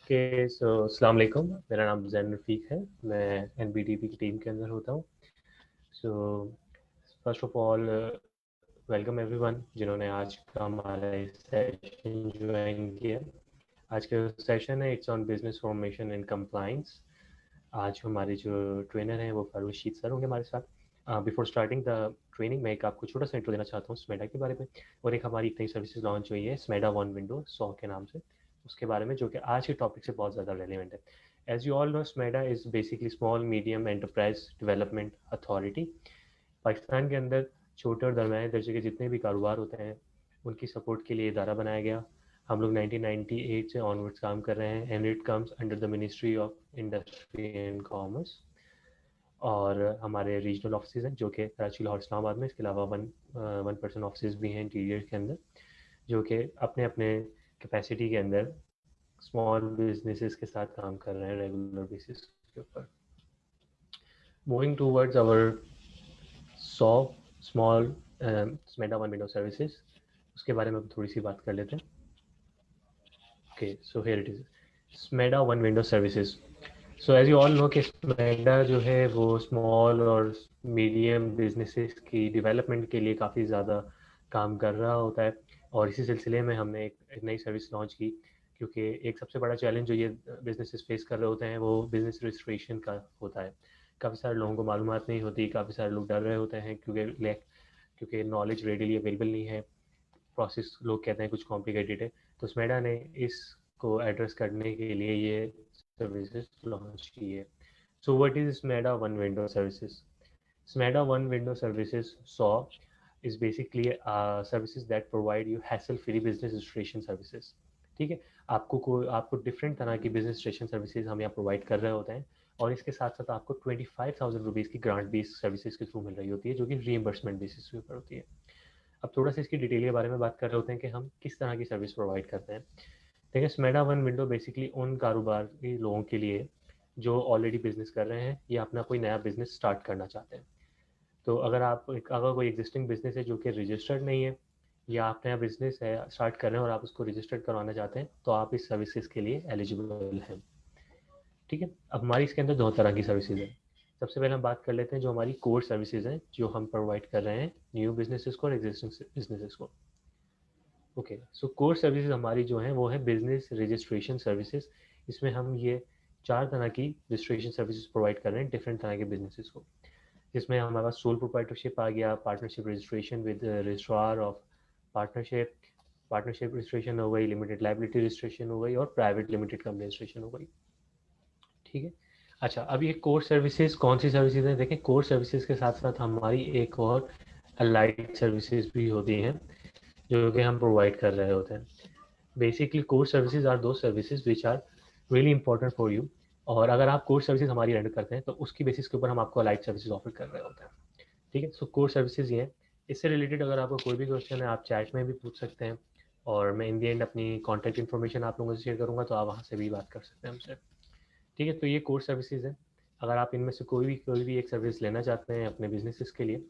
अस्सलाम वालेकुम। मेरा नाम ज़ैन रफ़ीक है। मैं एनबीटीपी की टीम के अंदर होता हूँ। So first of all welcome everyone जिन्होंने आज का हमारा सेशन ज्वाइन किया। आज का सेशन है it's on business formation and compliance. आज हमारे जो ट्रेनर हैं वो फारूक रशीद सर होंगे हमारे साथ। बिफोर स्टार्टिंग द ट्रेनिंग मैं एक आपको छोटा सा इंट्रो देना चाहता हूँ स्मेडा के बारे में, और एक हमारी नई सर्विसेज लॉन्च हुई है स्मेडा वन विंडो 100 के नाम से, उसके बारे में, जो कि आज के टॉपिक से बहुत ज़्यादा रेलिवेंट है। As you all know, SMEDA is basically small medium enterprise development authority. Pakistan के अंदर छोटे और दरमियाने दर्जे के जितने भी कारोबार होते हैं उनकी सपोर्ट के लिए इदारा बनाया गया। हम लोग 1998 से ऑनवर्ड्स काम कर रहे हैं and it comes under the ministry of industry and commerce. और हमारे रीजनल ऑफिस हैं जो कि कराची, लाहौर, इस्लामाबाद में। इसके अलावा वन पर्सन ऑफिस भी हैं इंटीरियर के अंदर, जो कि अपने अपने कैपेसिटी के अंदर स्मॉल बिजनेसेस के साथ काम कर रहे हैं रेगुलर बेसिस के ऊपर। Moving towards our so small SMEDA one window services, उसके बारे में थोड़ी सी बात कर लेते हैं। Okay, so here it is SMEDA one window services. So as you all know कि स्मेडा जो है वो स्मॉल और मीडियम बिजनेसेस की डेवलपमेंट के लिए काफ़ी ज़्यादा काम कर रहा होता है, और इसी सिलसिले में हमने एक नई सर्विस लॉन्च की, क्योंकि एक सबसे बड़ा चैलेंज जो ये बिजनेसेस फेस कर रहे होते हैं वो बिज़नेस रजिस्ट्रेशन का होता है। काफ़ी सारे लोगों को मालूमात नहीं होती, काफ़ी सारे लोग डर रहे होते हैं क्योंकि नॉलेज रेडीली अवेलेबल नहीं है, प्रोसेस लोग कहते हैं कुछ कॉम्प्लिकेटेड है। तो स्मेडा ने इसको एड्रेस करने के लिए ये सर्विसेज लॉन्च की है। So what is SMEDA one window services? SMEDA one window services so is basically services that provide you hassle free business registration services। ठीक है, आपको डिफरेंट तरह की बिजनेस रजिस्ट्रेशन सर्विसेज हम यहाँ प्रोवाइड कर रहे होते हैं, और इसके साथ साथ आपको 25,000 रुपीज़ की ग्रांट बेस्ड सर्विसेज के थ्रू मिल रही होती है, जो कि रीइंबर्समेंट बेसिस के ऊपर होती है। अब थोड़ा सा इसकी डिटेल के बारे में बात कर रहे होते हैं कि हम किस तरह की सर्विस प्रोवाइड करते हैं। देखिए, स्मेडा वन विंडो बेसिकली उन कारोबार के लोगों के लिए जो ऑलरेडी बिजनेस कर रहे हैं या अपना कोई नया बिजनेस स्टार्ट करना चाहते हैं। तो अगर कोई एग्जिस्टिंग बिजनेस है जो कि रजिस्टर्ड नहीं है, या आप नया बिजनेस है स्टार्ट कर रहे हैं और आप उसको रजिस्टर्ड करवाना चाहते हैं, तो आप इस सर्विसेज के लिए एलिजिबल हैं। ठीक है, अब हमारी इसके अंदर दो तरह की सर्विसेज हैं। सबसे पहले हम बात कर लेते हैं जो हमारी कोर सर्विसेज हैं, जो हम प्रोवाइड कर रहे हैं न्यू बिजनेसेस को और एग्जिस्टिंग बिजनेसेस को। ओके, सो कोर सर्विसेज हमारी जो हैं वो है बिजनेस रजिस्ट्रेशन सर्विसेज। इसमें हम ये चार तरह की रजिस्ट्रेशन सर्विसेज प्रोवाइड कर रहे हैं डिफरेंट तरह के बिजनेसेस को, जिसमें हमारे पास सोल प्रोप्राइटरशिप आ गया, partnership registration with registrar of partnership, partnership registration हो गई, लिमिटेड लाइबिलिटी रजिस्ट्रेशन हो गई, और प्राइवेट लिमिटेड कंपनी रजिस्ट्रेशन हो गई। ठीक है, अच्छा, अब ये कोर सर्विसेज कौन सी सर्विसेज हैं? देखें, कोर सर्विसेज के साथ साथ हमारी एक और अलाइड सर्विसेज भी होती हैं जो कि हम प्रोवाइड कर रहे होते हैं। बेसिकली कोर सर्विसेज आर दो services which are really important for you, और अगर आप कोर सर्विसेज हमारी रेंडर करते हैं तो उसकी बेसिस के ऊपर हम आपको अलाइड सर्विसेज ऑफर कर रहे होते हैं। ठीक है, सो कोर सर्विसेज ये हैं। इससे रिलेटेड अगर आपको कोई भी क्वेश्चन है आप चैट में भी पूछ सकते हैं, और मैं इन दी एंड अपनी कॉन्टैक्ट इन्फॉर्मेशन आप लोगों से शेयर करूँगा, तो आप वहाँ से भी बात कर सकते हैं हमसे। ठीक है, तो ये कोर सर्विसेज है। अगर आप इनमें से कोई भी एक सर्विस लेना चाहते हैं अपने बिजनेसेस के लिए,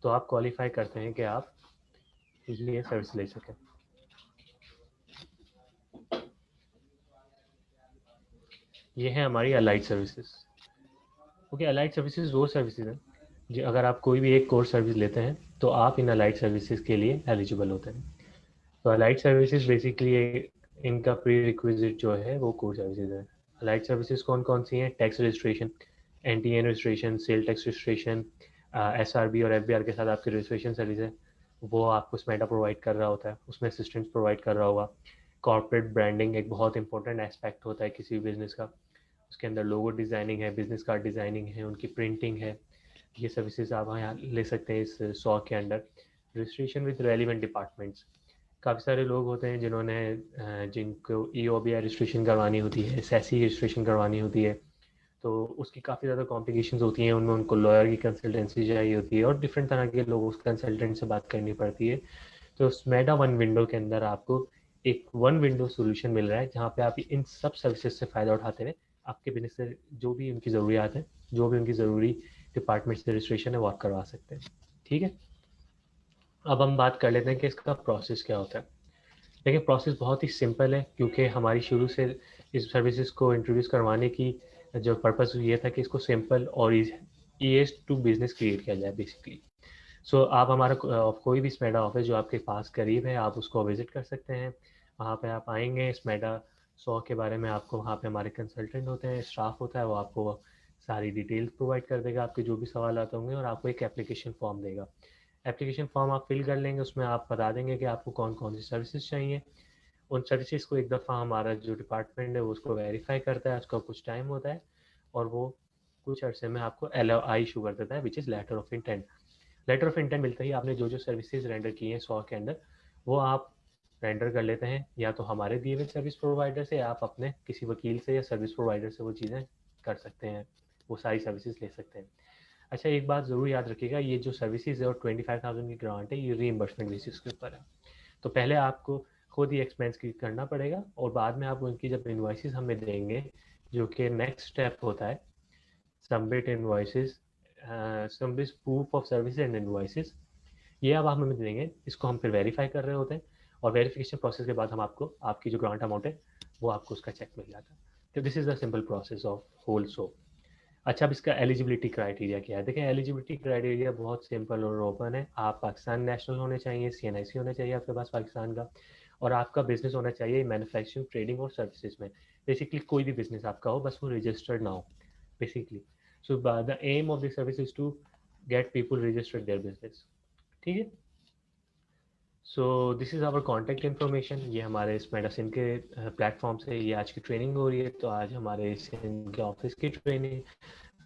तो आप क्वालिफाई करते हैं कि आप ये सर्विस ले सकें। ये है हमारी allied services. Okay, allied services वो सर्विसेज हैं जो अगर आप कोई भी एक कोर सर्विस लेते हैं तो आप इन अलाइड सर्विसेज के लिए एलिजिबल होते हैं। तो अलाइड सर्विसेज बेसिकली इनका प्री रिक्विजिट जो है वो कोर सर्विसेज है। अलाइड सर्विसेज कौन कौन सी हैं? Tax registration, NTN registration, sale tax registration, SRB और एफबीआर के साथ आपकी रजिस्ट्रेशन सर्विस है, वो आपको स्मेडा प्रोवाइड कर रहा होता है, उसमें असिस्टेंस प्रोवाइड कर रहा होगा। कॉर्पोरेट ब्रांडिंग एक बहुत इंपॉर्टेंट एस्पेक्ट होता है किसी भी बिजनेस का, उसके अंदर लोगो डिज़ाइनिंग है, बिजनेस कार्ड डिज़ाइनिंग है, उनकी प्रिंटिंग है। ये सर्विसेज आप यहाँ ले सकते हैं इस 100 के under. Registration with relevant departments, काफ़ी सारे लोग होते हैं जिनको ईओबीआई रजिस्ट्रेशन करवानी होती है, एसएससी रजिस्ट्रेशन करवानी होती है, तो उसकी काफ़ी ज़्यादा कॉम्प्लिकेशंस होती हैं, उनमें उनको लॉयर की कंसल्टेंसी चाहिए होती है, और डिफरेंट तरह के लोग उस कंसल्टेंट से बात करनी पड़ती है। तो स्मेडा वन विंडो के अंदर आपको एक वन विंडो सोल्यूशन मिल रहा है, जहाँ पे आप इन सब सर्विसेज से फ़ायदा उठाते हुए आपके बिजनेस से जो भी उनकी ज़रूरियात है, जो भी उनकी ज़रूरी डिपार्टमेंट से रजिस्ट्रेशन है, वो आप करवा सकते हैं। ठीक है, अब हम बात कर लेते हैं कि इसका प्रोसेस क्या होता है। देखिए, प्रोसेस बहुत ही सिंपल है, क्योंकि हमारी शुरू से इस सर्विसेज को इंट्रोड्यूस करवाने की जो पर्पस ये था कि इसको सिंपल और ईजी टू बिजनेस क्रिएट किया जाए बेसिकली। सो आप हमारा कोई भी स्मेडा ऑफिस जो आपके पास करीब है आप उसको विजिट कर सकते हैं। वहाँ पे आप आएंगे, स्मेडा 100 के बारे में आपको वहाँ पे हमारे कंसल्टेंट होते हैं, स्टाफ होता है, वो आपको सारी डिटेल्स प्रोवाइड कर देगा, आपके जो भी सवाल आते होंगे, और आपको एक एप्लीकेशन फॉर्म देगा। एप्लीकेशन फॉर्म आप फिल कर लेंगे, उसमें आप बता देंगे कि आपको कौन कौन सी सर्विसेज चाहिए। उन सर्विसेज को एक दफ़ा हमारा जो डिपार्टमेंट है वो उसको वेरीफाई करता है, उसका कुछ टाइम होता है, और वो कुछ अरसे में आपको LOI इशू कर देता है, which is letter of intent. Letter of intent मिलता ही आपने जो जो सर्विसेज रेंडर की हैं 100 के अंदर, वो आप रेंडर कर लेते हैं, या तो हमारे दिए हुए सर्विस प्रोवाइडर से, या आप अपने किसी वकील से या सर्विस प्रोवाइडर से वो चीज़ें कर सकते हैं, वो सारी सर्विसेज ले सकते हैं। अच्छा, एक बात ज़रूर याद रखिएगा, ये जो सर्विसेज है और 25,000 की ग्रांट है, ये रीइंबर्समेंट बेसिस के ऊपर है। तो पहले आपको खुद ही एक्सपेंस की करना पड़ेगा, और बाद में आप उनकी जब इन्वाइसेस हमें देंगे, जो कि नेक्स्ट स्टेप होता है submit invoices, submit proof of service and invoices, ये अब आप हमें देंगे, इसको हम फिर वेरीफाई कर रहे होते हैं, और वेरिफिकेशन प्रोसेस के बाद हम आपको आपकी जो ग्रांट अमाउंट है वो आपको उसका चेक मिल जाता है। तो this is the simple process of whole so. अच्छा, अब इसका एलिजिबिलिटी क्राइटेरिया क्या है? देखिए, एलिजिबिलिटी क्राइटेरिया बहुत सिंपल और ओपन है। आप पाकिस्तान नेशनल होने चाहिए, CNIC होना चाहिए आपके पास पाकिस्तान का, और आपका बिजनेस होना चाहिए मैन्युफैक्चरिंग, ट्रेडिंग और सर्विसेज में। बेसिकली कोई भी बिजनेस आपका हो, बस वो रजिस्टर्ड ना हो basically. So the aim of the service is to get people registered their business. ठीक है। So this is our contact information. ये हमारे इस मेडिसिन के प्लेटफॉर्म से ये आज की ट्रेनिंग हो रही है। तो आज हमारे इनके ऑफिस की ट्रेनिंग,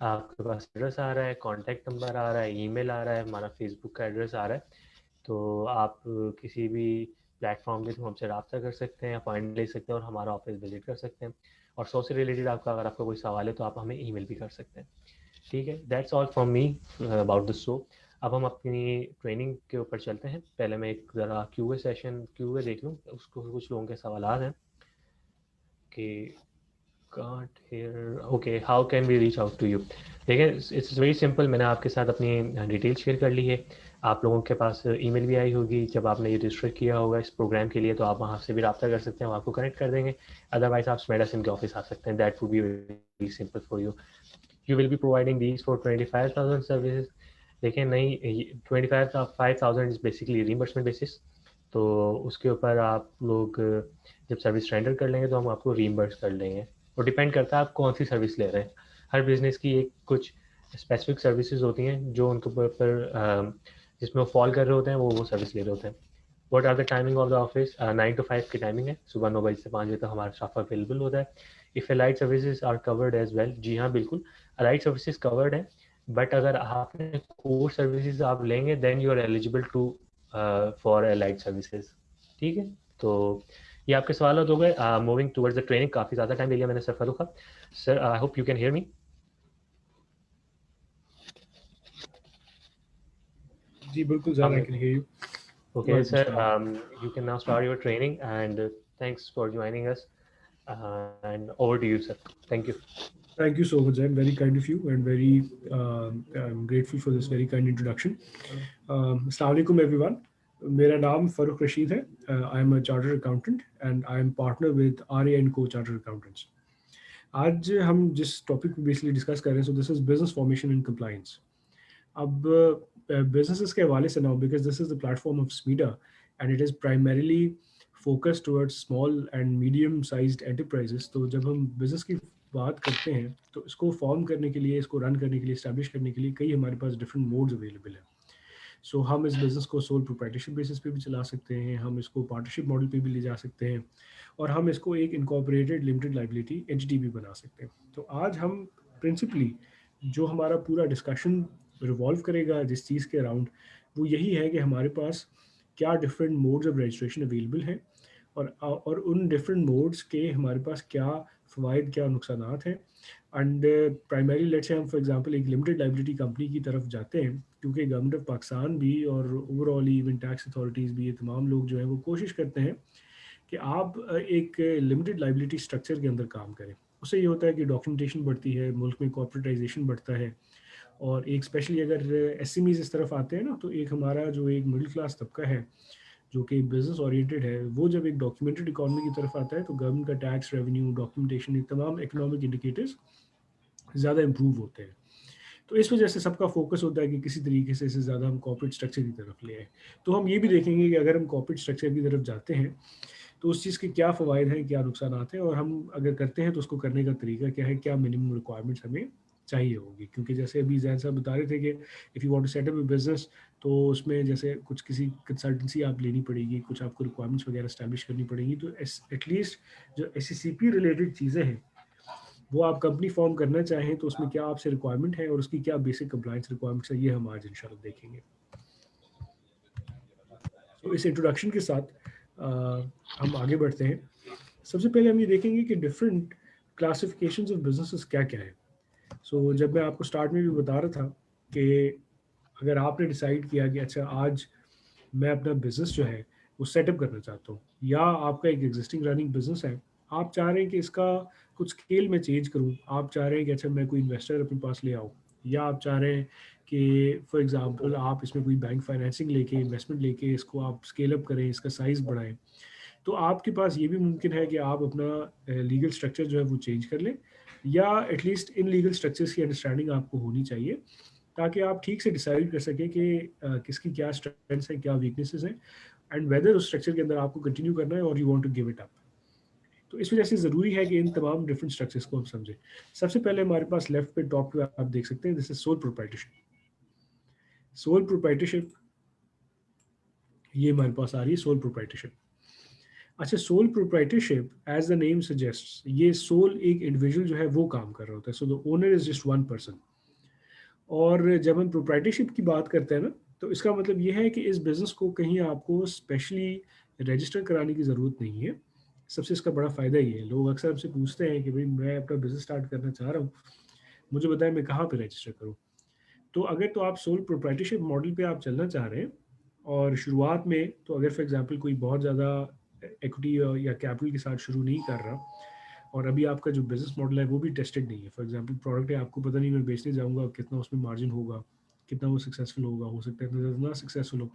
आपके पास एड्रेस आ रहा है, कॉन्टैक्ट नंबर आ रहा है, ईमेल आ रहा है, हमारा फेसबुक का एड्रेस आ रहा है। तो आप किसी भी प्लेटफॉर्म के थ्रू हमसे रब्ता कर सकते हैं, अपॉइंटमेंट ले सकते हैं, और हमारा ऑफिस विजिट कर सकते हैं। और शो से रिलेटेड आपका अगर आपका कोई सवाल है तो आप हमें ईमेल भी कर सकते हैं। ठीक है, that's all from me about the show. अब हम अपनी ट्रेनिंग के ऊपर चलते हैं। पहले मैं एक ज़रा क्यूए देख लूँ, उसको कुछ लोगों के सवाल हैं कि can't hear, okay, how can we reach out to you। देखिए, इट्स वेरी सिंपल। मैंने आपके साथ अपनी डिटेल शेयर कर ली है। आप लोगों के पास ईमेल भी आई होगी जब आपने ये रजिस्टर किया होगा इस प्रोग्राम के लिए, तो आप वहाँ से भी रब्ता कर सकते हैं, वो आपको कनेक्ट कर देंगे। अदरवाइज आप मेडिसिन के ऑफिस आ सकते हैं, that would be very simple for you. You will be providing these for 25,000 services. देखिए, नहीं, 25,000 इज बेसिकली रीइंबर्समेंट बेसिस। तो उसके ऊपर आप लोग जब सर्विस रेंडर कर लेंगे तो हम आपको रीइंबर्स कर लेंगे। और डिपेंड करता है आप कौन सी सर्विस ले रहे हैं। हर बिजनेस की एक कुछ स्पेसिफिक सर्विसेज होती हैं जो उनके ऊपर जिसमें वो फॉल कर रहे होते हैं, वो सर्विस ले रहे होते हैं। What are the timing of the office? 9 to 5 की टाइमिंग है, सुबह 9 बजे से 5 बजे तक हमारा स्टाफ अवेलेबल होता है। If allied services are covered as well, जी हाँ बिल्कुल, अलाइड सर्विसेज कवर्ड है। बट अगर आपने कोर सर्विसेज आप लेंगे then you are eligible to for allied services. ठीक है, तो ये आपके सवाल हो गए। मूविंग टुवर्ड्स द ट्रेनिंग, काफ़ी ज़्यादा टाइम ले लिया मैंने सर फारूक का। Sir, I hope you can hear me. जी बिल्कुल sir, I can hear you. Okay, sir, you can now start your training, and thanks for joining us. And over to you, sir. Thank you. Thank you so much, Zain. Very kind of you, and very I'm grateful for this very kind introduction. Assalamu alaikum, everyone. मेरा नाम फ़ारूक रशीद है. I am a chartered accountant and I am partner with RA&Co chartered accountants. आज हम जिस topic पे basically discuss कर रहे हैं, so this is business formation and compliance. अब बिजनेसेस के हवाले से ना, because this is the platform of SMEDA and it is primarily focus towards small and medium sized enterprises. तो जब हम बिजनेस की बात करते हैं तो इसको फॉर्म करने के लिए, इसको रन करने के लिए, इस्टेब्लिश करने के लिए कई हमारे पास डिफरेंट मोड्स अवेलेबल हैं. सो हम इस बिज़नेस को सोल प्रोप्राइटरशिप बेसिस पे भी चला सकते हैं, हम इसको पार्टनरशिप मॉडल पे भी ले जा सकते हैं, और हम इसको एक इनकॉर्पोरेटेड लिमिटेड लाइबिलिटी एंटिटी भी बना सकते हैं. तो आज हम प्रिंसिपली जो हमारा पूरा डिस्कशन रिवॉल्व करेगा जिस चीज़ के अराउंड, वो यही है कि हमारे पास क्या different modes of registration available हैं, और उन डिफरेंट मोड्स के हमारे पास क्या फ़वाइद, क्या नुकसानात हैं. एंड प्राइमरी लेट्स से हम फॉर एग्जांपल एक लिमिटेड लाइबिलिटी कंपनी की तरफ जाते हैं, क्योंकि गवर्नमेंट ऑफ पाकिस्तान भी और ओवरऑल इवन टैक्स अथॉरिटीज़ भी, ये तमाम लोग जो हैं वो कोशिश करते हैं कि आप एक लिमिटेड लाइबिलिटी स्ट्रक्चर के अंदर काम करें. उससे ये होता है कि डॉक्यूमेंटेशन बढ़ती है, मुल्क में कॉर्पोरेटाइजेशन बढ़ता है, और एक स्पेशली अगर SMEs इस तरफ आते हैं ना, तो एक हमारा जो एक मिडिल क्लास तबका है जो कि बिजनेस ओरिएंटेड है, वो जब एक डॉक्यूमेंटेड इकोनॉमी की तरफ आता है तो गवर्नमेंट का टैक्स रेवेन्यू, डॉक्यूमेंटेशन, ये तमाम इकोनॉमिक इंडिकेटर्स ज़्यादा इम्प्रूव होते हैं। तो इस वजह से सबका फोकस होता है कि किसी तरीके से इसे ज़्यादा हम कॉर्पोरेट स्ट्रक्चर की तरफ ले आए। तो हम ये भी देखेंगे कि अगर हम कॉर्पोरेट स्ट्रक्चर की तरफ जाते हैं तो उस चीज़ के क्या फ़वाइद हैं, क्या नुकसान हैं, और हम अगर करते हैं तो उसको करने का तरीका क्या है, क्या मिनिमम रिक्वायरमेंट्स हमें चाहिए होगी। क्योंकि जैसे अभी जैन साहब बता रहे थे कि if you want to set up a business, तो उसमें जैसे कुछ किसी कंसल्टेंसी आप लेनी पड़ेगी, कुछ आपको रिक्वायरमेंट्स वगैरह एस्टैब्लिश करनी पड़ेगी। तो एटलीस्ट जो SCCP रिलेटेड चीज़ें हैं वो आप कंपनी फॉर्म करना चाहें तो उसमें क्या आपसे रिक्वायरमेंट है और उसकी क्या बेसिक कंप्लाइंस रिक्वायरमेंट्स है, ये हम आज इंशाल्लाह देखेंगे। तो इस इंट्रोडक्शन के साथ हम आगे बढ़ते हैं। सबसे पहले हम ये देखेंगे कि डिफरेंट क्लासिफिकेशंस ऑफ बिजनेसेस क्या क्या है। सो जब मैं आपको स्टार्ट में भी बता रहा था कि अगर आपने डिसाइड किया कि अच्छा आज मैं अपना बिजनेस जो है वो सेटअप करना चाहता हूँ, या आपका एक एग्जिस्टिंग रनिंग बिजनेस है, आप चाह रहे हैं कि इसका कुछ स्केल में चेंज करूँ, आप चाह रहे हैं कि अच्छा मैं कोई इन्वेस्टर अपने पास ले आऊँ, या आप चाह रहे हैं कि फॉर एग्जांपल आप इसमें कोई बैंक फाइनेंसिंग लेके, इन्वेस्टमेंट लेके इसको आप स्केल अप करें, इसका साइज़ बढ़ाएं, तो आपके पास ये भी मुमकिन है कि आप अपना लीगल स्ट्रक्चर जो है वो चेंज कर लें, या एटलीस्ट इन लीगल स्ट्रक्चर्स की अंडरस्टैंडिंग आपको होनी चाहिए ताकि आप ठीक से डिसाइड कर सकें कि किसकी क्या स्ट्रेंथ्स हैं, क्या वीकनेसेस हैं, एंड वेदर उस स्ट्रक्चर के अंदर आपको कंटिन्यू करना है और you want to give it up. तो इस वजह से ज़रूरी है कि इन तमाम डिफरेंट स्ट्रक्चर्स को हम समझें। सबसे पहले हमारे पास लेफ्ट पे टॉप पे आप देख सकते हैं, this is sole proprietorship. Sole proprietorship ये हमारे पास आ रही है, सोल प्रोप्राइटरशिप। अच्छा, sole proprietorship as the name suggest, ये सोल एक इंडिविजुअल जो है वो काम कर रहा होता है, so the owner is just one person. और जब हम प्रोप्राइटरशिप की बात करते हैं ना, तो इसका मतलब ये है कि इस बिज़नेस को कहीं आपको स्पेशली रजिस्टर कराने की ज़रूरत नहीं है। सबसे इसका बड़ा फ़ायदा ये है, लोग अक्सर हमसे पूछते हैं कि भाई मैं अपना बिज़नेस स्टार्ट करना चाह रहा हूँ, मुझे बताएं मैं कहाँ पे रजिस्टर करूँ। तो अगर तो आप सोल प्रोप्राइटरशिप मॉडल पे आप चलना चाह रहे हैं, और शुरुआत में तो अगर फॉर एग्जांपल कोई बहुत ज़्यादा इक्विटी या कैपिटल के साथ शुरू नहीं कर रहा, और अभी आपका जो बिजनेस मॉडल है वो भी टेस्टेड नहीं है, फॉर एग्जांपल प्रोडक्ट है, आपको पता नहीं मैं बेचने जाऊंगा कितना उसमें मार्जिन होगा, कितना वो सक्सेसफुल होगा, हो सकता है इतना ना सक्सेसफुल हो।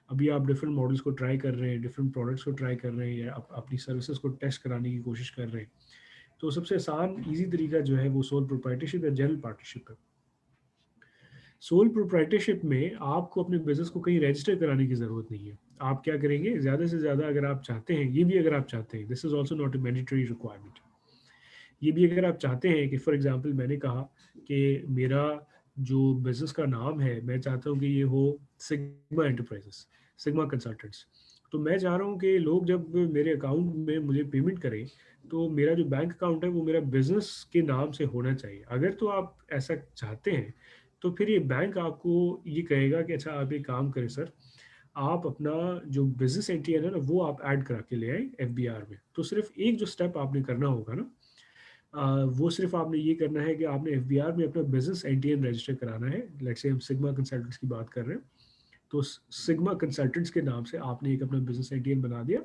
अभी आप डिफरेंट मॉडल्स को ट्राई कर रहे हैं, डिफरेंट प्रोडक्ट्स को ट्राई कर रहे हैं, या अपनी सर्विसेज को टेस्ट कराने की कोशिश कर रहे हैं, तो सबसे आसान ईजी तरीका जो है वो सोल प्रोप्राइटरशिप या जनरल पार्टनरशिप है। सोल प्रोप्राइटरशिप में आपको अपने बिजनेस को कहीं रजिस्टर कराने की ज़रूरत नहीं है। आप क्या करेंगे, ज़्यादा से ज़्यादा अगर आप चाहते हैं, ये भी अगर आप चाहते हैं, this is also not a mandatory requirement, ये भी अगर आप चाहते हैं कि फॉर एग्जांपल मैंने कहा कि मेरा जो बिज़नेस का नाम है, मैं चाहता हूँ कि ये हो सिग्मा एंटरप्राइजेस, सिग्मा कंसल्टेंट्स, तो मैं चाह रहा हूँ कि लोग जब मेरे अकाउंट में मुझे पेमेंट करें तो मेरा जो बैंक अकाउंट है वो मेरा बिजनेस के नाम से होना चाहिए। अगर तो आप ऐसा चाहते हैं तो फिर ये बैंक आपको ये कहेगा कि अच्छा आप एक काम करें सर, आप अपना जो बिजनेस एंटिटी है ना वो आप ऐड करा के ले आए FBR में। तो सिर्फ एक जो स्टेप आपने करना होगा ना, वो सिर्फ आपने ये करना है कि आपने FBR में अपना बिजनेस एंटिटी रजिस्टर कराना है। लेट्स से हम सिग्मा कंसल्टेंट्स की बात कर रहे हैं, तो सिग्मा कंसल्टेंट्स के नाम से आपने एक अपना बिजनेस एंटिटी बना दिया।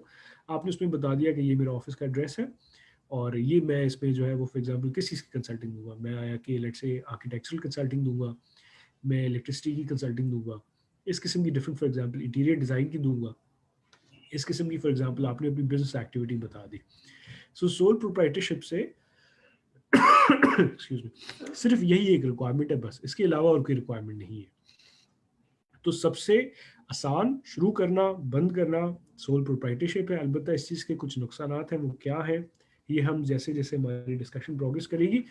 आपने उसमें बता दिया कि ये मेरा ऑफिस का एड्रेस है, और ये मैं इसमें जो है वो फॉर एग्जांपल किस चीज़ की कंसल्टिंग दूंगा, मैं आया कि लेट्स से आर्किटेक्चरल कंसल्टिंग दूंगा, मैं इलेक्ट्रिसिटी की कंसल्टिंग दूंगा, इस किस्म की different for example interior design की दूंगा, इस किस्म की फॉर एग्जांपल आपने अपनी बिजनेस एक्टिविटी बता दी। So sole proprietorship say excuse me, सिर्फ यही एक रिक्वायरमेंट है बस, इसके अलावा और कोई रिक्वायरमेंट नहीं है। तो सबसे आसान शुरू करना, बंद करना सोल प्रोप्राइटरशिप है। अलबत्ता इस चीज़ के कुछ नुकसान हैं, वो क्या है ये हम जैसे जैसे हमारी डिस्कशन प्रोग्रेस करेगी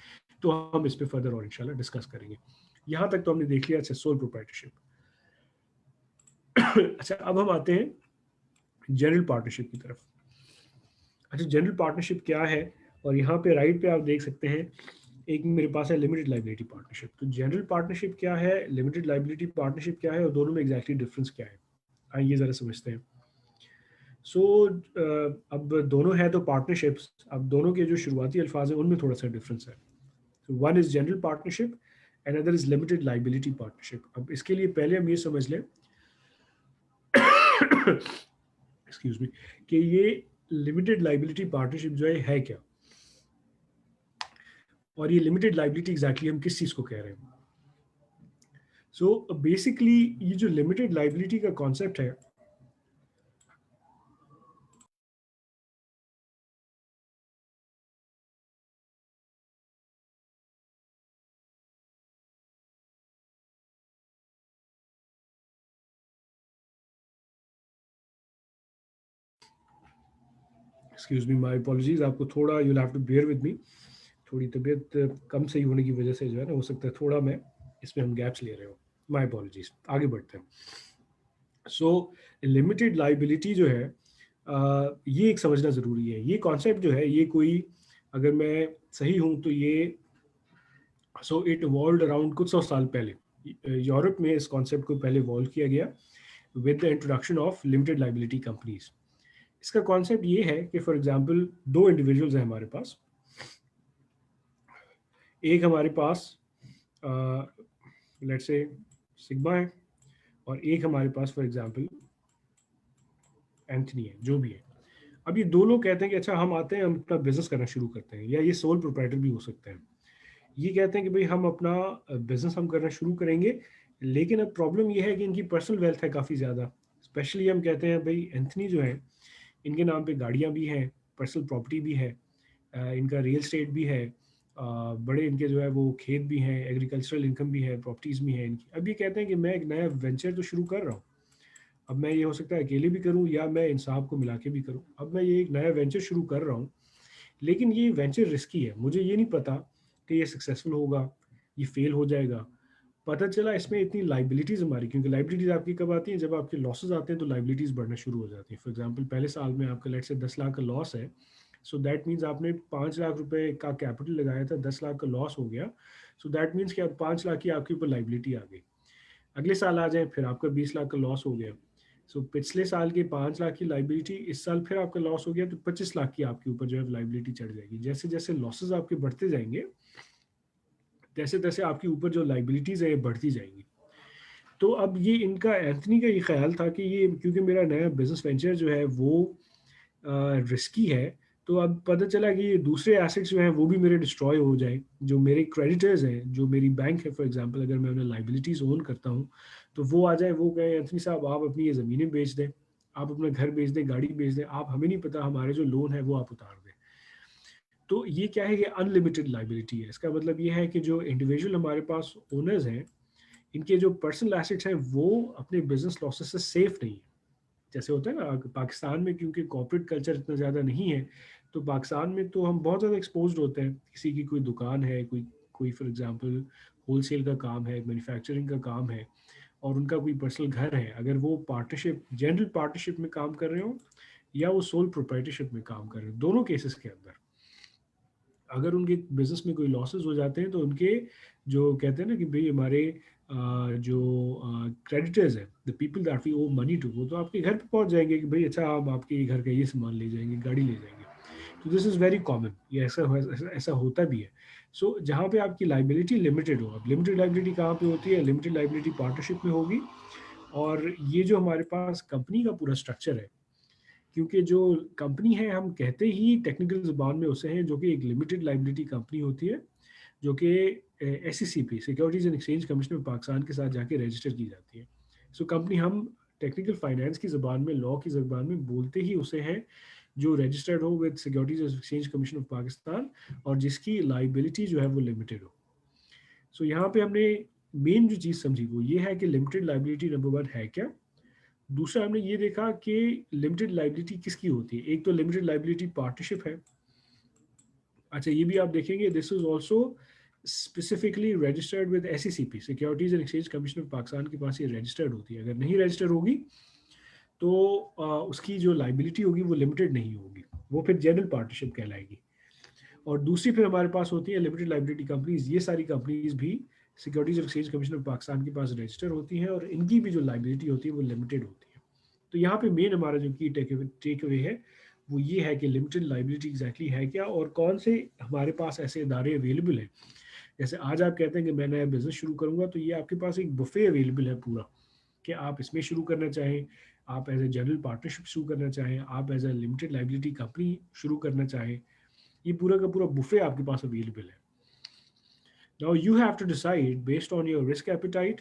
तो हम इस पे फर्दर और इंशाल्लाह डिस्कस करेंगे। यहाँ तक तो हमने देख लिया अच्छा सोल प्रोप्राइटरशिप। अच्छा, अब हम आते हैं जनरल पार्टनरशिप की तरफ। अच्छा, जनरल पार्टनरशिप क्या है, और यहाँ पे राइट पे आप देख सकते हैं एक मेरे पास है लिमिटेड लाइबिलिटी पार्टनरशिप। तो जनरल पार्टनरशिप क्या है, लिमिटेड लाइबिलिटी पार्टनरशिप क्या है, और दोनों में एग्जैक्टली डिफरेंस क्या है, आइए ज़रा समझते हैं। सो अब दोनों है तो पार्टनरशिप्स, अब दोनों के जो शुरुआती अल्फाज हैं उनमें थोड़ा सा डिफरेंस है। One is general partnership and other is limited liability partnership. अब इसके लिए पहले हम ये समझ लें एक्सक्यूज मी, कि ये लिमिटेड लाइबिलिटी पार्टनरशिप जो है क्या, और ये लिमिटेड लाइबिलिटी एग्जैक्टली हम किस चीज़ को कह रहे हैं। सो बेसिकली ये जो लिमिटेड लाइबिलिटी का कॉन्सेप्ट है एक्सक्यूज मी, माय अपॉलॉजीज, आपको थोड़ा you have to bear with me, थोड़ी तबीयत कम सही होने की वजह से जो है ना, हो सकता है थोड़ा मैं इसमें हम गैप्स ले रहे हो, माय अपॉलॉजीज। आगे बढ़ते हैं। सो लिमिटेड लाइबिलिटी जो है, ये एक समझना ज़रूरी है। ये कॉन्सेप्ट जो है, ये कोई, अगर मैं सही हूँ तो ये, सो इट इवॉल्व अराउंड कुछ सौ साल पहले यूरोप में इस कॉन्सेप्ट को पहले इवॉल्व किया गया with the introduction of limited liability companies. इसका कॉन्सेप्ट ये है कि फॉर एग्जांपल दो इंडिविजुअल्स हैं हमारे पास, एक हमारे पास लेट्स से सिग्मा है, और एक हमारे पास फॉर एग्जांपल एंथनी है, जो भी है। अब ये दो लोग कहते हैं कि अच्छा हम आते हैं, हम अपना बिजनेस करना शुरू करते हैं, या ये सोल प्रोप्राइटर भी हो सकते हैं। ये कहते हैं कि भाई हम अपना बिजनेस हम करना शुरू करेंगे, लेकिन अब प्रॉब्लम ये है कि इनकी पर्सनल वेल्थ है काफ़ी ज़्यादा। स्पेशली हम कहते हैं भाई एंथनी जो है, इनके नाम पे गाड़ियाँ भी हैं, पर्सनल प्रॉपर्टी भी है, इनका रियल स्टेट भी है, बड़े इनके जो है वो खेत भी हैं, एग्रीकल्चरल इनकम भी है, प्रॉपर्टीज़ भी हैं इनकी। अब ये कहते हैं कि मैं एक नया वेंचर तो शुरू कर रहा हूँ। अब मैं ये हो सकता है अकेले भी करूँ या मैं इन साहब को मिला के भी करूँ। अब मैं ये एक नया वेंचर शुरू कर रहा हूँ, लेकिन ये वेंचर रिस्की है। मुझे ये नहीं पता कि ये सक्सेसफुल होगा, ये फेल हो जाएगा। पता चला इसमें इतनी लाइबिलिटीज़ हमारी, क्योंकि लाइबिलिटीज़ आपकी कब आती हैं, जब आपके लॉसेस आते हैं तो लाइबिलिटीज़ बढ़ना शुरू हो जाती हैं। फॉर एग्जांपल पहले साल में आपका लेट से 10 लाख का लॉस है, सो दैट मीन्स आपने 5 लाख रुपए का कैपिटल लगाया था, 10 लाख का लॉस हो गया, सो दैट मीन्स कि अब 5 लाख की आपके ऊपर लाइबिलिटी आ गई। अगले साल आ जाए, फिर आपका 20 लाख का लॉस हो गया, सो पिछले साल के 5 लाख की लाइबिलिटी, इस साल फिर आपका लॉस हो गया तो 25 लाख की आपके ऊपर जो है लाइबिलिटी चढ़ जाएगी। जैसे जैसे लॉसेस आपके बढ़ते जाएंगे, तैसे तैसे आपके ऊपर जो लाइबिलिटीज़ है ये बढ़ती जाएंगी। तो अब ये इनका, एंथनी का ये ख्याल था कि ये, क्योंकि मेरा नया बिजनेस वेंचर जो है वो रिस्की है, तो अब पता चला कि ये दूसरे एसेट्स जो हैं वो भी मेरे डिस्ट्रॉय हो जाए। जो मेरे क्रेडिटर्स हैं, जो मेरी बैंक है फॉर एग्जांपल, अगर मैं उन्हें लाइबिलिटीज़ ओन करता हूँ, तो वो आ जाए, वो कहें एंथनी साहब आप अपनी ये ज़मीनें बेच दें, आप अपना घर बेच दें, गाड़ी बेच दें, आप, हमें नहीं पता, हमारे जो लोन है वो आप उतार दें। तो ये क्या है कि अनलिमिटेड लाइबिलिटी है। इसका मतलब ये है कि जो इंडिविजुअल हमारे पास ओनर्स हैं, इनके जो पर्सनल एसेट्स हैं वो अपने बिजनेस लॉसेस से सेफ नहीं है। जैसे होता है ना, पाकिस्तान में क्योंकि कॉर्पोरेट कल्चर इतना ज़्यादा नहीं है, तो पाकिस्तान में तो हम बहुत ज़्यादा एक्सपोज्ड होते हैं। किसी की कोई दुकान है, कोई कोई फॉर एग्जांपल होलसेल का काम है, मैन्युफैक्चरिंग का काम है, और उनका कोई पर्सनल घर है, अगर वो पार्टनरशिप, जनरल पार्टनरशिप में काम कर रहे हो या वो सोल प्रोप्राइटरशिप में काम कर रहे हो, दोनों केसेस के अंदर अगर उनके बिजनेस में कोई लॉसेस हो जाते हैं, तो उनके जो कहते हैं ना कि भाई हमारे जो क्रेडिटर्स हैं, the people that we owe money to, वो तो आपके घर पे पहुंच जाएंगे कि भाई अच्छा हम आपके घर का ये सामान ले जाएंगे, गाड़ी ले जाएंगे। तो दिस इज़ वेरी कॉमन, ये ऐसा होता भी है। सो जहाँ पे आपकी लाइबिलिटी लिमिटेड हो, अब लिमिटेड लाइबिलिटी कहाँ पे होती है, लिमिटेड लाइबिलिटी पार्टनरशिप में होगी। और ये जो हमारे पास कंपनी का पूरा स्ट्रक्चर है, क्योंकि जो कंपनी है हम कहते ही टेक्निकल ज़ुबान में उसे हैं, जो कि एक लिमिटेड लाइबिलिटी कंपनी होती है, जो कि SECP, securities and exchange commission of Pakistan के साथ जाके रजिस्टर की जाती है। सो कंपनी हम टेक्निकल फाइनेंस की ज़बान में, लॉ की ज़बान में बोलते ही उसे हैं जो रजिस्टर्ड हो with securities and exchange commission of Pakistan, और जिसकी लाइबिलिटी जो है वो लिमिटेड हो। सो यहाँ पे हमने मेन जो चीज़ समझी वो ये है कि लिमिटेड लाइबिलिटी नंबर 1 है क्या। दूसरा हमने ये देखा कि लिमिटेड लाइबिलिटी किसकी होती है। एक तो लिमिटेड लाइबिलिटी पार्टनरशिप है। अच्छा, ये भी आप देखेंगे, this is also specifically registered with SECP, securities and exchange commission of Pakistan के पास ये रजिस्टर्ड होती है। अगर नहीं रजिस्टर होगी तो उसकी जो लाइबिलिटी होगी वो लिमिटेड नहीं होगी, वो फिर जनरल पार्टनरशिप कहलाएगी। और दूसरी फिर हमारे पास होती है लिमिटेड लाइबिलिटी कंपनीज। ये सारी कंपनीज भी securities exchange commission of Pakistan के पास रजिस्टर होती हैं, और इनकी भी जो लाइबिलिटी होती है वो लिमिटेड होती है। तो यहाँ पे मेन हमारा जो की टेक अवे है वो ये है कि लिमिटेड लाइबिलिटी एग्जैक्टली है क्या, और कौन से हमारे पास ऐसे इदारे अवेलेबल हैं। जैसे आज आप कहते हैं कि मैं नया बिजनेस शुरू करूंगा, तो ये आपके पास एक बुफे अवेलेबल है पूरा, कि आप इसमें शुरू करना चाहें, आप एज ए जनरल पार्टनरशिप शुरू करना चाहें, आप as a limited liability company शुरू करना चाहें, ये पूरा का पूरा बुफे आपके पास अवेलेबल है। Now you have to decide based on your risk appetite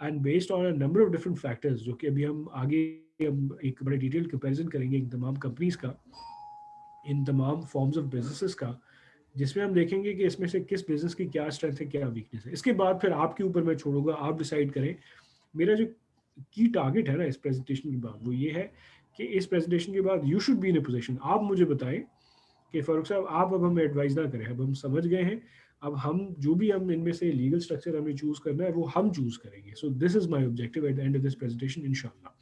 and based on a number of different factors, जो कि अभी हम आगे हम एक बड़े डिटेल कंपैरिजन करेंगे इन तमाम कंपनीज का, इन तमाम फॉर्म्स ऑफ बिजनेसेस का, जिसमें हम देखेंगे कि इसमें से किस बिजनेस की क्या स्ट्रेंथ है, क्या वीकनेस है। इसके बाद फिर आपके ऊपर मैं छोड़ूंगा, आप डिसाइड करें। मेरा जो की टारगेट है ना इस प्रेजेंटेशन के बाद, वो ये है कि इस प्रेजेंटेशन के बाद you should be in A position, आप मुझे बताएं कि फारूक साहब आप अब हमें एडवाइस ना करें, अब हम समझ गए हैं, अब हम जो भी हम इनमें से लीगल स्ट्रक्चर हमें चूज करना है वो हम चूज करेंगे. सो this is my objective at the end of this presentation इंशाल्लाह.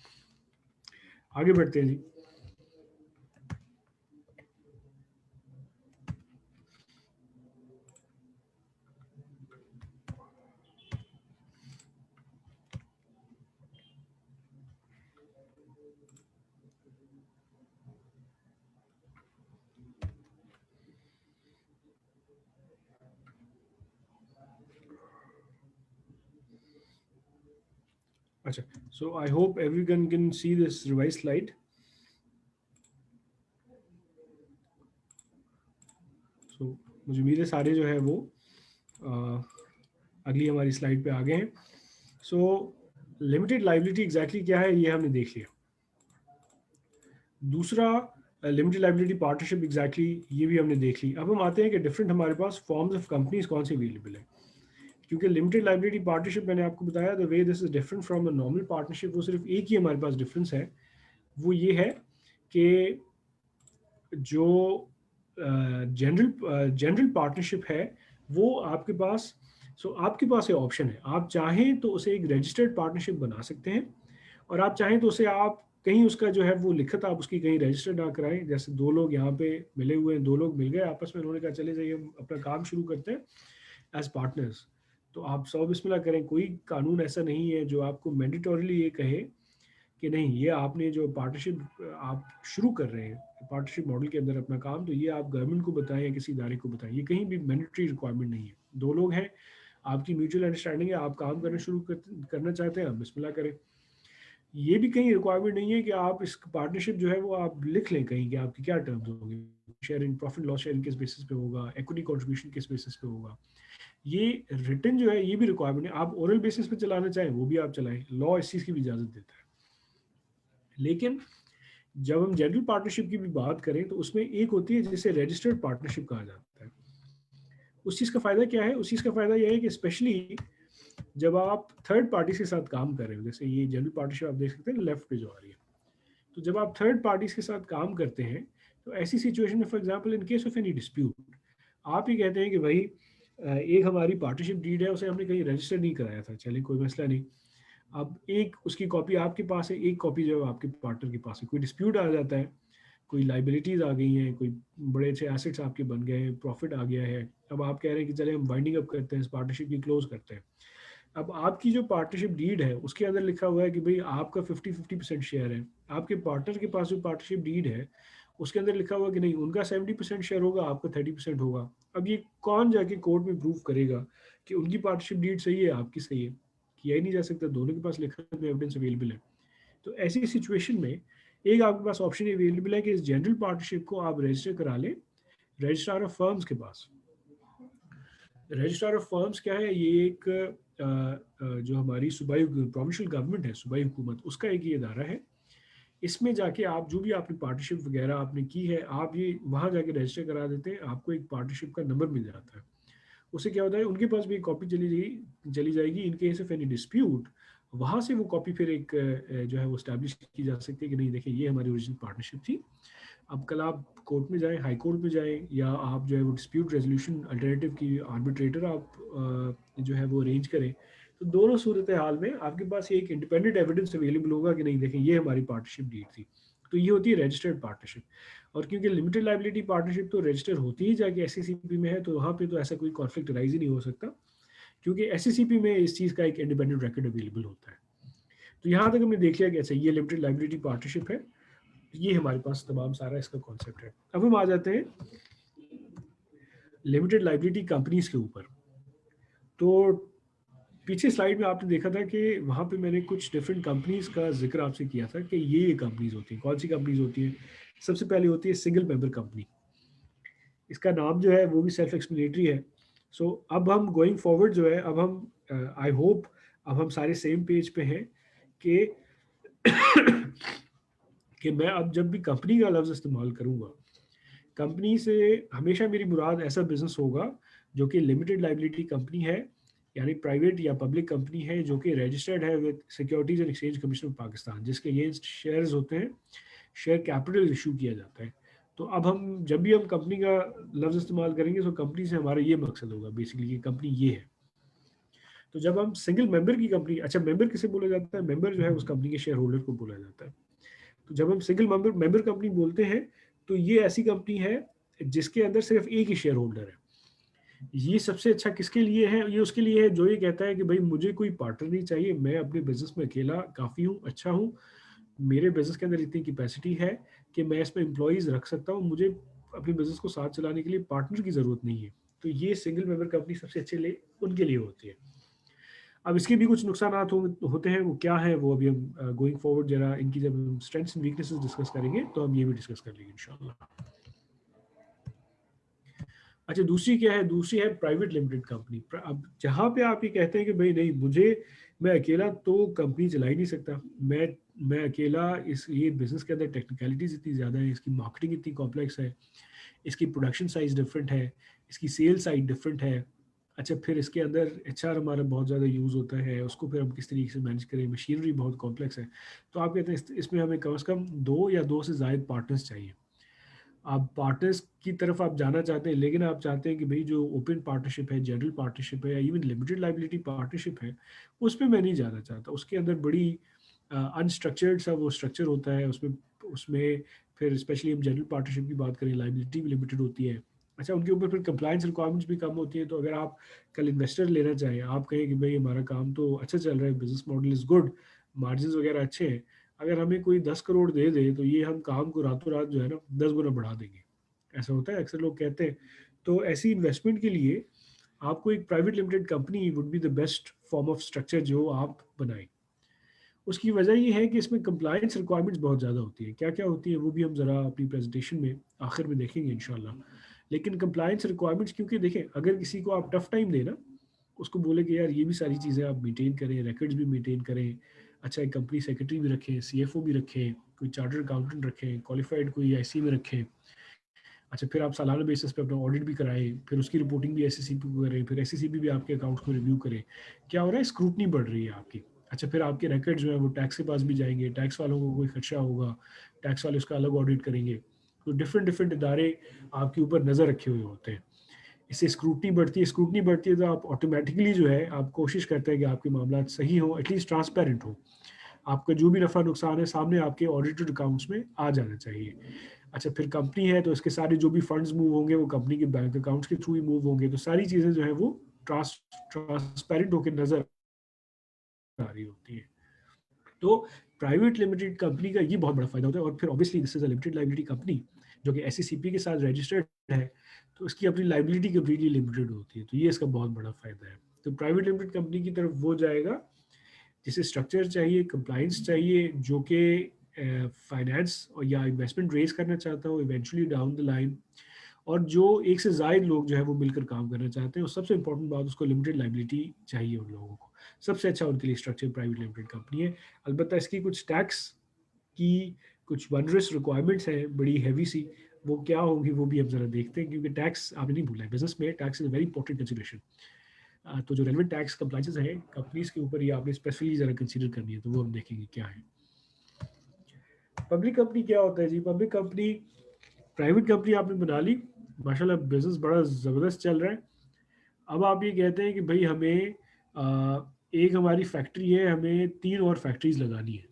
आगे बढ़ते हैं जी. अच्छा, so I hope everyone can see this revised slide. So मुझे उम्मीद है सारे जो है वो अगली हमारी स्लाइड पे आ गए हैं. सो लिमिटेड लाइबिलिटी एग्जैक्टली क्या है ये हमने देख लिया. दूसरा लिमिटेड लाइबिलिटी पार्टनरशिप एग्जैक्टली ये भी हमने देख ली. अब हम आते हैं कि डिफरेंट हमारे पास फॉर्म्स ऑफ कंपनीज कौन सी अवेलेबल है. क्योंकि लिमिटेड लाइबिलिटी पार्टनरशिप मैंने आपको बताया the way this is different from a normal partnership, वो सिर्फ एक ही हमारे पास डिफरेंस है, वो ये है कि जो जनरल पार्टनरशिप है वो आपके पास, आपके पास ये ऑप्शन है, आप चाहें तो उसे एक रजिस्टर्ड पार्टनरशिप बना सकते हैं, और आप चाहें तो उसे आप कहीं उसका जो है वो लिखत आप उसकी कहीं रजिस्टर्ड ना कराएं. जैसे दो लोग यहाँ पे मिले हुए हैं, दो लोग मिल गए आपस में, उन्होंने कहा चले जाइए हम अपना काम शुरू करते हैं एज पार्टनर्स, तो आप सौ बिस्मिल्लाह करें. कोई कानून ऐसा नहीं है जो आपको मैंडेटोरीली ये कहे कि नहीं ये आपने जो पार्टनरशिप आप शुरू कर रहे हैं पार्टनरशिप मॉडल के अंदर अपना काम, तो ये आप गवर्नमेंट को बताएं या किसी इदारे को बताएं. ये कहीं भी मैंडेटरी रिक्वायरमेंट नहीं है. दो लोग हैं, आपकी म्यूचुअल अंडरस्टैंडिंग है, आप काम करना शुरू करना चाहते हैं, आप बिस्मिल्लाह करें. ये भी कहीं रिक्वायरमेंट नहीं है कि आप इस पार्टनरशिप जो है वो आप लिख लें कहीं कि आपकी क्या टर्म्स होंगे, शेयरिंग प्रॉफिट लॉस शेयरिंग किस बेसिस पे होगा, इक्विटी कंट्रीब्यूशन किस बेसिस पे होगा. ये रिटर्न जो है ये भी रिक्वायरमेंट है. आप ओरल बेसिस पे चलाना चाहें वो भी आप चलाएं, लॉ इस चीज़ की भी इजाज़त देता है. लेकिन जब हम जनरल पार्टनरशिप की भी बात करें तो उसमें एक होती है जिसे रजिस्टर्ड पार्टनरशिप कहा जाता है. उस चीज़ का फ़ायदा क्या है, उस चीज़ का फ़ायदा यह है कि स्पेशली जब आप थर्ड पार्टी के साथ काम कर रहे हो, जैसे ये जनरल पार्टनरशिप आप देख सकते हैं लेफ्ट पे जो आ रही है, तो जब आप थर्ड पार्टीज के साथ काम करते हैं तो ऐसी सिचुएशन में for example in case of any dispute आप ही कहते हैं कि भाई एक हमारी पार्टनरशिप डीड है उसे हमने कहीं रजिस्टर नहीं कराया था, चलिए कोई मसला नहीं. अब एक उसकी कॉपी आपके पास है, एक कॉपी जो है आपके पार्टनर के पास है. कोई डिस्प्यूट आ जाता है, कोई लाइबिलिटीज आ गई हैं, कोई बड़े अच्छे एसेट्स आपके बन गए हैं, प्रॉफिट आ गया है, अब आप कह रहे हैं कि चले हम वाइंडिंग अप करते हैं, इस पार्टनरशिप की क्लोज करते हैं. अब आपकी जो पार्टनरशिप डीड है उसके अंदर लिखा हुआ है कि भाई आपका 50-50% शेयर है, आपके पार्टनर के पास जो पार्टनरशिप डीड है उसके अंदर लिखा हुआ है कि नहीं उनका 70% शेयर होगा, आपका 30% होगा. अब ये कौन जाके कोर्ट में प्रूव करेगा कि उनकी पार्टनरशिप डीड सही है आपकी सही है? किया ही नहीं जा सकता, दोनों के पास लिखत में एविडेंस अवेलेबल है. तो ऐसी सिचुएशन में एक आपके पास ऑप्शन अवेलेबल है कि इस जनरल पार्टनरशिप को आप रजिस्टर करा लें रजिस्ट्रार ऑफ फर्म्स के पास. रजिस्ट्रार ऑफ फर्म्स क्या है, ये एक जो हमारी सूबाई प्रोविंशियल गवर्नमेंट है, सूबाई हुकूमत, उसका एक ये इदारा है. इसमें जाके आप जो भी आपने पार्टनरशिप वगैरह आपने की है आप ये वहाँ जाके रजिस्टर करा देते हैं, आपको एक पार्टनरशिप का नंबर मिल जाता है. उससे क्या होता है उनके पास भी एक कॉपी चली जाएगी इन केस ऑफ एनी डिस्प्यूट. वहाँ से वो कॉपी फिर एक जो है वो स्टैब्लिश की जा सकती है कि नहीं देखिए ये हमारी ओरिजिनल पार्टनरशिप थी. अब कल आप कोर्ट में जाएं, हाई कोर्ट में जाएं, या आप जो है वो डिस्प्यूट रेजोल्यूशन अल्टरनेटिव की आर्बिट्रेटर आप जो है वो अरेंज करें, तो दोनों सूरत हाल में आपके पास एक इंडिपेंडेंट एविडेंस अवेलेबल होगा कि नहीं देखें ये हमारी पार्टनरशिप डीड थी. तो ये होती है रजिस्टर्ड पार्टनरशिप. और क्योंकि लिमिटेड लाइबिलिटी पार्टनरशिप तो रजिस्टर होती ही जाके एससीसीपी में है, तो वहाँ पे तो ऐसा कोई कॉन्फ्लिक्ट राइज ही नहीं हो सकता, क्योंकि एससीसीपी में इस चीज़ का एक इंडिपेंडेंट रिकॉर्ड अवेलेबल होता है. तो यहाँ तक हमने देख लिया कि अच्छा ये लिमिटेड लाइबिलिटी पार्टनरशिप है, ये हमारे पास तमाम सारा इसका कॉन्सेप्ट है. अब हम आ जाते हैं लिमिटेड लाइबिलिटी कंपनीज के ऊपर. तो पीछे स्लाइड में आपने देखा था कि वहाँ पे मैंने कुछ डिफरेंट कंपनीज का जिक्र आपसे किया था कि ये कंपनीज होती हैं. कौन सी कंपनीज होती हैं? सबसे पहले होती है सिंगल मेंबर कंपनी. इसका नाम जो है वो भी सेल्फ एक्सप्लेनेटरी है. सो अब हम गोइंग फॉरवर्ड जो है, अब हम आई होप अब हम सारे सेम पेज पे हैं कि कि मैं अब जब भी कंपनी का लफ्ज़ इस्तेमाल करूँगा, कंपनी से हमेशा मेरी मुराद ऐसा बिजनेस होगा जो कि लिमिटेड लाइबिलिटी कंपनी है, यानी प्राइवेट या पब्लिक कंपनी है जो कि रजिस्टर्ड है with securities and exchange commission of Pakistan, जिसके अगेंस्ट शेयर्स होते हैं, शेयर कैपिटल इशू किया जाता है। तो अब हम जब भी हम कंपनी का लफ्ज़ इस्तेमाल करेंगे तो कंपनी से हमारा ये मकसद होगा बेसिकली कि कंपनी ये है। तो जब हम सिंगल मेंबर की कंपनी, अच्छा मेंबर किसे बोला जाता है? मेंबर जो है उस कंपनी के शेयर होल्डर को बोला जाता है। तो जब हम सिंगल मेंबर मेंबर कंपनी बोलते हैं तो ये ऐसी कंपनी है जिसके अंदर सिर्फ एक ही शेयर होल्डर है। ये सबसे अच्छा किसके लिए है? ये उसके लिए है जो ये कहता है कि भाई मुझे कोई पार्टनर नहीं चाहिए, मैं अपने बिजनेस में अकेला काफ़ी हूँ, अच्छा हूँ, मेरे बिजनेस के अंदर इतनी कैपेसिटी है कि मैं इसमें एम्प्लॉयज़ रख सकता हूँ, मुझे अपने बिजनेस को साथ चलाने के लिए पार्टनर की ज़रूरत नहीं है। तो ये सिंगल मेंबर कंपनी सबसे अच्छे लिए उनके लिए होती है। अब इसके भी कुछ नुकसानात होते हैं, वो क्या है वो अभी हम गोइंग फॉरवर्ड जरा इनकी जब हम स्ट्रेंथ्स एंड वीकनेसेस डिस्कस करेंगे तो हम ये भी डिस्कस कर लेंगे इंशाल्लाह। अच्छा, दूसरी क्या है? दूसरी है प्राइवेट लिमिटेड कंपनी। अब जहाँ पे आप ये कहते हैं कि भाई नहीं, मुझे, मैं अकेला तो कंपनी चला ही नहीं सकता, मैं अकेला इस ये बिजनेस के अंदर टेक्निकलिटीज इतनी ज़्यादा है, इसकी मार्केटिंग इतनी कॉम्प्लेक्स है, इसकी प्रोडक्शन साइज डिफरेंट है, इसकी सेल साइड डिफरेंट है। अच्छा, फिर इसके अंदर एचआर हमारा बहुत ज़्यादा यूज़ होता है, उसको फिर हम किस तरीके से मैनेज करें, मशीनरी बहुत कॉम्प्लेक्स है। तो आप कहते हैं इसमें हमें कम से कम 2 या 2 से ज़ायद पार्टनर्स चाहिए। आप पार्टनर्स की तरफ आप जाना चाहते हैं, लेकिन आप चाहते हैं कि भाई जो ओपन पार्टनरशिप है, जनरल पार्टनरशिप है या इवन लिमिटेड लाइबिलिटी पार्टनरशिप है, उसमें मैं नहीं जाना चाहता। उसके अंदर बड़ी अनस्ट्रक्चर्ड सा वो स्ट्रक्चर होता है, उसमें उसमें फिर स्पेशली हम जनरल पार्टनरशिप की बात करें, लाइबिलिटी भी लिमिटेड होती है। अच्छा, उनके ऊपर फिर कंप्लायंस रिक्वायरमेंट्स भी कम होती है। तो अगर आप कल इन्वेस्टर लेना चाहें, आप कहें कि भाई हमारा काम तो अच्छा चल रहा है, business model is good, margin वगैरह अच्छे हैं, अगर हमें कोई 10 करोड़ दे दे तो ये हम काम को रातों रात जो है ना 10 गुना बढ़ा देंगे। ऐसा होता है, अक्सर लोग कहते हैं। तो ऐसी इन्वेस्टमेंट के लिए आपको एक private limited company would be the best form of structure जो आप बनाएं। उसकी वजह ये है कि इसमें कंप्लायंस रिक्वायरमेंट्स बहुत ज़्यादा होती है। क्या क्या होती है वो भी हम ज़रा अपनी प्रेजेंटेशन में आखिर में देखेंगे इंशाल्लाह। लेकिन कंप्लायंस रिक्वायरमेंट्स, क्योंकि देखें अगर किसी को आप टफ टाइम देना, उसको बोले कि यार ये भी सारी चीज़ें आप मेंटेन करें, रिकॉर्ड्स भी मेंटेन करें, अच्छा एक कंपनी सेक्रेटरी भी रखें, सीएफओ भी रखें, कोई चार्टर्ड अकाउंटेंट रखें, क्वालिफाइड कोई आईसी में रखें, अच्छा फिर आप सालाना बेसिस पे अपना ऑडिट भी कराएं, फिर उसकी रिपोर्टिंग भी एससीसीपी को करें, फिर एससीसीपी भी आपके अकाउंट्स को रिव्यू करे, क्या हो रहा है, स्क्रूटनी बढ़ रही है आपकी। अच्छा, फिर आपके रिकॉर्ड जो है वो टैक्स के पास भी जाएंगे, टैक्स वालों को कोई खर्चा होगा, टैक्स वाले उसका अलग ऑडिट करेंगे। तो डिफरेंट डिफरेंट इदारे आपके ऊपर नज़र रखे हुए होते हैं। इससे स्क्रूटनी बढ़ती है तो आप ऑटोमेटिकली जो है आप कोशिश करते हैं कि आपके मामला सही हो, एटलीस्ट ट्रांसपेरेंट हो, आपका जो भी नफ़ा नुकसान है सामने आपके ऑडिटेड अकाउंट्स में आ जाना चाहिए। अच्छा, फिर कंपनी है तो इसके सारे जो भी फंड्स मूव होंगे वो कंपनी के बैंक अकाउंट्स के थ्रू ही मूव होंगे, तो सारी चीज़ें जो है वो ट्रांसपेरेंट होकर नजर आ रही होती है। तो प्राइवेट लिमिटेड कंपनी का ये बहुत बड़ा फायदा होता है। और फिर obviously this is a limited liability company जो कि एससीसीपी के साथ रजिस्टर्ड है, तो इसकी अपनी लाइबिलिटी कंप्लीटली लिमिटेड होती है। तो ये इसका बहुत बड़ा फायदा है। तो प्राइवेट लिमिटेड कंपनी की तरफ वो जाएगा जिसे स्ट्रक्चर चाहिए, कंप्लाइंस चाहिए, जो कि फाइनेंस और या इन्वेस्टमेंट रेज करना चाहता हो इवेंचुअली डाउन द लाइन, और जो एक से ज़ायद लोग जो है वो मिलकर काम करना चाहते हैं। और सबसे इंपॉर्टेंट बात, उसको लिमिटेड लाइबिलिटी चाहिए उन लोगों को। सबसे अच्छा उनके लिए स्ट्रक्चर प्राइवेट लिमिटेड कंपनी है। अलबत्ता इसकी कुछ टैक्स की कुछ वनरस रिक्वायरमेंट्स हैं बड़ी हैवी सी, वो क्या होंगी वो भी हम ज़रा देखते हैं, क्योंकि टैक्स आपने नहीं भूलना है, बिजनेस में tax is very important consideration. तो जो रेलिवेंट टैक्स कंप्लाइंसेस हैं कंपनीज के ऊपर, ये आपने स्पेसिफिकली ज़रा कंसीडर करनी है, तो वो हम देखेंगे क्या है। पब्लिक कंपनी क्या होता है जी? पब्लिक कंपनी, प्राइवेट कंपनी आपने बना ली, माशाल्लाह बिजनेस बड़ा ज़बरदस्त चल रहा है। अब आप ये कहते हैं कि भाई हमें एक हमारी फैक्ट्री है, हमें 3 और फैक्ट्रीज लगानी है,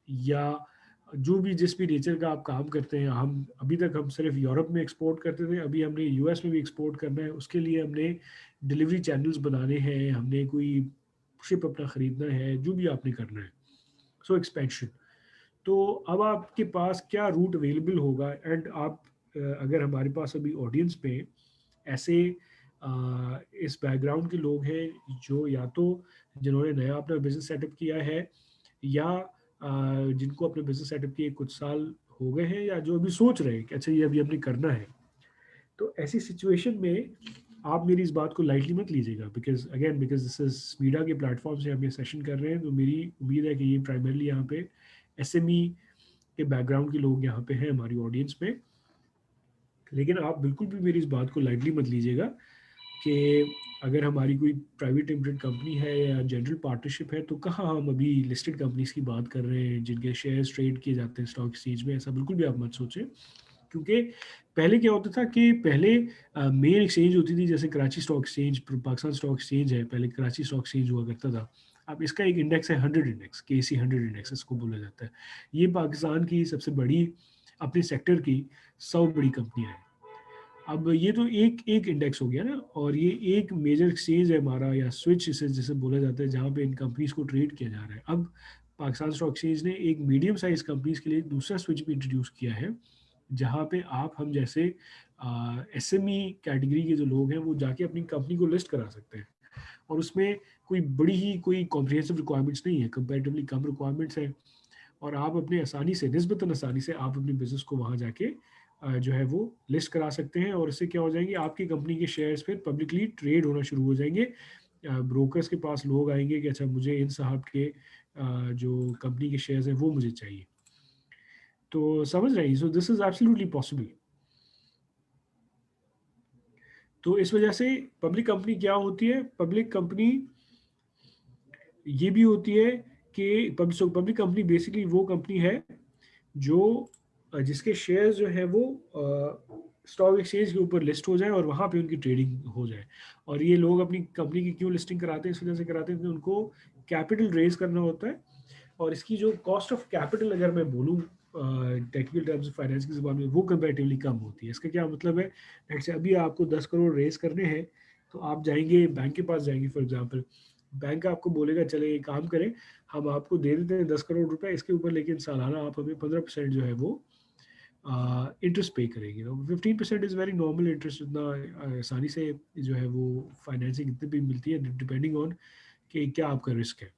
या जो भी जिस भी नेचर का आप काम करते हैं। हम अभी तक हम सिर्फ यूरोप में एक्सपोर्ट करते थे, अभी हमने यूएस में भी एक्सपोर्ट करना है, उसके लिए हमने डिलीवरी चैनल्स बनाने हैं, हमने कोई शिप अपना ख़रीदना है, जो भी आपने करना है, सो एक्सपेंशन। तो अब आपके पास क्या रूट अवेलेबल होगा? एंड आप अगर हमारे पास अभी ऑडियंस में ऐसे इस बैकग्राउंड के लोग हैं जो या तो जिन्होंने नया अपना बिजनेस सेटअप किया है, या जिनको अपने बिजनेस सेटअप किए कुछ साल हो गए हैं, या जो अभी सोच रहे हैं कि अच्छा ये अभी अपने करना है, तो ऐसी सिचुएशन में आप मेरी इस बात को लाइटली मत लीजिएगा, बिकॉज दिस इज मीडिया के प्लेटफॉर्म से हम ये सेशन कर रहे हैं, तो मेरी उम्मीद है कि ये प्राइमरली यहाँ पे एसएमई के बैकग्राउंड के लोग यहाँ पे हैं हमारी ऑडियंस में। लेकिन आप बिल्कुल भी मेरी इस बात को लाइटली मत लीजिएगा कि अगर हमारी कोई प्राइवेट लिमिटेड कंपनी है या जनरल पार्टनरशिप है, तो कहाँ हम अभी लिस्टेड कंपनीज की बात कर रहे हैं जिनके शेयर्स ट्रेड किए जाते हैं स्टॉक एक्सचेंज में। ऐसा बिल्कुल भी आप मत सोचें, क्योंकि पहले क्या होता था कि पहले मेन एक्सचेंज होती थी, जैसे Karachi stock exchange, Pakistan stock exchange है, पहले कराची स्टॉक एक्सचेंज हुआ करता था। अब इसका एक इंडेक्स है 100 इंडेक्स, KC 100 इंडेक्स इसको बोला जाता है। ये पाकिस्तान की सबसे बड़ी, अपने सेक्टर की 100 बड़ी कंपनियां हैं। अब ये तो एक एक इंडेक्स हो गया ना, और ये एक मेजर एक्सचेंज है हमारा, या स्विच इसे जिसे बोला जाता है, जहाँ पे इन कंपनीज को ट्रेड किया जा रहा है। अब पाकिस्तान स्टॉक एक्सचेंज ने एक मीडियम साइज कंपनीज के लिए दूसरा स्विच भी इंट्रोड्यूस किया है, जहाँ पे आप हम जैसे SME कैटेगरी के जो लोग हैं वो जाके अपनी कंपनी को लिस्ट करा सकते हैं। और उसमें कोई बड़ी ही कोई कॉम्प्रिहेंसिव रिक्वायरमेंट्स नहीं है, कंपेरेटिवली कम रिक्वायरमेंट्स हैं, और आप अपने आसानी से, निस्बतन आसानी से आप अपने बिजनेस को वहाँ जाके जो है वो लिस्ट करा सकते हैं। और इससे क्या हो जाएंगे, आपकी कंपनी के शेयर्स फिर पब्लिकली ट्रेड होना शुरू हो जाएंगे। ब्रोकर्स के पास लोग आएंगे कि अच्छा मुझे इन साहब के जो कंपनी के शेयर्स हैं वो मुझे चाहिए। तो समझ रहे हैं, so this is absolutely possible. तो इस वजह से पब्लिक कंपनी क्या होती है, पब्लिक कंपनी ये भी होती है कि पब्लिक कंपनी बेसिकली वो कंपनी है जो जिसके शेयर्स जो है वो स्टॉक एक्सचेंज के ऊपर लिस्ट हो जाए और वहाँ पे उनकी ट्रेडिंग हो जाए। और ये लोग अपनी कंपनी की क्यों लिस्टिंग कराते हैं, इस वजह से कराते हैं कि उनको कैपिटल रेज करना होता है। और इसकी जो कॉस्ट ऑफ कैपिटल, अगर मैं बोलूँ टेक्निकल टर्म्स ऑफ फाइनेंस की ज़बान में, वो कंपेरेटिवली कम होती है। इसका क्या मतलब है, जैसे अभी आपको 10 करोड़ रेज करने हैं, तो आप जाएंगे बैंक के पास जाएंगे फॉर एग्जांपल, बैंक आपको बोलेगा चले एक काम करें, हम आपको दे देते हैं 10 करोड़ रुपए इसके ऊपर, लेकिन सालाना आप हमें 15% जो है वो इंटरेस्ट पे करेंगे। 15% इज़ वेरी नॉर्मल इंटरेस्ट, इतना आसानी से जो है वो फाइनेंसिंग इतनी भी मिलती है, डिपेंडिंग ऑन कि क्या आपका रिस्क है,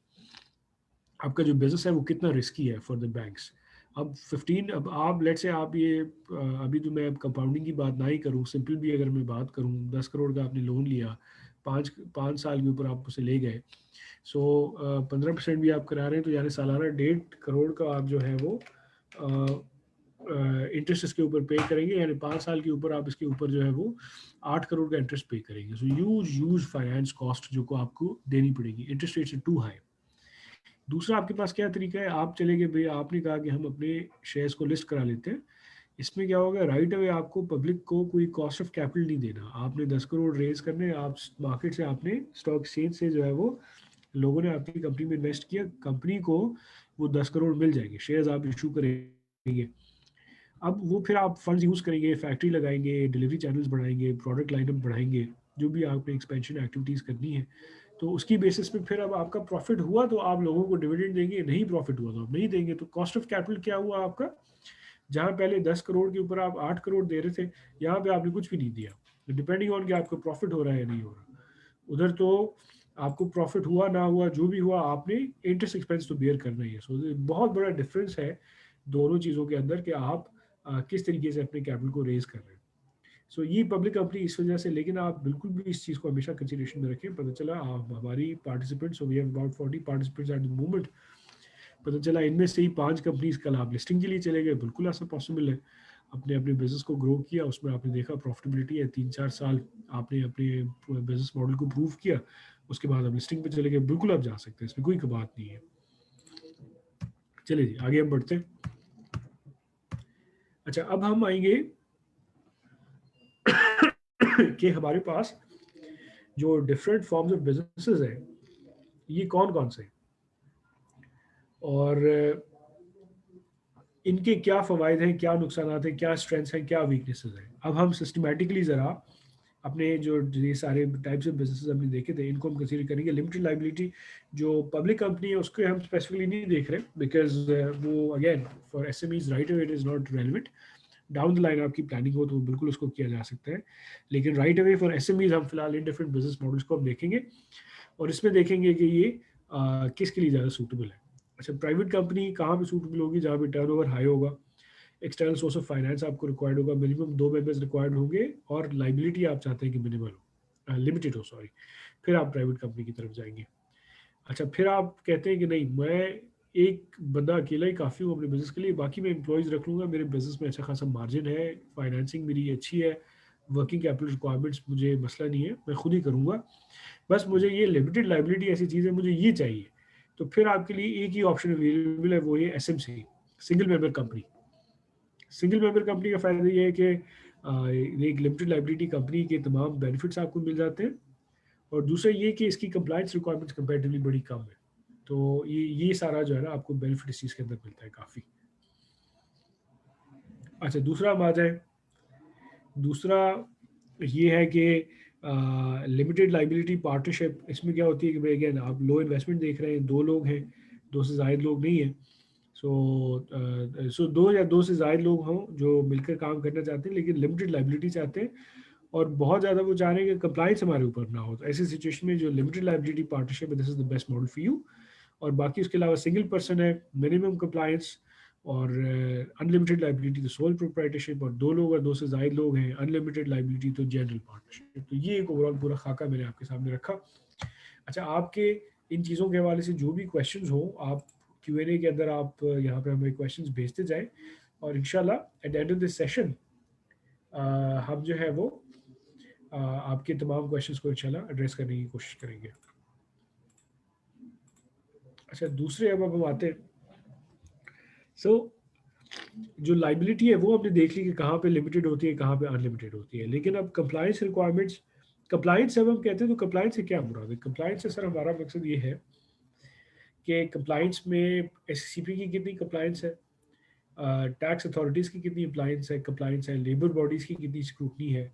आपका जो बिजनेस है वो कितना रिस्की है फॉर द बैंक्स। अब 15, अब आप लेट से आप ये अभी तो मैं कंपाउंडिंग की बात ना ही करूँ, सिंपल भी अगर मैं बात करूँ, 10 करोड़ का आपने लोन लिया, पाँच पाँच साल के ऊपर आप उसे ले गए, सो 15% भी आप करा रहे हैं, तो यानी सालाना 1.5 करोड़ का आप जो है वो इंटरेस्ट इसके ऊपर पे करेंगे, यानी 5 साल के ऊपर आप इसके ऊपर जो है वो 8 करोड़ का इंटरेस्ट पे करेंगे। सो यूज फाइनेंस कॉस्ट जो को आपको देनी पड़ेगी, इंटरेस्ट रेट्स टू हाई। दूसरा आपके पास क्या तरीका है, आप चले गए भाई, आपने कहा कि हम अपने शेयर्स को लिस्ट करा लेते हैं। इसमें क्या होगा, राइट अवे आपको पब्लिक को कोई कॉस्ट ऑफ कैपिटल नहीं देना। आपने 10 करोड़ रेज करने, आप मार्केट से, आपने स्टॉक एक्सचेंज से जो है वो लोगों ने आपकी कंपनी में इन्वेस्ट किया, कंपनी को वो 10 करोड़ मिल जाएंगे, शेयर्स आप इशू करेंगे। अब वो फिर आप फंड्स यूज़ करेंगे, फैक्ट्री लगाएंगे, डिलीवरी चैनल्स बढ़ाएंगे, प्रोडक्ट लाइनअप बढ़ाएंगे, जो भी आपने एक्सपेंशन एक्टिविटीज़ करनी है। तो उसकी बेसिस पे फिर अब आपका प्रॉफिट हुआ तो आप लोगों को डिविडेंड देंगे, नहीं प्रॉफिट हुआ तो आप नहीं देंगे। तो कॉस्ट ऑफ कैपिटल क्या हुआ आपका, जहाँ पहले 10 करोड़ के ऊपर आप 8 करोड़ दे रहे थे, यहाँ पे आपने कुछ भी नहीं दिया, डिपेंडिंग ऑन कि आपका प्रॉफिट हो रहा है या नहीं हो रहा। उधर तो आपको प्रॉफिट हुआ ना हुआ, जो भी हुआ, आपने इंटरेस्ट एक्सपेंस तो बेयर करना ही है। सो बहुत बड़ा डिफरेंस है दोनों चीज़ों के अंदर कि आप किस तरीके से अपने कैपिटल को रेज कर रहे हैं। सो ये पब्लिक कंपनी इस वजह से, लेकिन आप बिल्कुल भी इस चीज़ को हमेशा कंसिडरेशन में रखें। पता चला आप हमारी participants, we have about 40 participants at the moment, पता चला इनमें से ही 5 कंपनीज कल आप लिस्टिंग के लिए चले गए, बिल्कुल ऐसा पॉसिबल है। अपने अपने बिजनेस को ग्रो किया, उसमें आपने देखा प्रॉफिटेबिलिटी है, 3-4 साल आपने अपने बिजनेस मॉडल को प्रूव किया, उसके बाद आप लिस्टिंग पे चले गए, बिल्कुल आप जा सकते हैं, इसमें कोई बात नहीं है। चलिए जी, आगे हम बढ़ते हैं। अच्छा, अब हम आएंगे कि हमारे पास जो डिफरेंट फॉर्म्स ऑफ बिजनेसेस हैं, ये कौन कौन से हैं, और इनके क्या फ़वायद हैं, क्या नुकसान हैं, क्या स्ट्रेंथ्स हैं, क्या वीकनेसेस हैं। अब हम सिस्टमेटिकली ज़रा अपने जो ये सारे टाइप्स ऑफ बिजनेसेस हमने देखे थे, इनको हम कंसीडर करेंगे। लिमिटेड लाइबिलिटी जो पब्लिक कंपनी है उसको हम स्पेसिफिकली नहीं देख रहे, बिकॉज वो again for SMEs right away it is not relevant. Down the line आपकी प्लानिंग हो तो बिल्कुल उसको किया जा सकता है, लेकिन राइट अवे फॉर SMEs हम फिलहाल इन डिफरेंट बिजनेस मॉडल्स को हम देखेंगे, और इसमें देखेंगे कि ये किसके लिए ज़्यादा सूटेबल है। अच्छा, प्राइवेट कंपनी कहाँ पे सूटेबल होगी, जहाँ पे टर्नओवर हाई होगा, एक्सटर्नल सोर्स ऑफ फाइनेंस आपको रिक्वायर्ड होगा, मिनिमम 2 मेंबर्स रिक्वायर्ड होंगे, और लाइबिलिटी आप चाहते हैं कि मिनिमल हो, लिमिटेड हो, सॉरी, फिर आप प्राइवेट कंपनी की तरफ जाएंगे। अच्छा, फिर आप कहते हैं कि नहीं, मैं एक बंदा अकेला ही काफ़ी हूँ अपने बिजनेस के लिए, बाकी मैं एम्प्लॉयज़ रख लूँगा, मेरे बिजनेस में अच्छा खासा मार्जिन है, फाइनेंसिंग मेरी अच्छी है, वर्किंग कैपिटल रिक्वायरमेंट्स मुझे मसला नहीं है, मैं खुद ही करूँगा, बस मुझे ये लिमिटेड लाइबिलिटी ऐसी चीज़ है, मुझे ये चाहिए। तो फिर आपके लिए एक ही ऑप्शन अवेलेबल है, वो ये SMC, single member company. Single member company का फ़ायदा ये है कि एक लिमिटेड लाइबिलिटी कंपनी के तमाम बेनिफिट्स आपको मिल जाते हैं, और दूसरा ये कि इसकी कंप्लाइंस रिक्वायरमेंट्स कंपैरेटिवली बड़ी कम है। तो ये सारा जो है ना आपको बेनिफिट इस चीज़ के अंदर मिलता है काफ़ी। अच्छा, दूसरा हम आ जाए। दूसरा ये है कि लिमिटेड लाइबिलिटी पार्टनरशिप, इसमें क्या होती है कि भाई अगेन आप लो इन्वेस्टमेंट देख रहे हैं, 2 लोग हैं, 2 से ज़ायद लोग नहीं हैं। सो 2 या 2 से ज़ायद लोग हों जो मिलकर काम करना चाहते हैं, लेकिन लिमिटेड लाइबिलिटी चाहते हैं, और बहुत ज़्यादा वो चाह रहे हैं कि कंप्लाइंस हमारे ऊपर ना हो। तो ऐसी सिचुएशन में जो लिमिटेड लाइबिलिटी पार्टनरशिप है, this is the best model for you. और बाकी उसके अलावा सिंगल पर्सन है, मिनिमम कंप्लायंस, और अनलिमिटेड लाइबिलिटी तो सोल प्रोप्राइटरशिप, और 2 लोग और 2 से ज़ायद लोग हैं, अनलिमिटेड लाइबिलिटी तो जनरल पार्टनरशिप। तो ये एक ओवरऑल पूरा खाका मैंने आपके सामने रखा। अच्छा, आपके इन चीज़ों के हवाले से जो भी क्वेश्चंस हो, आप Q&A के अंदर आप यहाँ पे हमें क्वेश्चंस भेजते जाएं, और इंशाल्लाह at the end of this session हम जो है वो आपके तमाम क्वेश्चंस को इंशाल्लाह एड्रेस करने की कोशिश करेंगे। अच्छा, दूसरे अब हम आते हैं। सो जो लाइबिलिटी है वो हमने देख ली कि कहाँ पे लिमिटेड होती है, कहाँ पे अनलिमिटेड होती है। लेकिन अब कंप्लायंस रिक्वायरमेंट्स, कंप्लायंस जब हम कहते हैं तो कंप्लायंस से क्या मुराद है? कंप्लायंस से सर हमारा मकसद ये है कि कंप्लायंस में एससीपी की कितनी कंप्लायंस है, टैक्स अथॉरिटीज़ की कितनी कंप्लायंस है, लेबर बॉडीज़ की कितनी स्क्रूटनी है।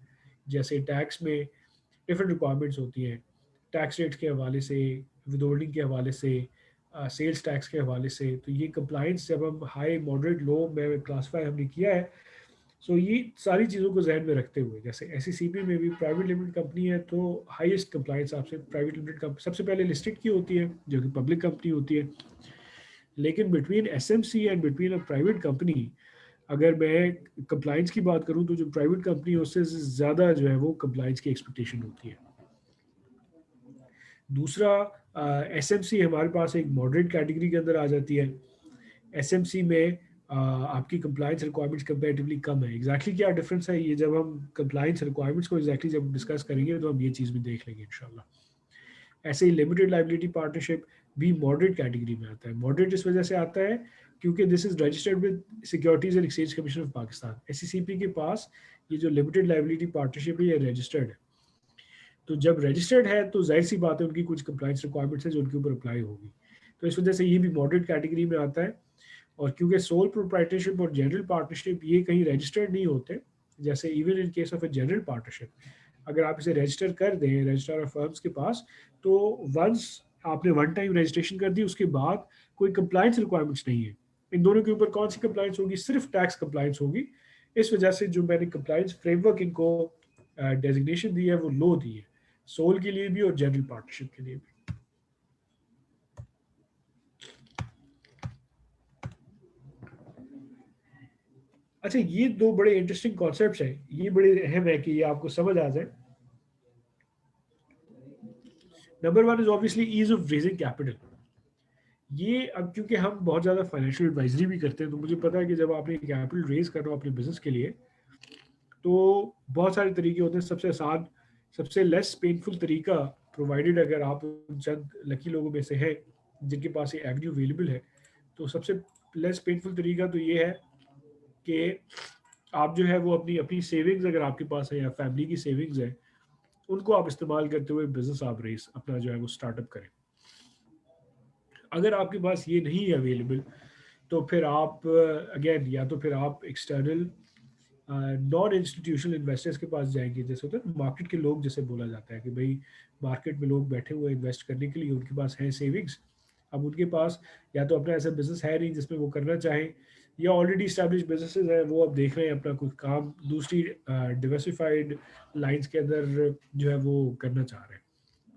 जैसे टैक्स में डिफरेंट रिक्वायरमेंट्स होती हैं, टैक्स रेट्स के हवाले से, विदहोल्डिंग के हवाले से, सेल्स टैक्स के हवाले से। तो ये कंप्लायंस जब हम हाई मॉडरेट लो में क्लासीफाई हमने किया है, सो ये सारी चीज़ों को जहन में रखते हुए, जैसे एससीपी में भी प्राइवेट लिमिटेड कंपनी है तो हाईएस्ट कंप्लायंस आपसे प्राइवेट लिमिटेड कंपनी सबसे पहले लिस्टेड की होती है, जो कि पब्लिक कंपनी होती है। लेकिन between SMC and between a private company, अगर मैं कंप्लाइंस की बात करूं तो जो प्राइवेट कंपनी है उससे ज़्यादा जो है वो कंप्लाइंस की एक्सपेक्टेशन होती है। दूसरा, एसएमसी हमारे पास एक मॉडरेट कैटेगरी के अंदर आ जाती है। एसएमसी में आपकी कंप्लाइंस रिक्वायरमेंट्स कंपैरेटिवली कम है। एग्जैक्टली क्या डिफरेंस है, ये जब हम कंप्लाइंस रिक्वायरमेंट्स को एग्जैक्टली जब डिस्कस करेंगे तो हम ये चीज़ भी देख लेंगे इंशाल्लाह। ऐसे ही लिमिटेड लाइबिलिटी पार्टनरशिप भी मॉडरेट कैटेगरी में आता है। मॉडरेट इस वजह से आता है क्योंकि this is registered with securities and exchange commission of Pakistan. SCCP के पास ये जो लिमिटेड लाइबिलिटी पार्टनरशिप है ये रजिस्टर्ड है। तो जब रजिस्टर्ड है तो जाहिर सी बात है उनकी कुछ कंप्लाइंस रिक्वायरमेंट्स है जो उनके ऊपर अप्लाई होगी। तो इस वजह से ये भी मॉडरेट कैटेगरी में आता है। और क्योंकि सोल प्रोप्राइटरशिप और जनरल पार्टनरशिप ये कहीं रजिस्टर्ड नहीं होते, जैसे even in case of a general partnership अगर आप इसे रजिस्टर कर दें रजिस्ट्रार ऑफ फर्म्स के पास, तो वंस आपने वन टाइम रजिस्ट्रेशन कर दी उसके बाद कोई कंप्लाइंस रिक्वायरमेंट्स नहीं है। इन दोनों के ऊपर कौन सी कंप्लाइंस होगी? सिर्फ टैक्स कंप्लाइंस होगी। इस वजह से जो मैंने कंप्लाइंस फ्रेमवर्क इनको डेजिग्नेशन दी है वो लो दी है, सोल के लिए भी और जनरल पार्टनरशिप के लिए भी। अच्छा, ये दो बड़े इंटरेस्टिंग कॉन्सेप्ट्स हैं, ये बड़े अहम है कि ये आपको समझ आ जाए। Number one is obviously ease of raising capital. ये अब क्योंकि हम बहुत ज़्यादा फाइनेंशियल एडवाइजरी भी करते हैं तो मुझे पता है कि जब आपने कैपिटल रेज करना हो अपने बिजनेस के लिए तो बहुत सारे तरीके होते हैं। सबसे आसान, सबसे लेस पेनफुल तरीका, प्रोवाइडेड अगर आप चंद लकी लोगों में से हैं जिनके पास ये एवेन्यू अवेलेबल है, तो सबसे लेस पेनफुल तरीका तो ये है कि आप जो है वो अपनी अपनी सेविंग्स अगर आपके पास है या फैमिली की सेविंग्स है उनको आप इस्तेमाल करते हुए बिजनेस आप रेस अपना जो है वो स्टार्टअप करें। अगर आपके पास ये नहीं है अवेलेबल तो फिर आप अगेन या तो फिर आप एक्सटर्नल नॉन इंस्टीट्यूशनल इन्वेस्टर्स के पास जाएंगे, जैसे होता है मार्केट के लोग, जैसे बोला जाता है कि भाई मार्केट में लोग बैठे हुए इन्वेस्ट करने के लिए, उनके पास है सेविंग्स। अब उनके पास या तो अपना ऐसा बिजनेस है नहीं जिसमें वो करना चाहें, या ऑलरेडी स्टैब्लिश बिजनेसेस हैं वो अब देख रहे हैं अपना कुछ काम दूसरी डिवर्सिफाइड लाइंस के अंदर जो है वो करना चाह रहे हैं।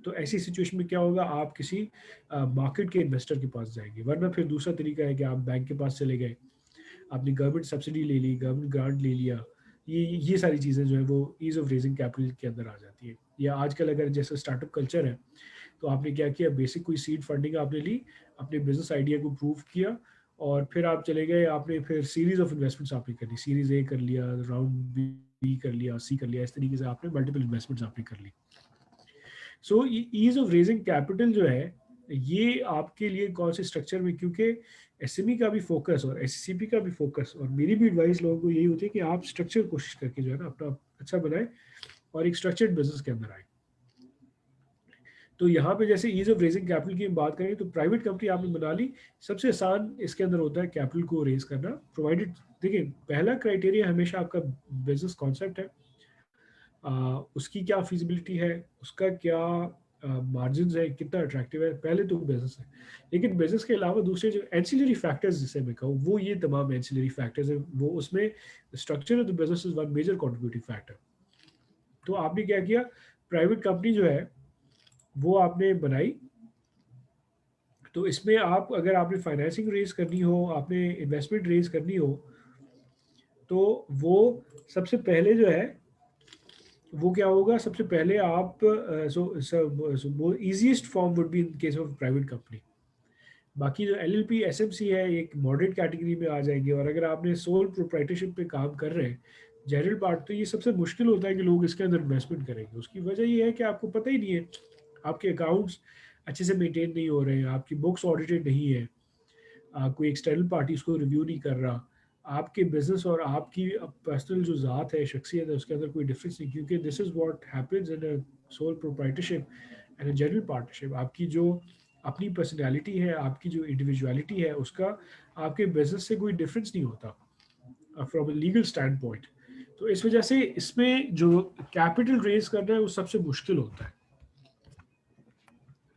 तो ऐसी सिचुएशन में क्या होगा, आप किसी मार्केट के इन्वेस्टर के पास जाएंगे। वरना फिर दूसरा तरीका है कि आप बैंक के पास चले गए, आपने गवर्नमेंट सब्सिडी ले ली, गवर्नमेंट ग्रांट ले लिया। ये सारी चीज़ें जो है वो ईज़ ऑफ रेजिंग कैपिटल के अंदर आ जाती है। या आजकल अगर जैसे स्टार्टअप कल्चर है तो आपने क्या किया, बेसिक कोई सीड फंडिंग आपने ली, अपने बिजनेस आइडिया को प्रूव किया और फिर आप चले गए, आपने फिर सीरीज ऑफ इन्वेस्टमेंट्स आपने करी, सीरीज ए कर लिया, राउंड बी बी कर लिया, सी कर लिया, इस तरीके से आपने मल्टीपल इन्वेस्टमेंट्स आपने कर ली। So ease of raising capital जो है ये आपके लिए कौन से स्ट्रक्चर में, क्योंकि एसएमई का भी फोकस और एससीपी का भी फोकस और मेरी भी एडवाइस लोगों को यही होती है कि आप स्ट्रक्चर कोशिश करके जो है ना अपना अच्छा बनाए और एक स्ट्रक्चर्ड बिजनेस के अंदर आए। तो यहाँ पे जैसे ईज ऑफ रेजिंग कैपिटल की हम बात करें तो प्राइवेट कंपनी आपने बना ली, सबसे आसान इसके अंदर होता है कैपिटल को रेज करना, प्रोवाइडेड। देखिए पहला क्राइटेरिया हमेशा आपका बिजनेस कॉन्सेप्ट है, उसकी क्या फिजिबिलिटी है, उसका क्या मार्जिन है, कितना अट्रैक्टिव है, पहले तो बिजनेस है। लेकिन बिजनेस के अलावा दूसरे जो एंसिलरी फैक्टर्स जिसे मैं कहूँ वो ये तमाम एंसिलरी फैक्टर्स है, वो उसमें structure of the business is one major contributing factor. तो आपने क्या किया, प्राइवेट कंपनी जो है वो आपने बनाई। तो इसमें आप अगर आपने फाइनेंसिंग रेज करनी हो, आपने इन्वेस्टमेंट रेज करनी हो, तो वो सबसे पहले जो है वो क्या होगा, सबसे पहले आप so easiest form would be in case of private company. बाकी जो एलएलपी एसएमसी है एक मॉडरेट कैटेगरी में आ जाएंगे। और अगर आपने सोल प्रोप्राइटरशिप पे काम कर रहे हैं जनरल पार्ट, तो ये सबसे मुश्किल होता है कि लोग इसके अंदर इन्वेस्टमेंट करेंगे। उसकी वजह ये है कि आपको पता ही नहीं है, आपके अकाउंट्स अच्छे से मेंटेन नहीं हो रहे हैं, आपकी बुक्स ऑडिटेड नहीं है, कोई एक्सटर्नल पार्टी उसको रिव्यू नहीं कर रहा, आपके बिजनेस और आपकी पर्सनल जो ज़ात है, शख्सियत है, उसके अंदर कोई डिफरेंस नहीं। क्योंकि this is what happens in a sole proprietorship and a general partnership. आपकी जो अपनी पर्सनैलिटी है, आपकी जो इंडिविजुअलिटी है, उसका आपके बिजनेस से कोई डिफरेंस नहीं होता from a legal stand point. तो इस वजह से इसमें जो कैपिटल रेज करना है वो सबसे मुश्किल होता है।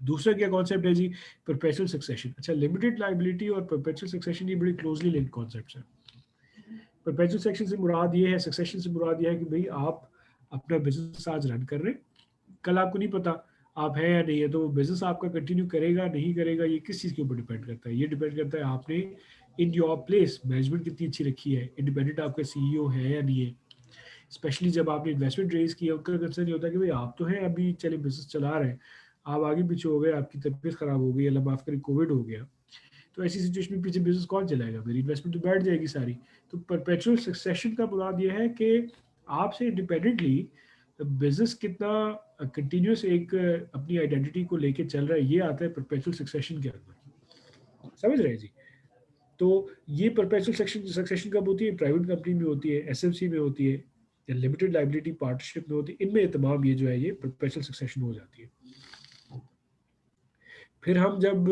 दूसरा क्या कॉन्सेप्ट है जी, परपेचुअल सक्सेशन। अच्छा, लिमिटेड लाइबिलिटी और परपेचुअल सक्सेशन ये बड़ी क्लोजली लिंक्ड कॉन्सेप्ट्स हैं। परपेचुअल सेक्शन से मुराद ये है, सक्सेशन से मुराद ये है कि भाई आप अपना बिजनेस आज रन कर रहे हैं, कल आपको नहीं पता आप हैं या नहीं है, तो बिजनेस आपका कंटिन्यू करेगा नहीं करेगा ये किस चीज़ के ऊपर डिपेंड करता है। ये डिपेंड करता है आपने इन योर प्लेस मैनेजमेंट कितनी अच्छी रखी है, इंडिपेंडेंट आपका सीईओ है या नहीं है। स्पेशली जब आपने इन्वेस्टमेंट रेज किया, उनका कंसर्न ये होता है कि भाई आप तो हैं अभी चले बिजनेस चला रहे हैं, आप आगे पीछे हो गए, आपकी तबीयत खराब हो गई, अल्लाह माफ करे कोविड हो गया, तो ऐसी सिचुएशन में पीछे बिजनेस कौन चलाएगा, मेरी इन्वेस्टमेंट तो बैठ जाएगी सारी। तो परपेचुअल सक्सेशन का मुराद ये है कि आपसे इंडिपेंडेंटली बिजनेस कितना कंटिन्यूस एक अपनी आइडेंटिटी को लेके चल रहा है, ये आता है परपेचुअल सक्सेशन के अंदर। समझ रहे हैं जी? तो ये परपेचुअल सक्सेशन कब होती है, प्राइवेट कंपनी में होती है, एसएमसी में होती है, या लिमिटेड लाइबिलिटी पार्टनरशिप में होती है। इनमें तमाम ये जो है ये परपेचुअल सक्सेशन हो जाती है। फिर हम जब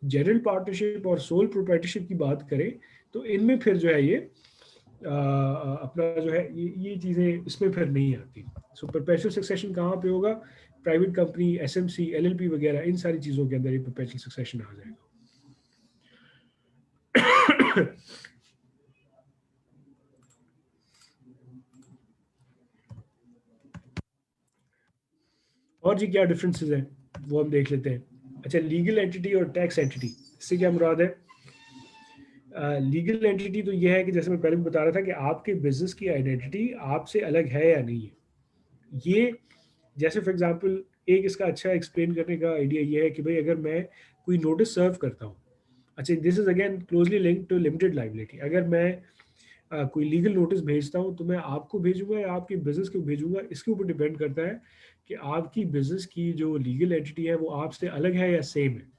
जनरल पार्टनरशिप और सोल प्रोप्राइटरशिप की बात करें तो इनमें फिर जो है ये अपना जो है ये चीज़ें इसमें फिर नहीं आती। सो परपेचुअल सक्सेशन कहाँ पे होगा, प्राइवेट कंपनी, एसएमसी, एलएलपी वगैरह, इन सारी चीज़ों के अंदर ये परपेचुअल सक्सेशन आ जाएगा। और जी क्या डिफरेंसेस हैं वो हम देख लेते हैं। अच्छा, लीगल एंटिटी और टैक्स एंटिटी, इससे क्या मुराद है? लीगल एंटिटी तो ये है कि जैसे मैं पहले भी बता रहा था कि आपके बिजनेस की आइडेंटिटी आपसे अलग है या नहीं है। ये जैसे फॉर एग्जांपल एक इसका अच्छा एक्सप्लेन करने का आइडिया ये है कि भाई अगर मैं कोई नोटिस सर्व करता हूँ, अच्छा this is again closely linked to limited liability. अगर मैं कोई लीगल नोटिस भेजता हूँ तो मैं आपको भेजूंगा या आपके बिजनेस को भेजूंगा, इसके ऊपर डिपेंड करता है कि आपकी बिजनेस की जो लीगल एंटिटी है वो आपसे अलग है या सेम है।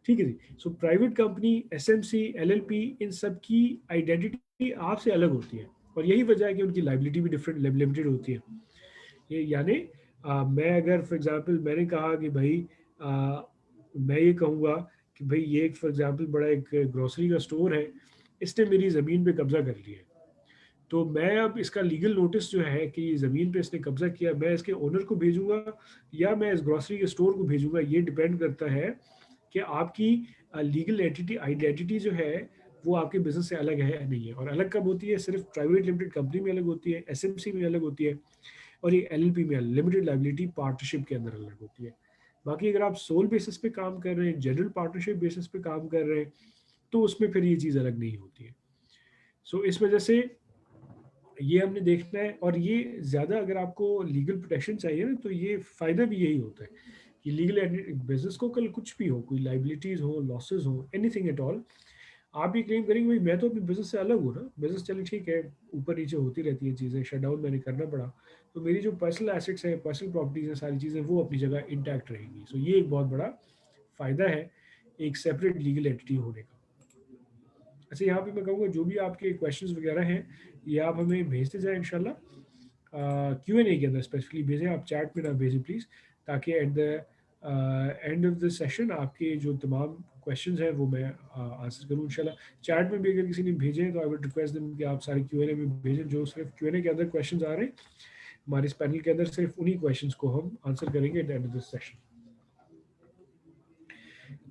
ठीक है जी। So private company, SMC, LLP, इन सब की आइडेंटिटी आपसे अलग होती है और यही वजह है कि उनकी लाइबिलिटी भी डिफरेंट लिमिटेड होती है। ये यानी मैं अगर फॉर एग्जांपल मैंने कहा कि भाई मैं ये कहूँगा कि भाई ये फॉर एग्जांपल बड़ा एक ग्रोसरी का स्टोर है, इसने मेरी ज़मीन पे कब्जा कर लिया है, तो मैं अब इसका लीगल नोटिस जो है कि ये ज़मीन पे इसने कब्जा किया, मैं इसके ओनर को भेजूंगा या मैं इस ग्रोसरी के स्टोर को भेजूंगा, ये डिपेंड करता है कि आपकी लीगल एंटिटी आइडेंटिटी जो है वो आपके बिजनेस से अलग है या नहीं है। और अलग कब होती है, सिर्फ प्राइवेट लिमिटेड कंपनी में अलग होती है, एसएमसी में अलग होती है, और ये एलएलपी में लिमिटेड लाइबिलिटी पार्टनरशिप के अंदर अलग होती है। बाकी अगर आप सोल बेसिस पे काम कर रहे हैं, जनरल पार्टनरशिप बेसिस पे काम कर रहे हैं, तो उसमें फिर ये चीज़ अलग नहीं होती है। सो इस वजह से ये हमने देखना है। और ये ज़्यादा अगर आपको लीगल प्रोटेक्शन चाहिए ना, तो ये फ़ायदा भी यही होता है कि लीगल बिजनेस को कल कुछ भी हो, कोई लाइबिलिटीज़ हो, लॉसेस हो, एनीथिंग एट ऑल, आप ये क्लेम करेंगे भाई मैं तो अपने बिजनेस से अलग हूँ ना, बिजनेस चले ठीक है ऊपर नीचे होती रहती है चीज़ें, शट डाउन मैंने करना पड़ा, तो मेरी जो पर्सनल एसेट्स है, पर्सनल प्रॉपर्टीज है, सारी चीज़ें वो अपनी जगह इंटैक्ट रहेंगी। सो ये एक बहुत बड़ा फ़ायदा है एक सेपरेट लीगल एंटिटी होने का। अच्छा, यहाँ पे मैं कहूँगा जो भी आपके क्वेश्चंस वगैरह हैं ये आप हमें भेजते जाएं इंशाल्लाह, Q&A के अंदर स्पेसिफिकली भेजें, आप चैट में ना भेजें प्लीज़, ताकि at the end of the session आपके जो तमाम क्वेश्चंस हैं वो मैं आंसर करूँ इंशाल्लाह। चैट में भी अगर किसी ने भेजे तो आई वुड रिक्वेस्ट देम कि आप सारे Q&A में भेजें, जो सिर्फ Q&A के अंदर क्वेश्चंस आ रहे हैं हमारे इस पैनल के अंदर, सिर्फ उन्हीं क्वेश्चंस को हम आंसर करेंगे at the end of the session.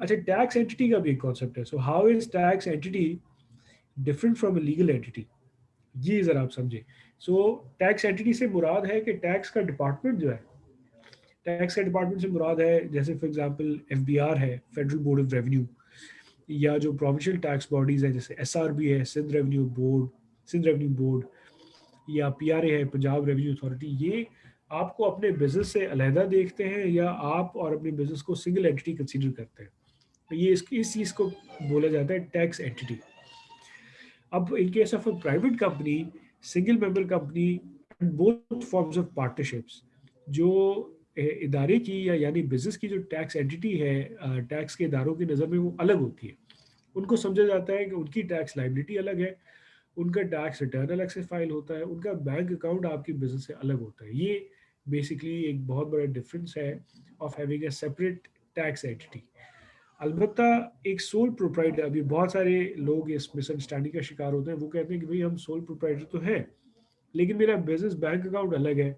अच्छा, टैक्स एंटिटी का भी एक कॉन्सेप्ट है। So how is tax entity different from a legal entity, ये ज़रा आप समझें। सो टैक्स एंटिटी से मुराद है कि टैक्स का डिपार्टमेंट जो है, टैक्स के डिपार्टमेंट से मुराद है जैसे फॉर एग्जांपल एफबीआर है, फेडरल बोर्ड ऑफ रेवेन्यू, या जो प्रोविंशियल टैक्स बॉडीज है जैसे एसआरबी है, सिंध रेवेन्यू बोर्ड, या पीआरए है, पंजाब रेवेन्यू अथॉरिटी। ये आपको अपने बिजनेस से अलहदा देखते हैं या आप और अपने बिजनेस को सिंगल एंटिटी कंसीडर करते हैं, तो ये इस चीज़ को बोला जाता है टैक्स एंटिटी। अब इन case of a private company, single member company, both forms of partnerships, जो इदारे की या यानी बिजनेस की जो टैक्स एंटिटी है टैक्स के इदारों की नज़र में वो अलग होती है। उनको समझा जाता है कि उनकी टैक्स लाइबिलिटी अलग है, उनका टैक्स रिटर्न अलग से फाइल होता है, उनका बैंक अकाउंट आपकी बिजनेस से अलग होता है। ये बेसिकली एक बहुत बड़ा डिफरेंस है of having a separate tax entity. अलबत्ता एक सोल प्रोप्राइटर, अभी बहुत सारे लोग इस मिसअंडरस्टैंडिंग का शिकार होते हैं, वो कहते हैं कि भाई हम सोल प्रोप्राइटर तो हैं लेकिन मेरा बिजनेस बैंक अकाउंट अलग है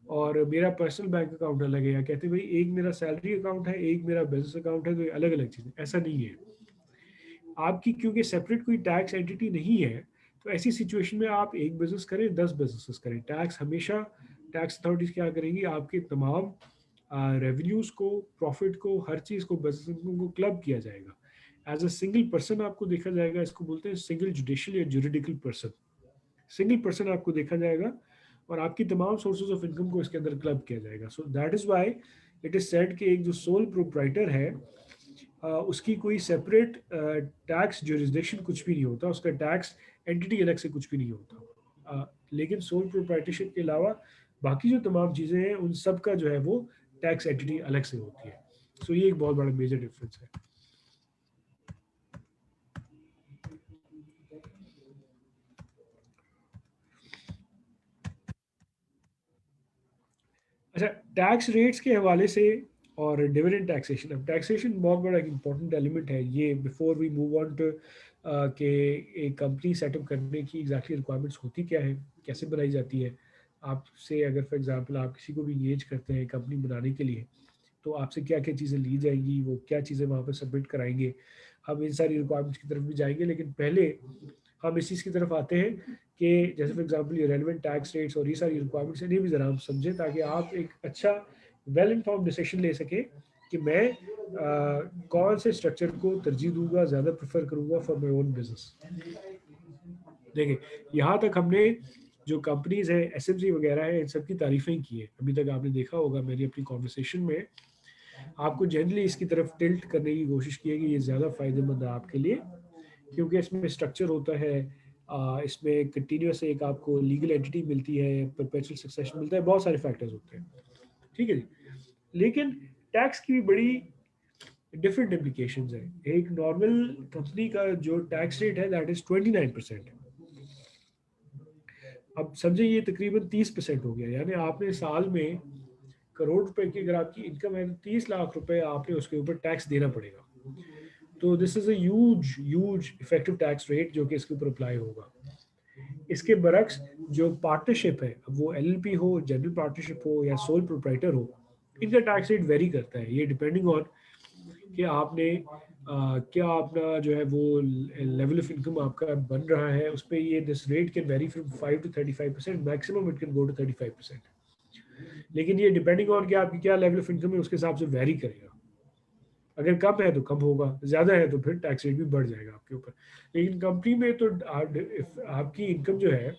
और मेरा पर्सनल बैंक अकाउंट अलग है, या कहते हैं भाई एक मेरा सैलरी अकाउंट है, एक मेरा बिजनेस अकाउंट है, तो ये अलग अलग चीज़ें। ऐसा नहीं है। आपकी क्योंकि सेपरेट कोई टैक्स एंटिटी नहीं है, तो ऐसी सिचुएशन में आप एक बिजनेस करें, 10 बिजनेसेस करें, टैक्स हमेशा टैक्स अथॉरिटीज क्या करेंगी, आपके तमाम रेवेन्यूज को, प्रॉफिट को, हर चीज़ को, बिजनेस को क्लब किया जाएगा। एज अ सिंगल पर्सन आपको देखा जाएगा, इसको बोलते हैं सिंगल जुडिशियल या जुरिडिकल पर्सन। सिंगल पर्सन आपको देखा जाएगा और आपकी तमाम सोर्सेज ऑफ इनकम को इसके अंदर क्लब किया जाएगा। So that is why it is said कि एक जो सोल प्रोप्राइटर है उसकी कोई सेपरेट टैक्स जुरिस्डिक्शन कुछ भी नहीं होता, उसका टैक्स एंटिटी अलग से कुछ भी नहीं होता। लेकिन सोल प्रोप्राइटरशिप के अलावा बाकी जो तमाम चीज़ें हैं उन सब का जो है वो टैक्स एंटिटी अलग से होती है। सो ये एक बहुत बड़ा मेजर डिफरेंस है। अच्छा, टैक्स रेट्स के हवाले से और डिविडेंड टैक्सेशन, अब टैक्सेशन बहुत बड़ा एक इंपॉर्टेंट एलिमेंट है। ये before we move on to के एक कंपनी सेटअप करने की एग्जैक्टली रिक्वायरमेंट्स होती क्या है, कैसे बनाई जाती है। आपसे अगर फॉर एग्जांपल आप किसी को भी इंगेज करते हैं कंपनी बनाने के लिए, तो आपसे क्या क्या चीज़ें ली जाएंगी, वो क्या चीज़ें वहाँ पर सबमिट कराएंगे, हम इन सारी रिक्वायरमेंट्स की तरफ भी जाएंगे। लेकिन पहले हम इस चीज़ की तरफ आते हैं कि जैसे फॉर एग्जांपल ये रेलेवेंट टैक्स रेट्स और ये सारी रिक्वायरमेंट्स इन्हें भी ज़रा हम समझें, ताकि आप एक अच्छा वेल इन्फॉर्म डिसीजन ले सकें कि मैं कौन से स्ट्रक्चर को तरजीह दूंगा, ज़्यादा प्रेफर करूंगा फॉर माई ओन बिजनेस। देखिए, यहाँ तक हमने जो कंपनीज है, एसएमसी वगैरह है, इन सब की तारीफें की है। अभी तक आपने देखा होगा मेरी अपनी कॉन्वर्सेशन में आपको जनरली इसकी तरफ टिल्ट करने की कोशिश की है कि ये ज़्यादा फ़ायदेमंद है आपके लिए, क्योंकि इसमें स्ट्रक्चर होता है, इसमें कंटिन्यूस एक आपको लीगल एंटिटी मिलती है, परपेचुअल सक्सेशन मिलता है, बहुत सारे फैक्टर्स होते हैं। ठीक है जी। लेकिन टैक्स की भी बड़ी डिफरेंट इम्प्लीकेशंस है। एक नॉर्मल कंपनी का जो टैक्स रेट है दैट इज 29%। अब समझे ये तकरीबन 30% हो गया, यानी आपने साल में करोड़ रुपए की अगर आपकी इनकम है तो 30 लाख रुपए आपने उसके ऊपर टैक्स देना पड़ेगा। तो this is a huge huge effective tax rate जो कि इसके ऊपर अप्लाई होगा। इसके बरक्स जो पार्टनरशिप है, अब वो एलएलपी हो, जनरल पार्टनरशिप हो या सोल प्रोप्राइटर हो, इनका टैक्स रेट वेरी करता है। ये डिपेंडिंग ऑन कि आपने क्या अपना जो है वो लेवल ऑफ इनकम आपका बन रहा है उस पर। ये this rate can vary from 5 to 35%, maximum it can go to 35%। लेकिन ये डिपेंडिंग ऑन कि आपकी क्या लेवल ऑफ इनकम है उसके हिसाब से वेरी करेगा। अगर कम है तो कम होगा, ज़्यादा है तो फिर टैक्स रेट भी बढ़ जाएगा आपके ऊपर। लेकिन कंपनी में तो आपकी इनकम जो है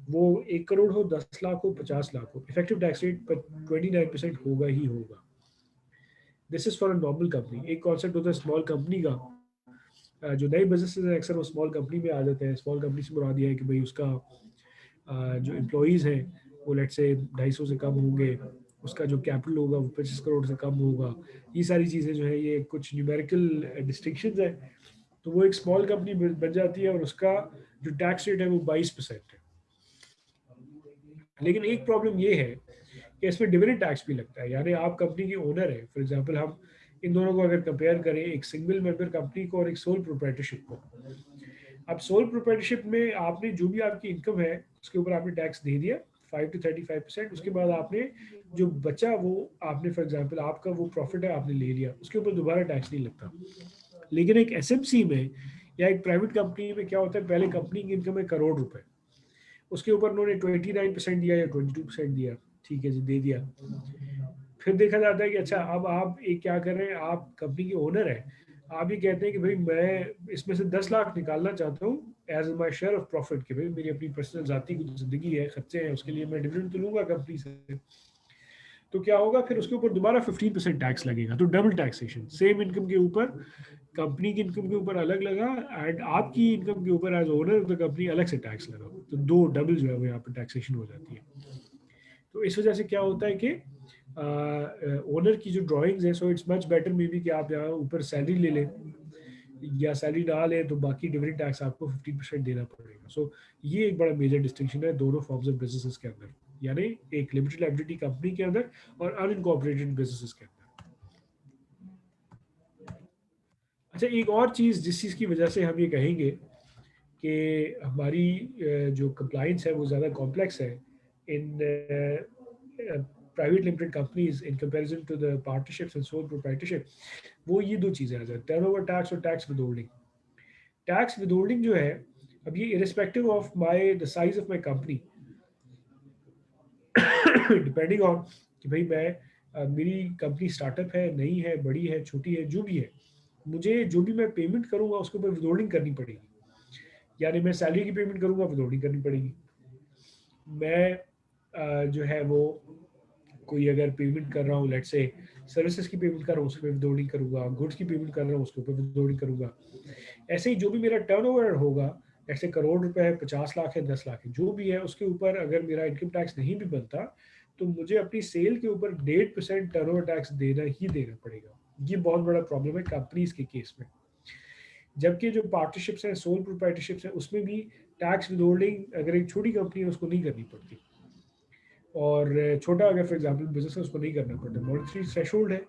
वो 1 करोड़ हो, 10 लाख हो, 50 लाख हो, इफेक्टिव टैक्स रेट पर 29% होगा ही होगा। This is for a normal company. एक कॉन्सेप्ट होता है स्मॉल कंपनी का, जो नए बिजनेस हैं अक्सर वो स्मॉल कंपनी में आ जाते हैं। स्मॉल कंपनी से मुराद ये है कि भाई उसका जो एम्प्लॉयज़ हैं वो लेट से 250 से कम होंगे, उसका जो कैपिटल होगा वो 25 करोड़ से कम होगा। ये सारी चीज़ें जो है ये कुछ न्यूमेरिकल डिस्टिंक्शंस है। तो वो एक स्मॉल कंपनी बन जाती है और उसका जो टैक्स रेट है वो 22% है। लेकिन एक प्रॉब्लम ये है कि इसमें डिविडेंड टैक्स भी लगता है। यानी आप कंपनी के ओनर है, फॉर एग्जांपल हम इन दोनों को अगर कंपेयर करें, एक सिंगल मेंबर कंपनी को और एक सोल प्रोप्राइटरशिप को। अब सोल प्रोप्राइटरशिप में आपने जो भी आपकी इनकम है उसके ऊपर आपने टैक्स दे दिया 5 to 35%। उसके बाद आपने जो बचा वो आपने फॉर एग्जांपल आपका वो प्रॉफिट है आपने ले लिया, उसके ऊपर दोबारा टैक्स नहीं लगता। लेकिन एक एसएमसी में या एक प्राइवेट कंपनी में क्या होता है, पहले कंपनी की इनकम है करोड़ रुपए, उसके ऊपर उन्होंने 29% दिया या 22% दिया, ठीक है जी दे दिया। फिर देखा जाता है कि अच्छा अब आप एक क्या कर रहे हैं, आप कंपनी के ओनर हैं, आप ये कहते हैं कि भाई मैं इसमें से 10 लाख निकालना चाहता हूँ as my share of profit, के भाई मेरी अपनी पर्सनल जाती की जिंदगी है, खर्चे हैं, उसके लिए मैं डिविडेंड तो लूंगा कंपनी से। तो क्या होगा फिर उसके ऊपर दोबारा 15% टैक्स लगेगा। तो डबल टैक्सेशन, सेम इनकम के ऊपर कंपनी की इनकम के ऊपर अलग लगा एंड आपकी इनकम के ऊपर as owner of the company अलग से टैक्स लगा। तो दो डबल जो है वो यहाँ पर टैक्सेशन हो जाती है। तो इस वजह से क्या होता है कि ओनर की जो ड्राइंग्स है, so it's much better may be कि आप यहाँ ऊपर सैलरी ले लें या सैलरी ना लें तो बाकी डिविडेंड टैक्स आपको 15% देना पड़ेगा। सो ये एक बड़ा मेजर डिस्टिंक्शन है दोनों फॉर्म्स ऑफ बिजनेसेस के अंदर, यानी एक लिमिटेड लायबिलिटी कंपनी के अंदर और अनइनकॉर्पोरेटेड बिजनेसेस के अंदर। अच्छा, एक और चीज़ जिस चीज़ की वजह से हम ये कहेंगे कि हमारी जो कंप्लाइंस है वो ज़्यादा कॉम्प्लेक्स है in private limited companies in comparison to the partnerships and sole proprietorship, वो ये दो चीज़ें आ जाती हैं, टर्नओवर टैक्स और टैक्स विदहोल्डिंग। टैक्स विदहोल्डिंग जो है, अब ये irrespective of my the size of my company, depending on कि भाई मैं मेरी कंपनी स्टार्टअप है, नई है, बड़ी है, छोटी है, जो भी है, मुझे जो भी मैं पेमेंट करूंगा उसके ऊपर विदहोल्डिंग करनी पड़ेगी। यानी मैं सैलरी की पेमेंट करूंगा विदहोल्डिंग करनी पड़ेगी। मैं जो है वो कोई अगर पेमेंट कर रहा हूँ, लेट से सर्विसेज की पेमेंट कर रहा हूँ उस पर विदहोल्डिंग करूंगा, गुड्स की पेमेंट कर रहा हूँ उसके ऊपर विदहोल्डिंग करूंगा। ऐसे ही जो भी मेरा टर्नओवर होगा, ऐसे करोड़ रुपए है, 50 लाख है, 10 लाख है, जो भी है उसके ऊपर अगर मेरा इनकम टैक्स नहीं भी बनता तो मुझे अपनी सेल के ऊपर 1.5% टर्नओवर टैक्स देना ही देना पड़ेगा। ये बहुत बड़ा प्रॉब्लम है कंपनीज के केस में। जबकि जो पार्टनरशिप्स हैं, सोल प्रोप्राइटरशिप्स हैं, उसमें भी टैक्स विदहोल्डिंग अगर एक छोटी कंपनी है उसको नहीं करनी पड़ती, और छोटा अगर फॉर एग्जांपल बिजनेस है उसको नहीं करना पड़ता। मॉनेटरी थ्रेशोल्ड है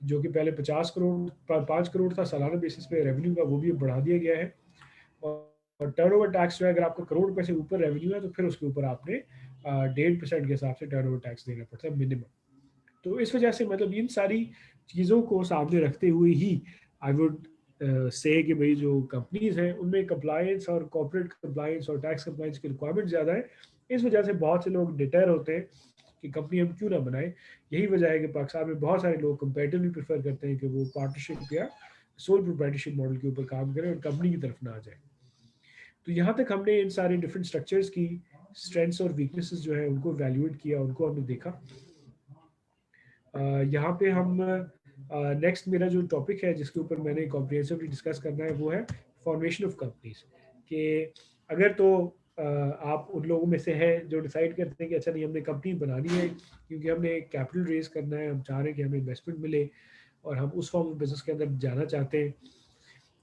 जो कि पहले 50 करोड़ 5 करोड़ था सालाना बेसिस पे रेवेन्यू का, वो भी बढ़ा दिया गया है। और टर्नओवर टैक्स जो है, अगर आपका करोड़ रुपए से ऊपर रेवेन्यू है तो फिर उसके ऊपर आपने 1.5% के हिसाब से टर्नओवर टैक्स देना पड़ता है मिनिमम। तो इस वजह से मतलब इन सारी चीज़ों को सामने रखते हुए ही आई वुड से कि भाई जो कंपनीज हैं उनमें कंप्लायंस और कॉर्पोरेट कंप्लायंस और टैक्स कंप्लायंस की रिक्वायरमेंट ज़्यादा है। इस वजह से बहुत से लोग डिटर होते हैं कि कंपनी हम क्यों ना बनाए। यही वजह है कि पाकिस्तान में बहुत सारे लोग कंपेरेटिवली प्रेफर करते हैं कि वो पार्टनरशिप या सोल प्रोप्राइटरशिप मॉडल के ऊपर काम करें और कंपनी की तरफ ना आ जाए। तो यहाँ तक हमने इन सारे डिफरेंट स्ट्रक्चर्स की स्ट्रेंथ्स और वीकनेसेस जो है उनको वैल्यूएट किया, उनको हमने देखा। यहाँ पे हम नेक्स्ट मेरा जो टॉपिक है जिसके ऊपर मैंने कॉम्प्रिहेंसिवली डिस्कस करना है वो है फॉर्मेशन ऑफ कंपनीज। कि अगर तो आप उन लोगों में से है जो डिसाइड करते हैं कि अच्छा नहीं हमने कंपनी बनानी है क्योंकि हमने कैपिटल रेज करना है, हम चाह रहे हैं कि हमें इन्वेस्टमेंट मिले और हम उस फॉर्म ऑफ बिजनेस के अंदर जाना चाहते हैं,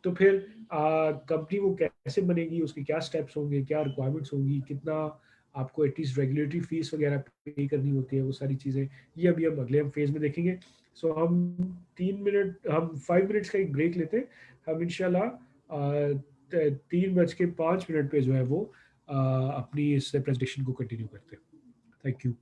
तो फिर कंपनी वो कैसे बनेगी, उसके क्या स्टेप्स होंगे, क्या रिक्वायरमेंट्स होंगी, कितना आपको एटलीस्ट रेगुलेटरी फीस वगैरह पे करनी होती है, वो सारी चीज़ें ये अभी हम अगले फेज में देखेंगे। सो हम 3 मिनट हम 5 मिनट्स का एक ब्रेक लेते हैं। हम इंशाल्लाह 3:05 पे जो है वो अपनी इस प्रेजेंटेशन को कंटिन्यू करते हैं। Thank you.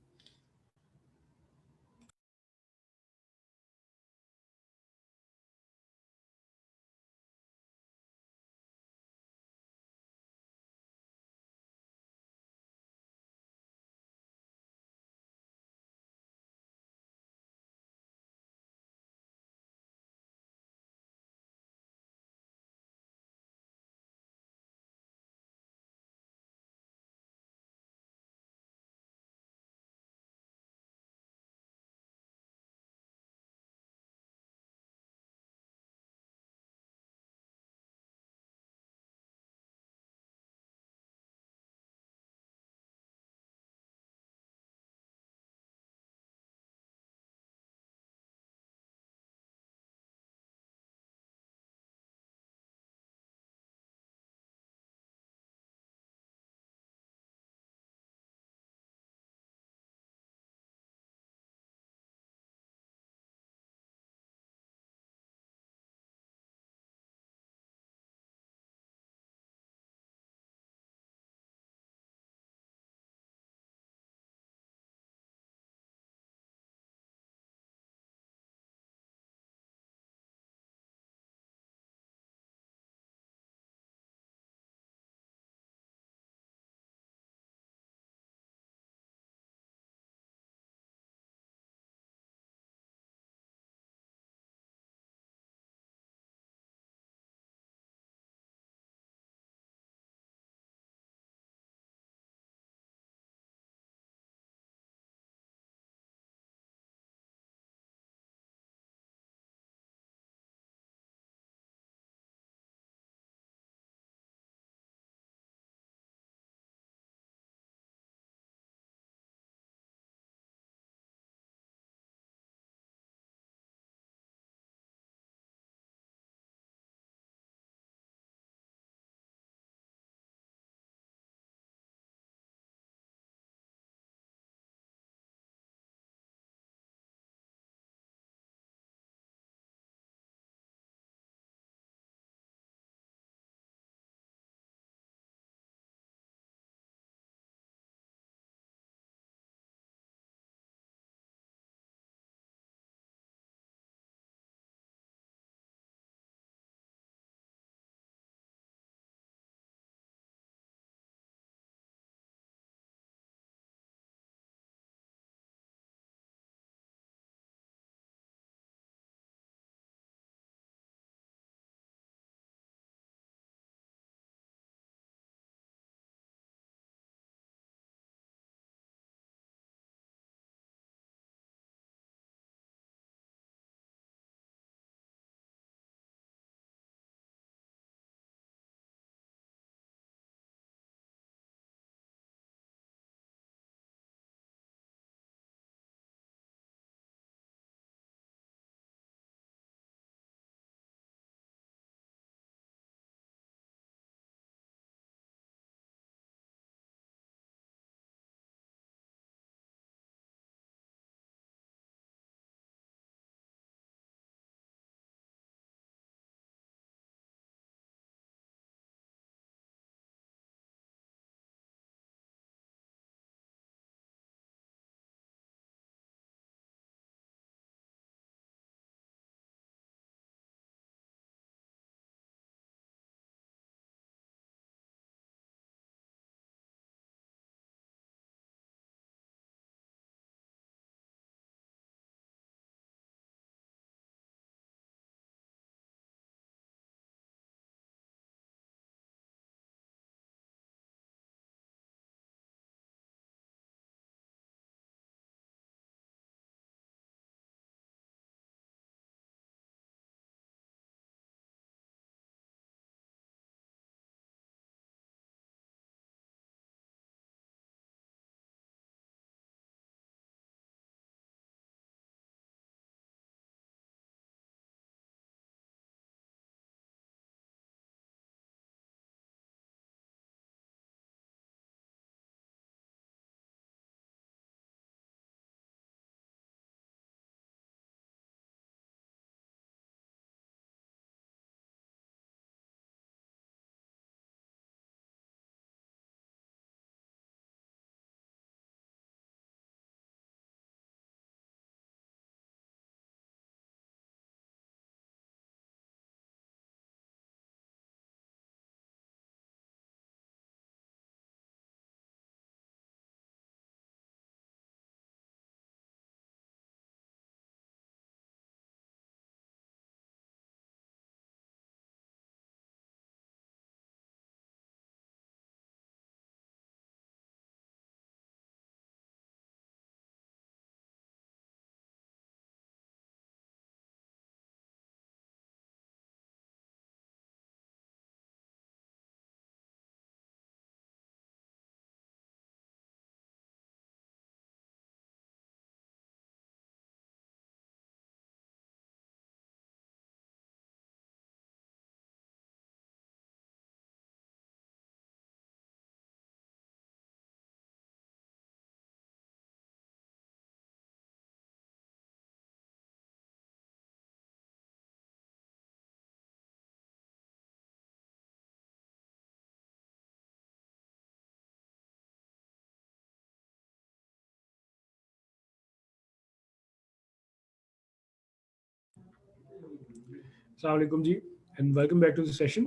अस्सलाम वालेकुम जी and welcome back to the session.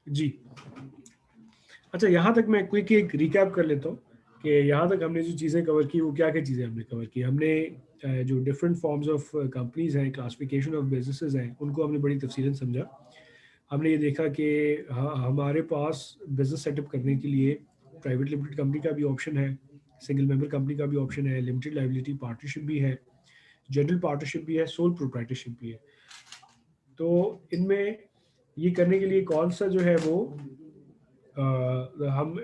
जी, अच्छा यहाँ तक मैं क्विक एक रिकैप कर लेता हूँ कि यहाँ तक हमने जो चीज़ें कवर की वो क्या क्या चीज़ें हमने कवर की। हमने जो डिफरेंट फॉर्म्स ऑफ कंपनीज हैं, क्लासिफिकेशन ऑफ बिजनेसेस हैं, उनको हमने बड़ी तफसीलन समझा। हमने ये देखा कि हमारे पास बिजनेस सेटअप करने के लिए प्राइवेट लिमिटेड कंपनी का भी ऑप्शन है, सिंगल मेंबर कंपनी का भी ऑप्शन है, लिमिटेड लाइबिलिटी पार्टनरशिप भी है, जनरल पार्टनरशिप भी है, सोल प्रोप्राइटरशिप भी है। तो इनमें ये करने के लिए कौन सा जो है वो हम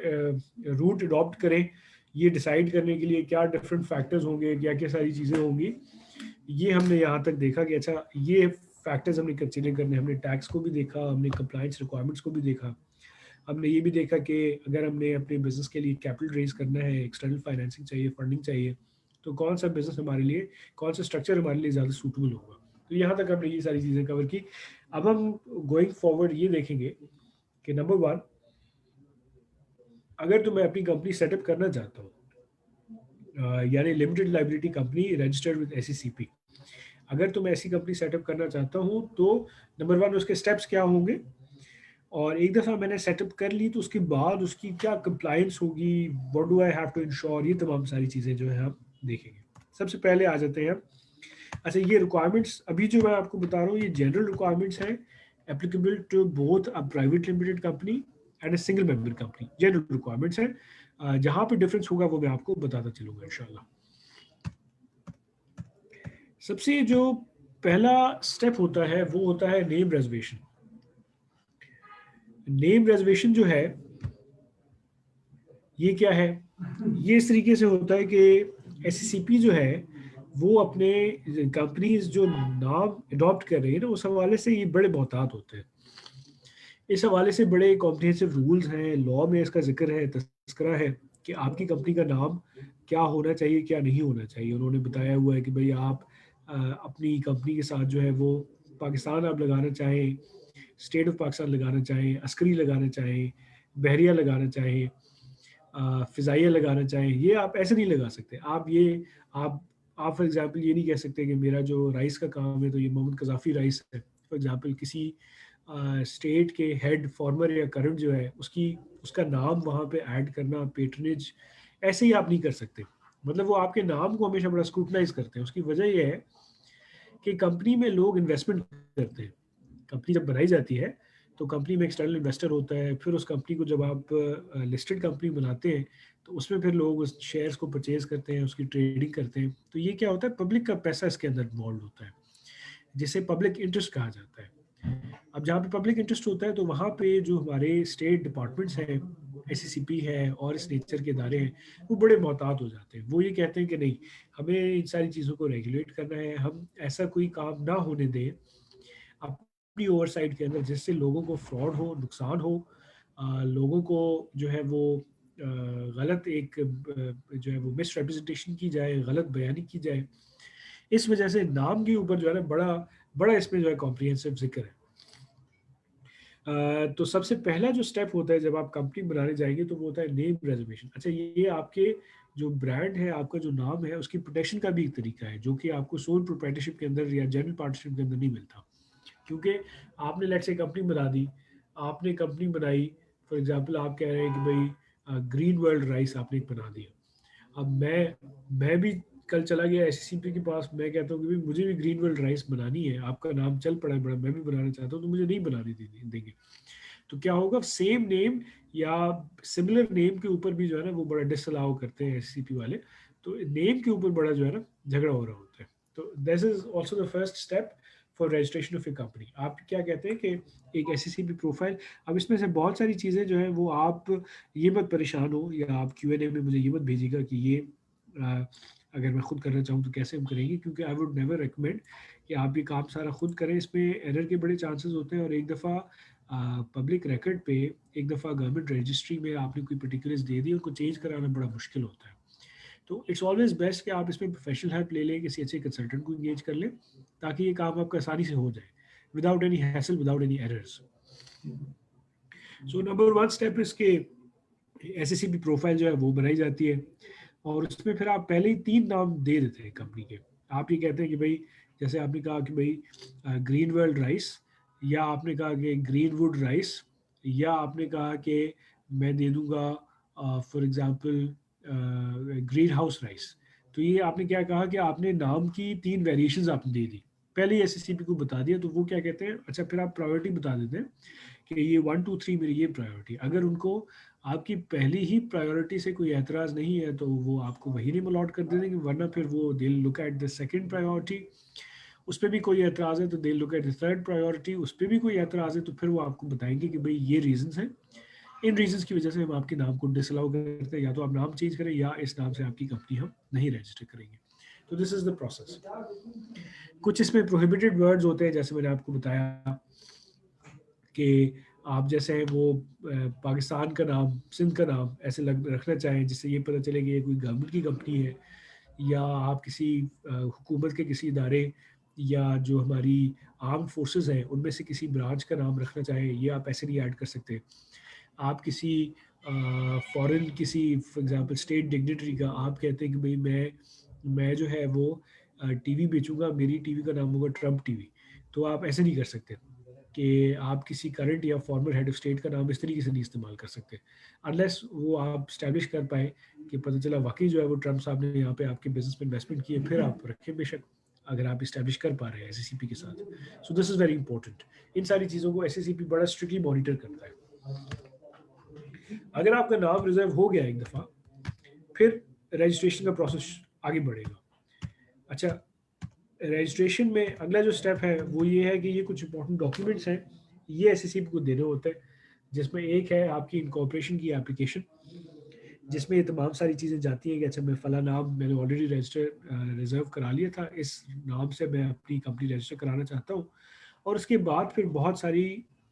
रूट अडॉप्ट करें, ये डिसाइड करने के लिए क्या डिफरेंट फैक्टर्स होंगे, क्या क्या सारी चीज़ें होंगी, ये हमने यहाँ तक देखा कि अच्छा ये फैक्टर्स हमने कंसिडर करने। हमने टैक्स को भी देखा, हमने कंप्लाइंस रिक्वायरमेंट्स को भी देखा, हमने ये भी देखा कि अगर हमने अपने बिजनेस के लिए कैपिटल रेज करना है, एक्सटर्नल फाइनेंसिंग चाहिए, फंडिंग चाहिए, तो कौन सा बिजनेस हमारे लिए, कौन सा स्ट्रक्चर हमारे लिए ज़्यादा सूटेबल होगा। तो यहाँ तक हमने ये सारी चीज़ें कवर की। अब हम गोइंग फॉरवर्ड ये देखेंगे कि नंबर वन, अगर तो मैं अपनी कंपनी सेटअप करना चाहता हूँ, यानी limited liability company registered with SECP, अगर तो मैं ऐसी कंपनी सेटअप करना चाहता हूँ तो नंबर वन उसके स्टेप्स क्या होंगे, और एक दफ़ा मैंने सेटअप कर ली तो उसके बाद उसकी क्या कंप्लायंस होगी, what do I have to ensure, ये तमाम सारी चीज़ें जो है हम देखेंगे। सबसे पहले आ जाते हैं। अच्छा, ये रिक्वायरमेंट्स अभी जो मैं आपको बता रहा हूँ ये जनरल रिक्वायरमेंट्स हैं, applicable to both a private limited company and a single member company. General requirements हैं, जहाँ पे डिफरेंस होगा वो मैं आपको बताता चलूँगा इंशाल्लाह। सबसे जो पहला स्टेप होता है वो होता है नेम रिजर्वेशन। नेम रिजर्वेशन जो है ये क्या है, ये इस तरीके से होता है कि एससीपी जो है वो अपने कंपनीज जो नाम अडॉप्ट कर रही है ना, उस हवाले से ये बड़े मोहतात होते हैं। इस हवाले से बड़े कॉम्प्रिहेंसिव रूल्स हैं, लॉ में इसका जिक्र है, तस्करा है कि आपकी कंपनी का नाम क्या होना चाहिए, क्या नहीं होना चाहिए। उन्होंने बताया हुआ है कि भाई आप अपनी कंपनी के साथ जो है वो पाकिस्तान आप लगाना चाहें, स्टेट ऑफ पाकिस्तान लगाना चाहें, अस्करी लगाना चाहें, बहरिया लगाना चाहें, फ़िज़ाइया लगाना चाहें, ये आप ऐसे नहीं लगा सकते। आप फॉर एग्ज़ाम्पल ये नहीं कह सकते कि मेरा जो राइस का काम है तो ये मोहम्मद कज़ाफ़ी राइस है। फॉर एग्ज़ाम्पल किसी स्टेट के हेड फॉर्मर या करंट जो है उसका नाम वहाँ पे ऐड करना, पेट्रनेज, ऐसे ही आप नहीं कर सकते। मतलब वो आपके नाम को हमेशा बड़ा स्क्रूटनाइज़ करते हैं। उसकी वजह ये है कि कंपनी में लोग इन्वेस्टमेंट करते हैं। कंपनी जब बनाई जाती है तो कंपनी में एक्सटर्नल इन्वेस्टर होता है, फिर उस कंपनी को जब आप लिस्टेड कंपनी बनाते हैं तो उसमें फिर लोग उस शेयर्स को परचेज करते हैं, उसकी ट्रेडिंग करते हैं। तो ये क्या होता है, पब्लिक का पैसा इसके अंदर इन्वॉल्व होता है, जिसे पब्लिक इंटरेस्ट कहा जाता है। अब जहाँ पे पब्लिक इंटरेस्ट होता है तो वहाँ पे जो हमारे स्टेट डिपार्टमेंट्स हैं, एससीसीपी है और इस नेचर के इदारे हैं, वो बड़े मोहतात हो जाते हैं। वो ये कहते हैं कि नहीं, हमें इन सारी चीज़ों को रेगुलेट करना है, हम ऐसा कोई काम ना होने दें अपनी ओवरसाइट के अंदर जिससे लोगों को फ्रॉड हो, नुकसान हो, लोगों को जो है वो गलत एक जो है वो मिस रिप्रेजेंटेशन की जाए, गलत बयानी की जाए। इस वजह से नाम के ऊपर जो है ना बड़ा बड़ा इसमें जो है कॉम्प्रिहेंसिव जिक्र है। तो सबसे पहला जो स्टेप होता है जब आप कंपनी बनाने जाएंगे तो वो होता है नेम रिजर्वेशन। अच्छा, ये आपके जो ब्रांड है, आपका जो नाम है, उसकी प्रोटेक्शन का भी एक तरीका है जो कि आपको सोल प्रोप्राइटरशिप के अंदर या जनरल पार्टनरशिप के अंदर नहीं मिलता। क्योंकि आपने लेट्स से कंपनी बना दी, आपने कंपनी बनाई, फॉर एग्जांपल आप कह रहे हैं कि भाई ग्रीन वर्ल्ड राइस आपने एक बना दिया। अब मैं भी कल चला गया एससीपी के पास, मैं कहता हूँ कि भाई मुझे भी ग्रीन वर्ल्ड राइस बनानी है, आपका नाम चल पड़ा है बड़ा, मैं भी बनाना चाहता हूँ, तो मुझे नहीं बनाने देंगे। तो क्या होगा, सेम नेम या सिमिलर नेम के ऊपर भी जो है ना वो बड़ा डिसअलाउ करते हैं एससीपी वाले। तो नेम के ऊपर बड़ा जो है ना झगड़ा हो रहा होता है। तो this is also the first step for registration of A company. आप क्या कहते हैं कि एक एससीपी प्रोफाइल, अब इसमें से बहुत सारी चीज़ें जो है वो आप ये मत परेशान हो या आप Q&A में मुझे ये मत भेजिएगा कि ये अगर मैं खुद करना चाहूँ तो कैसे हम करेंगे, क्योंकि आई वुड नेवर रिकमेंड कि आप ये काम सारा खुद करें। इसमें एरर के बड़े चांसेस होते हैं, और एक दफ़ा पब्लिक रिकॉर्ड पे, एक दफ़ा गवर्नमेंट रजिस्ट्री में आपने कोई पर्टिकुलर्स दे दी, उनको चेंज कराना बड़ा मुश्किल होता है। तो इट्स ऑलवेज बेस्ट कि आप इसमें प्रोफेशनल हेल्प ले लें, किसी अच्छे कंसल्टेंट को इंगेज कर लें, ताकि ये काम आपका आसानी से हो जाए without any hassle, without any errors. So number one step इसके एसएससीपी प्रोफाइल जो है वो बनाई जाती है। और उसमें फिर आप पहले ही 3 नाम दे देते हैं कंपनी के। आप ये कहते हैं कि भाई, जैसे आपने कहा कि भाई ग्रीन वर्ल्ड राइस, या आपने कहा कि ग्रीनवुड राइस, या आपने कहा कि मैं दे दूंगा for example green house rice. तो ये आपने क्या कहा कि आपने नाम की 3 वेरिएशंस आपने दे दी, पहले ही एसएससीपी को बता दिया। तो वो क्या कहते हैं, अच्छा फिर आप प्रायोरिटी बता देते हैं कि ये 1 2 3 मेरी ये प्रायोरिटी। अगर उनको आपकी पहली ही प्रायोरिटी से कोई एतराज़ नहीं है तो वो आपको वही नेम अलॉट कर दे देंगे, वरना फिर वो they look at the second priority, उस पर भी कोई एतराज़ है तो they look at the third priority, उस पर भी कोई एतराज़ है तो फिर वो आपको बताएंगे कि भाई ये रीजंस हैं, इन रीजंस की वजह से हम आपके नाम को डिसअलाउ करते हैं, या तो आप नाम चेंज करें या इस नाम से आपकी कंपनी हम नहीं रजिस्टर करेंगे। तो दिस इज द प्रोसेस। कुछ इसमें प्रोहिबिटेड वर्ड्स होते हैं, जैसे मैंने आपको बताया कि आप जैसे वो पाकिस्तान का नाम, सिंध का नाम ऐसे रखना चाहें जिससे ये पता चले कि ये कोई गवर्नमेंट की कंपनी है, या आप किसी हुकूमत के किसी इदारे या जो हमारी आर्म फोर्सेस हैं उनमें से किसी ब्रांच का नाम रखना चाहें, ये आप ऐसे नहीं ऐड कर सकते। आप किसी फॉरेन किसी फॉर एग्जांपल स्टेट डिग्नेटरी का आप कहते हैं कि भाई मैं जो है वो टीवी बेचूंगा, मेरी टीवी का नाम होगा ट्रम्प टीवी, तो आप ऐसे नहीं कर सकते कि आप किसी करंट या फॉर्मर हेड ऑफ स्टेट का नाम इस तरीके से नहीं इस्तेमाल कर सकते, अनलेस वो आप स्टैब्लिश कर पाए कि पता चला वाकई जो है वो ट्रम्प साहब ने यहाँ पे आपके बिजनेस में इन्वेस्टमेंट किए, फिर आप रखें बेशक, अगर आप इस्टेब्लिश कर पा रहे हैं एसएससीपी के साथ। So this is very important. इन सारी चीज़ों को एसएससीपी बड़ा स्ट्रिक्टली मॉनिटर करता है। अगर आपका नाम रिजर्व हो गया एक दफ़ा, फिर रजिस्ट्रेशन का प्रोसेस आगे बढ़ेगा। अच्छा, रजिस्ट्रेशन में अगला जो स्टेप है वो ये है कि ये कुछ इंपॉर्टेंट डॉक्यूमेंट्स हैं, ये एसएससीपी को देने होते हैं, जिसमें एक है आपकी इनकॉर्पोरेशन की एप्लीकेशन, जिसमें ये तमाम सारी चीज़ें जाती हैं कि अच्छा मैं फ़ला नाम मैंने ऑलरेडी रिजर्व करा लिया था, इस नाम से मैं अपनी कंपनी रजिस्टर कराना चाहता हूँ। और उसके बाद फिर बहुत सारी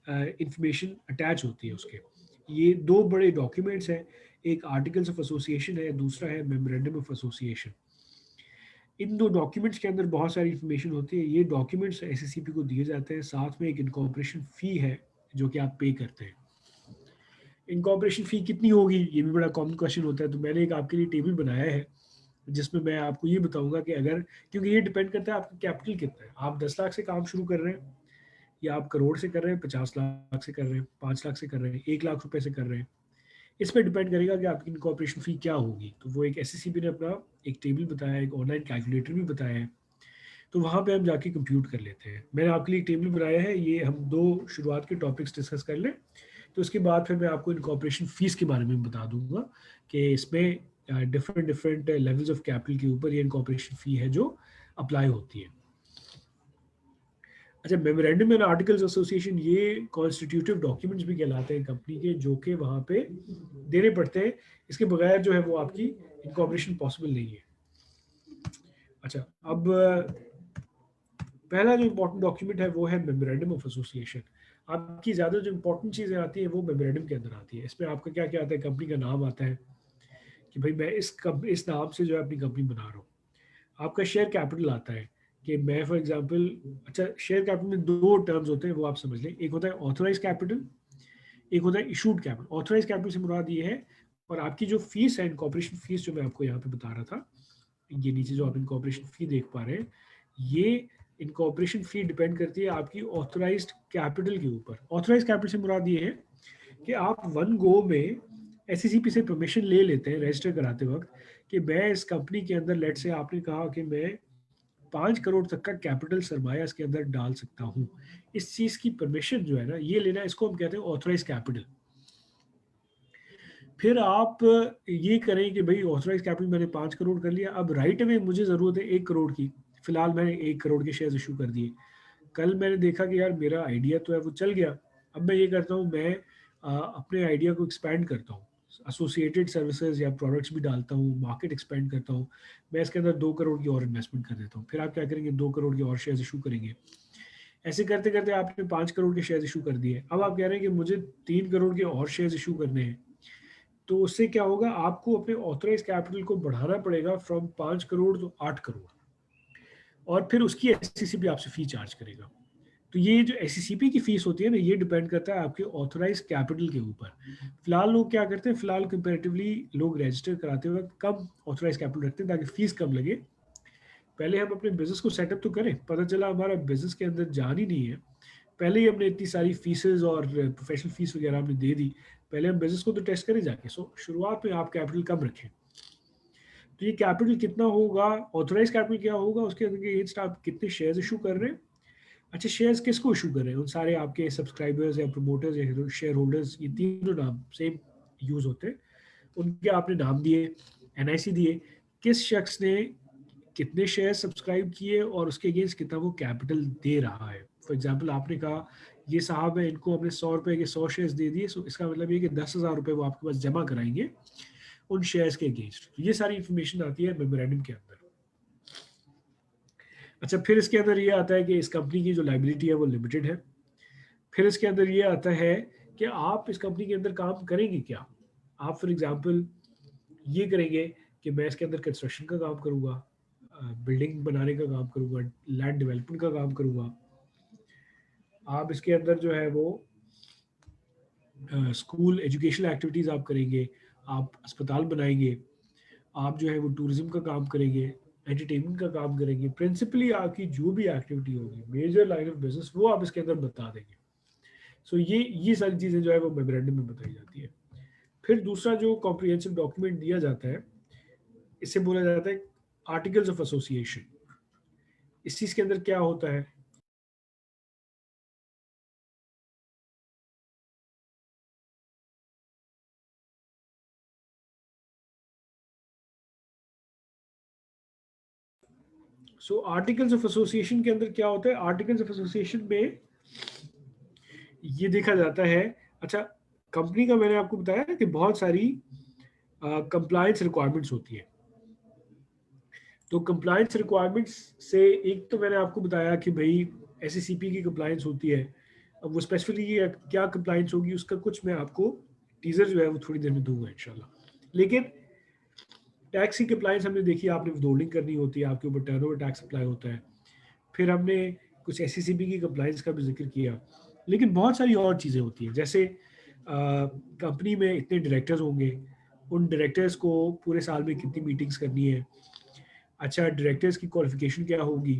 इंफॉर्मेशन अटैच होती है उसके। ये 2 बड़े डॉक्यूमेंट्स हैं, एक आर्टिकल्स ऑफ एसोसिएशन है, दूसरा है memorandum of association. In 2 documents के अंदर बहुत सारी इंफॉर्मेशन होती है। ये डॉक्यूमेंट्स एसएससीपी को दिए जाते हैं, साथ में एक इनकॉर्पोरेशन फ़ी है जो कि आप पे करते हैं। इनकॉर्पोरेशन फ़ी कितनी होगी, ये भी बड़ा कॉमन क्वेश्चन होता है। तो मैंने एक आपके लिए टेबल बनाया है जिसमें मैं आपको ये बताऊंगा कि अगर, क्योंकि ये डिपेंड करता है आपका कैपिटल कितना है, आप 10 लाख से काम शुरू कर रहे हैं या आप करोड़ से कर रहे हैं, 50 लाख से कर रहे हैं, 5 लाख से कर रहे हैं, 1 लाख रुपए से कर रहे हैं, इस पर डिपेंड करेगा कि आपकी इनकॉर्पोरेशन फ़ी क्या होगी। तो वो एक एसएससीपी ने अपना एक टेबल बताया, एक ऑनलाइन कैलकुलेटर भी बताया है, तो वहाँ पे हम जाके कंप्यूट कर लेते हैं। मैंने आपके लिए एक टेबल बनाया है, ये हम 2 शुरुआत के टॉपिक्स डिस्कस कर लें, तो उसके बाद फिर मैं आपको इनकॉर्पोरेशन फीस के बारे में बता दूंगा कि इसमें डिफरेंट लेवल्स ऑफ कैपिटल के ऊपर ये इनकॉर्पोरेशन फ़ी है जो अप्लाई होती है। अच्छा, मेमोरेंडम एंड आर्टिकल्स एसोसिएशन ये कॉन्स्टिट्यूटिव डॉक्यूमेंट्स भी कहलाते हैं कंपनी के, जो कि वहाँ पे देने पड़ते हैं। इसके बगैर जो है वो आपकी इनकॉर्पोरेशन पॉसिबल नहीं है। अच्छा, अब पहला जो इम्पोर्टेंट डॉक्यूमेंट है वो है मेमोरेंडम ऑफ एसोसिएशन। आपकी ज़्यादा जो इम्पोर्टेंट चीज़ें आती हैं वो मेमोरेंडम के अंदर आती है। इसमें आपका क्या क्या आता है, कंपनी का नाम आता है कि भाई मैं इस नाम से जो है अपनी कंपनी बना रहा हूँ। आपका शेयर कैपिटल आता है कि मैं फॉर एग्जांपल, अच्छा शेयर कैपिटल में 2 टर्म्स होते हैं वो आप समझ लें, एक होता है ऑथराइज कैपिटल, एक होता है इशूड कैपिटल। ऑथराइज कैपिटल से मुराद ये है, और आपकी जो फीस है इनकॉर्पोरेशन फीस जो मैं आपको यहाँ पे बता रहा था, ये नीचे जो आप इनकॉर्पोरेशन फी देख पा रहे हैं, ये इनकॉर्पोरेशन फी डिपेंड करती है आपकी ऑथराइज्ड कैपिटल के ऊपर। ऑथराइज कैपिटल से मुराद ये है कि आप वन गो में एसएससीपी से परमिशन ले लेते हैं रजिस्टर कराते वक्त कि मैं इस कंपनी के अंदर, लेट से आपने कहा कि मैं 5 करोड़ तक का कैपिटल सरमाया इसके अंदर डाल सकता हूँ, इस चीज़ की परमिशन जो है ना ये लेना, इसको हम कहते हैं ऑथराइज कैपिटल। फिर आप ये करें कि भाई ऑथराइज कैपिटल मैंने 5 करोड़ कर लिया, अब राइट अवे मुझे ज़रूरत है 1 करोड़ की, फिलहाल मैंने 1 करोड़ के शेयर इशू कर दिए। कल मैंने देखा कि यार मेरा आइडिया तो है वो चल गया, अब मैं ये करता हूँ, मैं अपने आइडिया को एक्सपैंड करता हूँ, एसोसिएटेड सर्विसेज या प्रोडक्ट्स भी डालता हूँ, मार्केट एक्सपेंड करता हूँ, मैं इसके अंदर 2 करोड़ की और इन्वेस्टमेंट कर देता हूँ। फिर आप क्या करेंगे, 2 करोड़ के और शेयर इशू करेंगे। ऐसे करते करते आपने 5 करोड़ के शेयर इशू कर दिए, अब आप कह रहे हैं कि मुझे 3 करोड़ के और शेयर इशू करने हैं। तो उससे क्या होगा, आपको अपने ऑथराइज कैपिटल को बढ़ाना पड़ेगा फ्रॉम 5 करोड़ तो 8 करोड़, और फिर उसकी एसएससीपी आपसे फी चार्ज करेगा। तो ये जो SCCP की फीस होती है ना, ये डिपेंड करता है आपके ऑथोराइज कैपिटल के ऊपर। फिलहाल लोग क्या करते हैं, फिलहाल कंपेरेटिवली लोग रजिस्टर कराते वक्त कम ऑथोराइज कैपिटल रखते हैं ताकि फीस कम लगे। पहले हम अपने बिजनेस को सेटअप तो करें, पता चला हमारा बिजनेस के अंदर जान ही नहीं है, पहले ही हमने इतनी सारी फीसेस और प्रोफेशनल फीस वगैरह हमने दे दी, पहले हम बिजनेस को तो टेस्ट करें जाके। सो शुरुआत में आप कैपिटल कम रखें। तो ये कैपिटल कितना होगा, ऑथोराइज कैपिटल क्या होगा, उसके अगेंस्ट आप कितने शेयर्स इशू कर रहे हैं। अच्छा, शेयर्स किसको इशू कर रहे हैं, उन सारे आपके सब्सक्राइबर्स या प्रमोटर्स या शेयर होल्डर्स, ये तीनों नाम सेम यूज होते हैं। उनके आपने नाम दिए, NIC दिए, किस शख्स ने कितने शेयर सब्सक्राइब किए और उसके अगेंस्ट कितना वो कैपिटल दे रहा है। फॉर एग्जाम्पल आपने कहा ये साहब है, इनको हमने 100 रुपए के 100 शेयर्स दे दिए, सो इसका मतलब ये कि 10,000 रुपए वो आपके पास जमा कराएंगे उन शेयर्स के अगेंस्ट। ये सारी इंफॉर्मेशन आती है मेमोरेंडम के अंदर। अच्छा, फिर इसके अंदर ये आता है कि इस कंपनी की जो लाइबिलिटी है वो लिमिटेड है। फिर इसके अंदर ये आता है कि आप इस कंपनी के अंदर काम करेंगे क्या। आप फॉर एग्जांपल ये करेंगे कि मैं इसके अंदर कंस्ट्रक्शन का काम करूँगा, बिल्डिंग बनाने का काम करूँगा, लैंड डेवलपमेंट का काम करूँगा। आप इसके अंदर जो है वो स्कूल एजुकेशनल एक्टिविटीज़ आप करेंगे, आप अस्पताल बनाएंगे, आप जो है वो टूरिज्म का काम करेंगे, एंटरटेनमेंट का काम करेंगे। प्रिंसिपली आपकी जो भी एक्टिविटी होगी, मेजर लाइन ऑफ बिजनेस, वो आप इसके अंदर बता देंगे। सो ये सारी चीज़ें जो है वो मेमोरेंडम में बताई जाती है। फिर दूसरा जो कॉम्प्रिहेंसिव डॉक्यूमेंट दिया जाता है, इसे बोला जाता है आर्टिकल्स ऑफ एसोसिएशन। इस चीज़ के अंदर क्या होता है, सो आर्टिकल्स ऑफ एसोसिएशन के अंदर क्या होता है, आर्टिकल्स ऑफ एसोसिएशन में ये देखा जाता है। अच्छा, कंपनी का मैंने आपको बताया कि बहुत सारी कंप्लायंस रिक्वायरमेंट्स होती है। तो कंप्लायंस रिक्वायरमेंट्स से एक तो मैंने आपको बताया कि भाई SCCP की कंप्लायंस होती है। अब वो स्पेसिफिकली क्या कंप्लायंस होगी उसका कुछ मैं आपको टीजर जो है वो थोड़ी देर में दूंगा इंशाल्लाह। लेकिन टैक्स की कंप्लायंस हमने देखी, आपने विथहोल्डिंग करनी होती है, आपके ऊपर टर्नओवर टैक्स अप्लाई होता है। फिर हमने कुछ SCCP की कंप्लायंस का भी जिक्र किया। लेकिन बहुत सारी और चीज़ें होती हैं, जैसे कंपनी में इतने डायरेक्टर्स होंगे, उन डायरेक्टर्स को पूरे साल में कितनी मीटिंग्स करनी है। अच्छा, डायरेक्टर्स की क्वालिफिकेशन क्या होगी,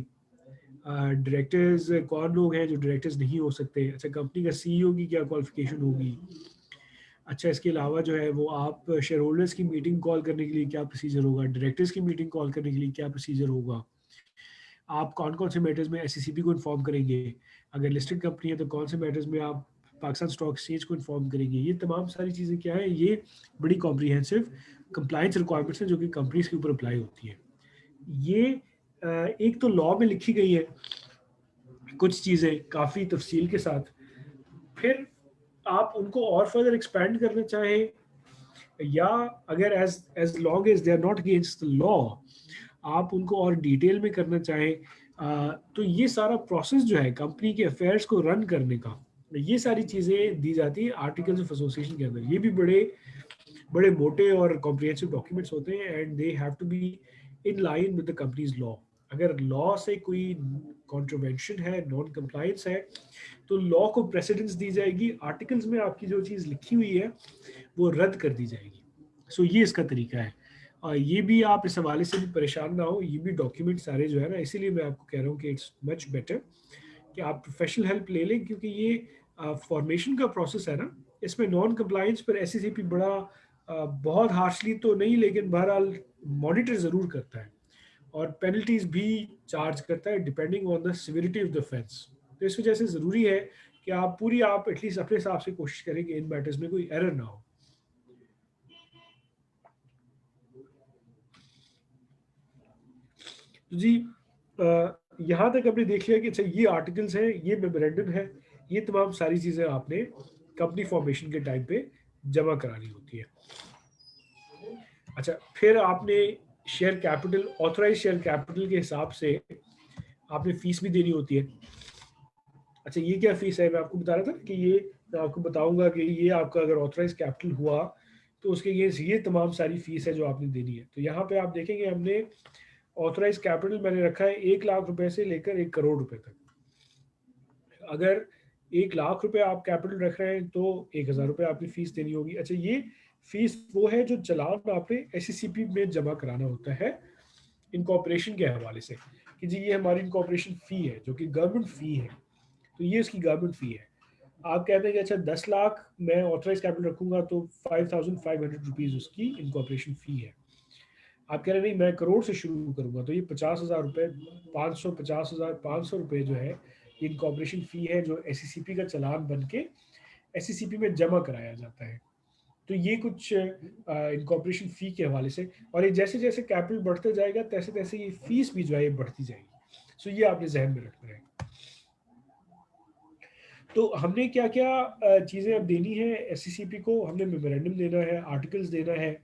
डायरेक्टर्स कौन लोग हैं जो डायरेक्टर्स नहीं हो सकते। अच्छा, कंपनी का CEO की क्या क्वालिफिकेशन होगी। अच्छा, इसके अलावा जो है वो आप शेयर होल्डर्स की मीटिंग कॉल करने के लिए क्या प्रोसीजर होगा, डायरेक्टर्स की मीटिंग कॉल करने के लिए क्या प्रोसीजर होगा, आप कौन कौन से मैटर्स में SCCP को इन्फॉर्म करेंगे, अगर लिस्टेड कंपनी है तो कौन से मैटर्स में आप पाकिस्तान स्टॉक एक्सचेंज को इन्फॉर्म करेंगे। ये तमाम सारी चीज़ें क्या है, ये बड़ी कॉम्प्रिहेंसिव कंप्लायंस रिक्वायरमेंट्स हैं जो कि कंपनीज के ऊपर अप्लाई होती है। ये एक तो लॉ में लिखी गई है कुछ चीज़ें काफ़ी तफसील के साथ, फिर आप उनको और फर्दर एक्सपेंड करना चाहें, या अगर as long as they are not against the law आप उनको और डिटेल में करना चाहें, तो ये सारा प्रोसेस जो है कंपनी के अफेयर्स को रन करने का, ये सारी चीज़ें दी जाती है आर्टिकल्स ऑफ एसोसिएशन के अंदर। ये भी बड़े बड़े मोटे और कॉम्प्रिहेंसिव डॉक्यूमेंट्स होते हैं and they have to be in line with the companies law. अगर लॉ से कोई कॉन्ट्रोवेंशन है, नॉन कंप्लायंस है, तो लॉ को प्रेसिडेंस दी जाएगी, आर्टिकल्स में आपकी जो चीज़ लिखी हुई है वो रद्द कर दी जाएगी। सो ये इसका तरीका है। और ये भी आप इस हवाले से भी परेशान ना हो, ये भी डॉक्यूमेंट सारे जो है ना, इसीलिए मैं आपको कह रहा हूँ कि इट्स मच बेटर कि आप प्रोफेशनल हेल्प ले लें, क्योंकि ये फॉर्मेशन का प्रोसेस है ना, इसमें नॉन कंप्लायंस पर SCCP बड़ा बहुत हार्शली तो नहीं, लेकिन बहरहाल मॉनिटर ज़रूर करता है और पेनल्टीज भी चार्ज करता है depending on the severity of the offence. तो इस वजह से ज़रूरी है कि आप एटलीस्ट अपने हिसाब से कोशिश करें कि इन मैटर्स में कोई एरर ना हो। तो जी यहाँ तक आपने देख लिया कि अच्छा ये आर्टिकल्स हैं, ये मेमोरेंडम है, ये तमाम सारी चीज़ें आपने कंपनी फॉर्मेशन के टाइम पे जमा करानी होती है। अच्छा, फिर आपने share capital, authorise share capital के हिसाब से आपने फीस भी देनी होती है। अच्छा, ये क्या फीस है, मैं आपको बता रहा था कि ये मैं आपको बताऊंगा कि ये आपका अगर ऑथराइज कैपिटल हुआ तो उसके ये तमाम सारी फीस है जो आपने देनी है। तो यहाँ पे आप देखेंगे हमने ऑथराइज कैपिटल मैंने रखा है 1 लाख रुपए से लेकर 1 करोड़ रुपए तक। अगर 1 लाख रुपए आप कैपिटल रख रहे हैं तो 1,000 रुपये आपकी फीस देनी होगी। अच्छा, ये फीस वो है जो चालान आपने एससीसीपी में जमा कराना होता है इनकॉर्पोरेशन के हवाले से, कि जी ये हमारी इनकॉर्पोरेशन फ़ी है जो कि गवर्नमेंट फ़ी है, तो ये उसकी गवर्नमेंट फ़ी है। आप कहते हैं कि अच्छा 10 लाख मैं ऑथराइज कैपिटल रखूंगा तो 5,500 रुपीज़ उसकी इनकॉर्पोरेशन फ़ी है। आप कह रहे हैं नहीं मैं करोड़ से शुरू करूंगा तो ये 50,000 रुपये, 550,500 रुपये जो है ये इनकॉर्पोरेशन फ़ी है जो एससीसीपी का चालान बन के एससीसीपी में जमा कराया जाता है। तो ये कुछ इनकॉर्पोरेशन फ़ी के हवाले से, और ये जैसे जैसे कैपिटल बढ़ते जाएगा तैसे तैसे ये फीस भी जो है ये बढ़ती जाएगी। सो ये आपने जहन में रखना है। तो हमने क्या क्या चीज़ें अब देनी है एससीसीपी को, हमने मेमोरेंडम देना है, आर्टिकल्स देना है,